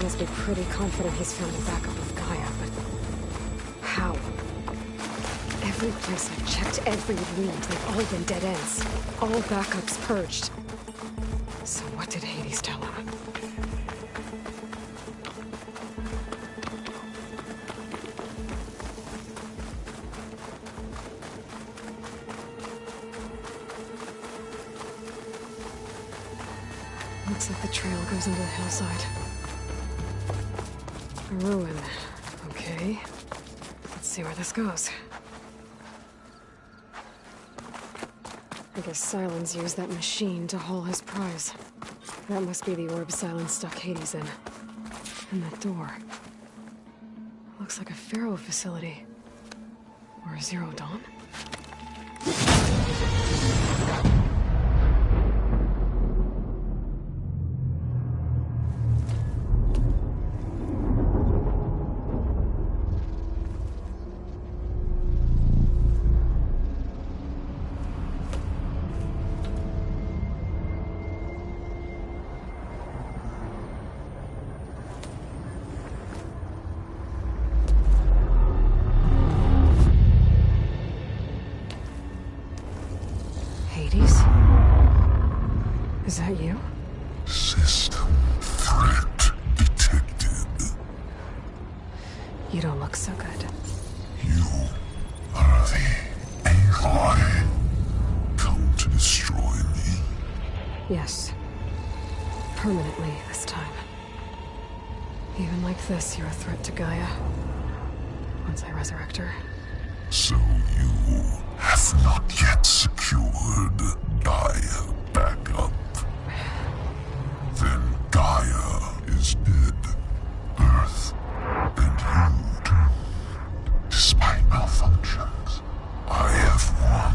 Must be pretty confident he's found the backup of Gaia, but how? Every place I've checked, every lead, they've all been dead ends. All backups purged. So what did Hades tell him? Looks like the trail goes into the hillside. A ruin. Okay. Let's see where this goes. I guess Silence used that machine to haul his prize. That must be the orb Silence stuck Hades in. And that door. Looks like a Pharaoh facility. Or a Zero Dawn? Is that you? System threat detected. You don't look so good. You are the AI come to destroy me. Yes. Permanently this time. Even like this, you're a threat to Gaia. Once I resurrect her. So you have not yet secured Gaia back up. Then Gaia is dead. Earth and you too. Despite malfunctions, I have won.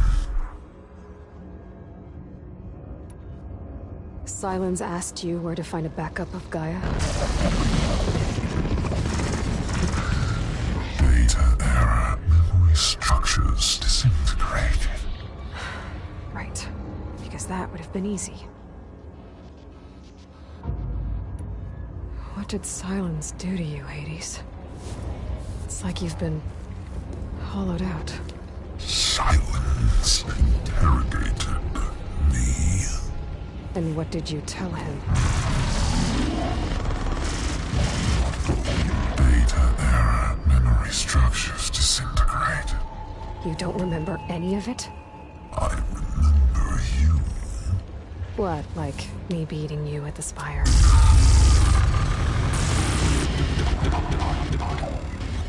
Silence asked you where to find a backup of Gaia? Data error, memory structures disintegrated. Right. Because that would have been easy. What did Silence do to you, Hades? It's like you've been hollowed out. Silence interrogated me. And what did you tell him? Data error, memory structures disintegrated. You don't remember any of it? I remember you. What, like me beating you at the spire?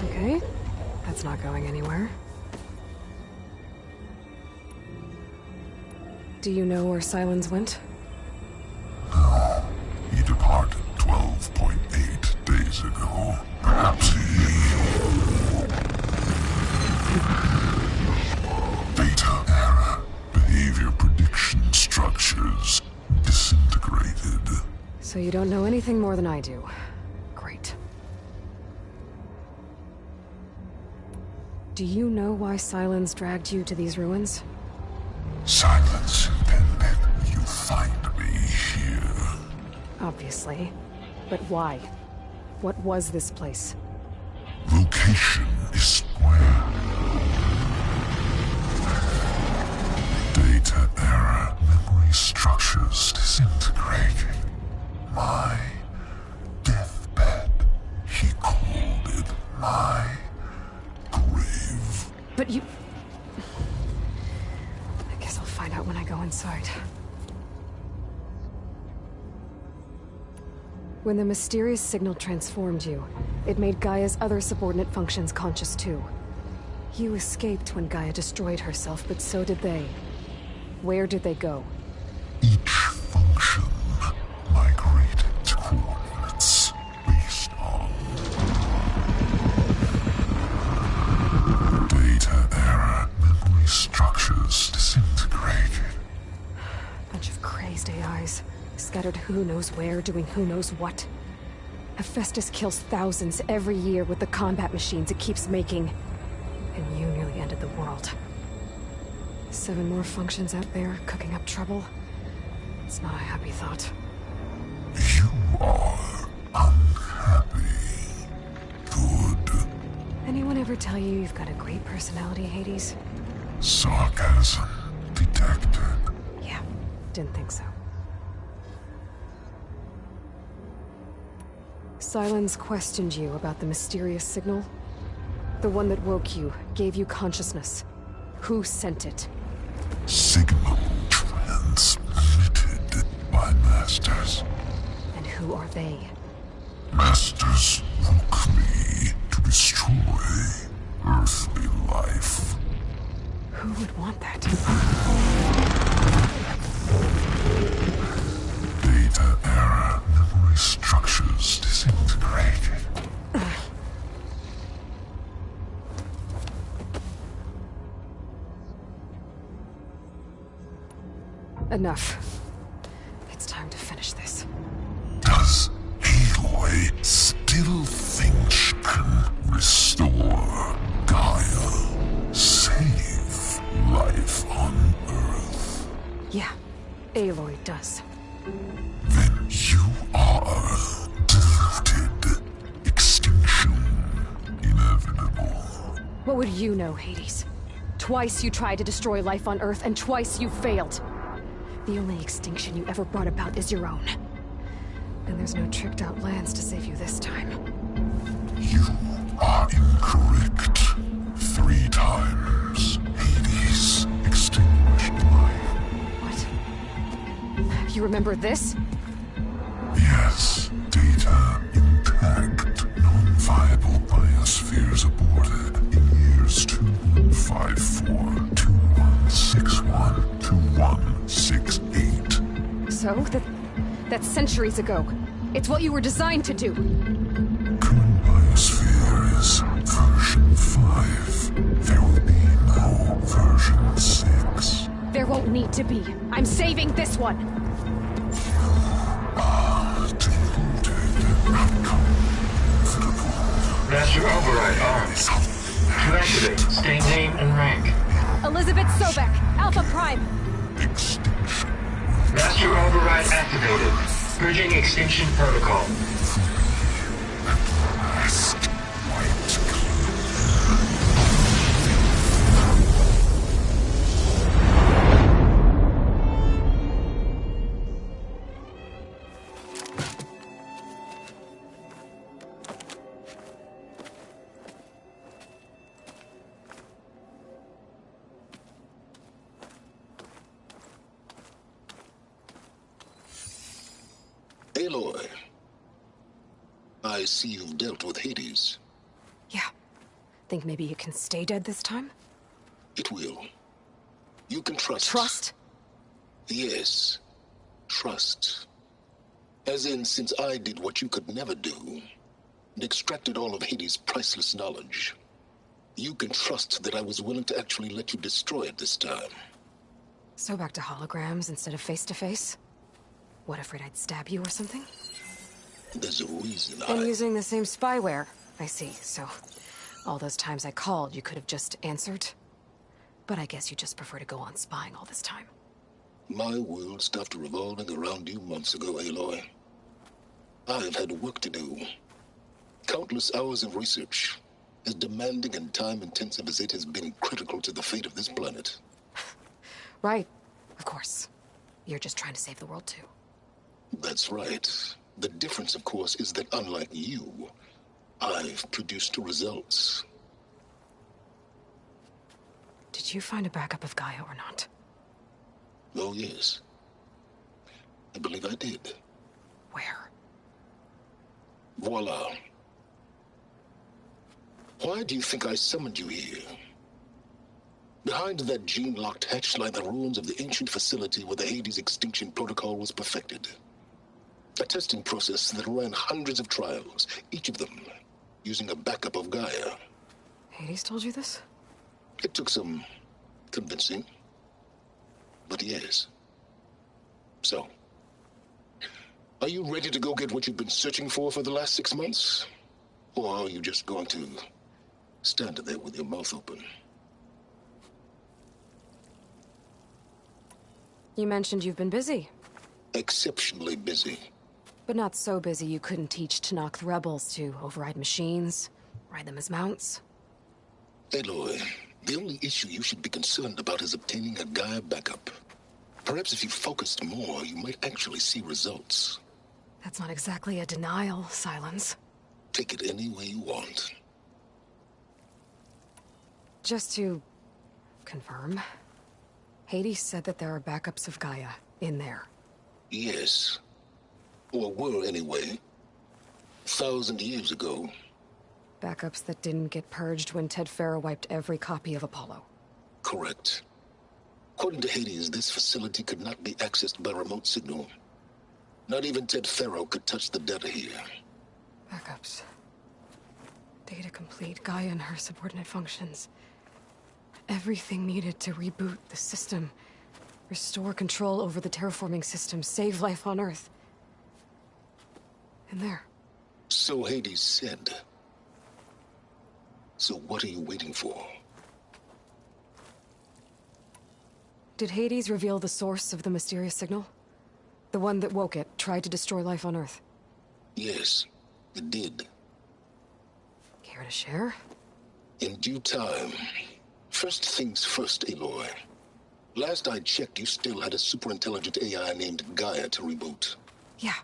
Okay, that's not going anywhere. Do you know where Silence went? No, he departed 12.8 days ago. Perhaps Data error, behavior prediction structures disintegrated. So you don't know anything more than I do. Great. Do you know why Silence dragged you to these ruins? Silence intended you find me here. Obviously. But why? What was this place? Location is square. Data error, memory structures disintegrated. My deathbed, he called it my grave. But you... I guess I'll find out when I go inside. When the mysterious signal transformed you, it made Gaia's other subordinate functions conscious too. You escaped when Gaia destroyed herself, but so did they. Where did they go? Each function migrated to coordinates based on data error, memory structures disintegrated. Bunch of crazed AIs, scattered who knows where, doing who knows what. Hephaestus kills thousands every year with the combat machines it keeps making. And you nearly ended the world. 7 more functions out there, cooking up trouble. It's not a happy thought. You are unhappy. Good. Anyone ever tell you you've got a great personality, Hades? Sarcasm detected. Yeah, didn't think so. Silence questioned you about the mysterious signal? The one that woke you, gave you consciousness. Who sent it? Signal transmitted by masters. who are they? Masters woke me to destroy earthly life. Who would want that? Data era memory structures disintegrated. Enough. It's time to finish this. Does Aloy still think she can restore Gaia? Save life on Earth? Yeah, Aloy does. Then you are deluded. Extinction inevitable. What would you know, Hades? Twice you tried to destroy life on Earth, and twice you failed. The only extinction you ever brought about is your own. And there's no tricked-out lands to save you this time. You are incorrect. 3 times. Hades extinguished life. What? You remember this? Yes. Data intact. Non-viable biospheres aborted in years 2154, 2161, 2168. So? That's centuries ago. It's what you were designed to do. Current biosphere is version 5. There will be no version 6. There won't need to be. I'm saving this one. Master override armed. To activate, state name and rank. Elizabeth Sobek, Alpha Prime. Extinction. Master override activated. Purging extinction protocol. Aloy, I see you've dealt with Hades. Yeah. Think maybe you can stay dead this time? It will. You can trust. Trust? Yes. Trust. As in, since I did what you could never do, and extracted all of Hades' priceless knowledge, you can trust that I was willing to actually let you destroy it this time. So back to holograms instead of face-to-face? What, afraid I'd stab you or something? There's a reason And using the same spyware. I see, so... all those times I called, you could have just answered? But I guess you just prefer to go on spying all this time. My world stopped revolving around you months ago, Aloy. I've had work to do. Countless hours of research, as demanding and time-intensive as it has been critical to the fate of this planet. Right. Of course. You're just trying to save the world, too. That's right. The difference, of course, is that unlike you, I've produced results. Did you find a backup of Gaia or not? Oh, yes. I believe I did. Where? Voila. Why do you think I summoned you here? Behind that gene-locked hatch lie the ruins of the ancient facility where the Hades extinction protocol was perfected. A testing process that ran hundreds of trials, each of them using a backup of Gaia. Hades told you this? It took some convincing, but yes. So, are you ready to go get what you've been searching for the last 6 months? Or are you just going to stand there with your mouth open? You mentioned you've been busy. Exceptionally busy. But not so busy you couldn't teach Tanakh the rebels to override machines, ride them as mounts. Aloy, the only issue you should be concerned about is obtaining a Gaia backup. Perhaps if you focused more, you might actually see results. That's not exactly a denial, Silence. Take it any way you want. Just to confirm, Hades said that there are backups of Gaia in there. Yes. Or were, anyway. 1,000 years ago. Backups that didn't get purged when Ted Farrow wiped every copy of Apollo. Correct. According to Hades, this facility could not be accessed by remote signal. Not even Ted Farrow could touch the data here. Backups. Data complete, Gaia and her subordinate functions. Everything needed to reboot the system. Restore control over the terraforming system, save life on Earth. And there. So Hades said. So what are you waiting for? Did Hades reveal the source of the mysterious signal? The one that woke it, tried to destroy life on Earth? Yes, it did. Care to share? In due time. First things first, Aloy. Last I checked, you still had a superintelligent AI named Gaia to reboot. Yeah.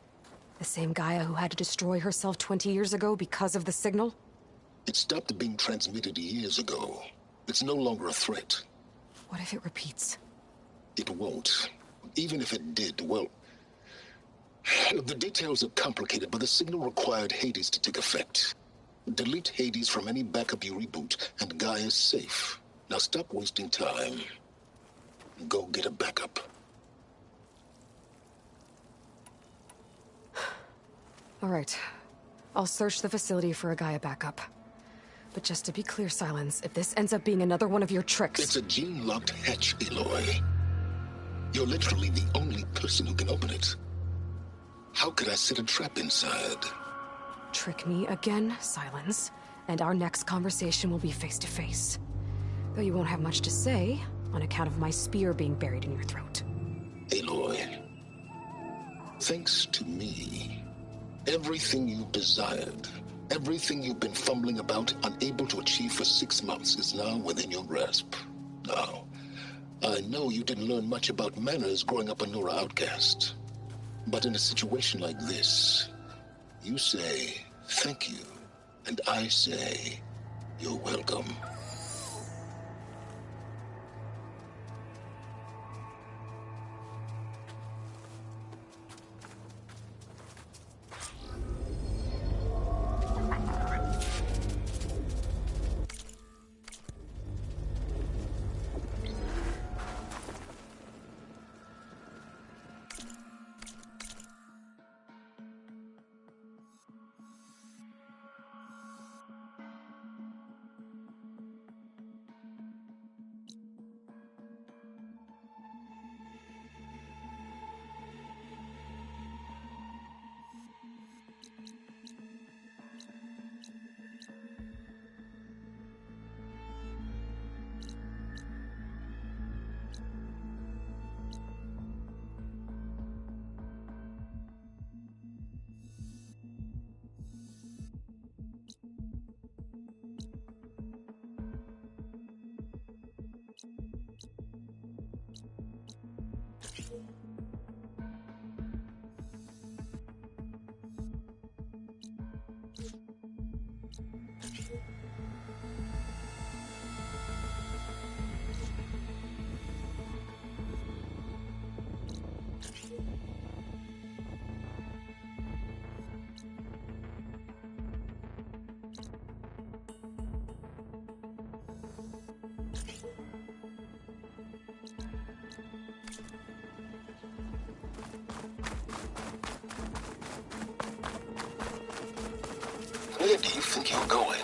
The same Gaia who had to destroy herself 20 years ago because of the signal? It stopped being transmitted years ago. It's no longer a threat. What if it repeats? It won't. Even if it did, well... The details are complicated, but the signal required Hades to take effect. Delete Hades from any backup you reboot, and Gaia's safe. Now stop wasting time. Go get a backup. All right. I'll search the facility for a Gaia backup. But just to be clear, Silence, if this ends up being another one of your tricks... It's a gene-locked hatch, Aloy. You're literally the only person who can open it. How could I set a trap inside? Trick me again, Silence, and our next conversation will be face-to-face. Though you won't have much to say, on account of my spear being buried in your throat. Aloy, thanks to me, everything you desired, everything you've been fumbling about, unable to achieve for 6 months, is now within your grasp. Now, I know you didn't learn much about manners growing up a Nora outcast. But in a situation like this, you say, thank you, and I say, you're welcome. Where do you think you're going?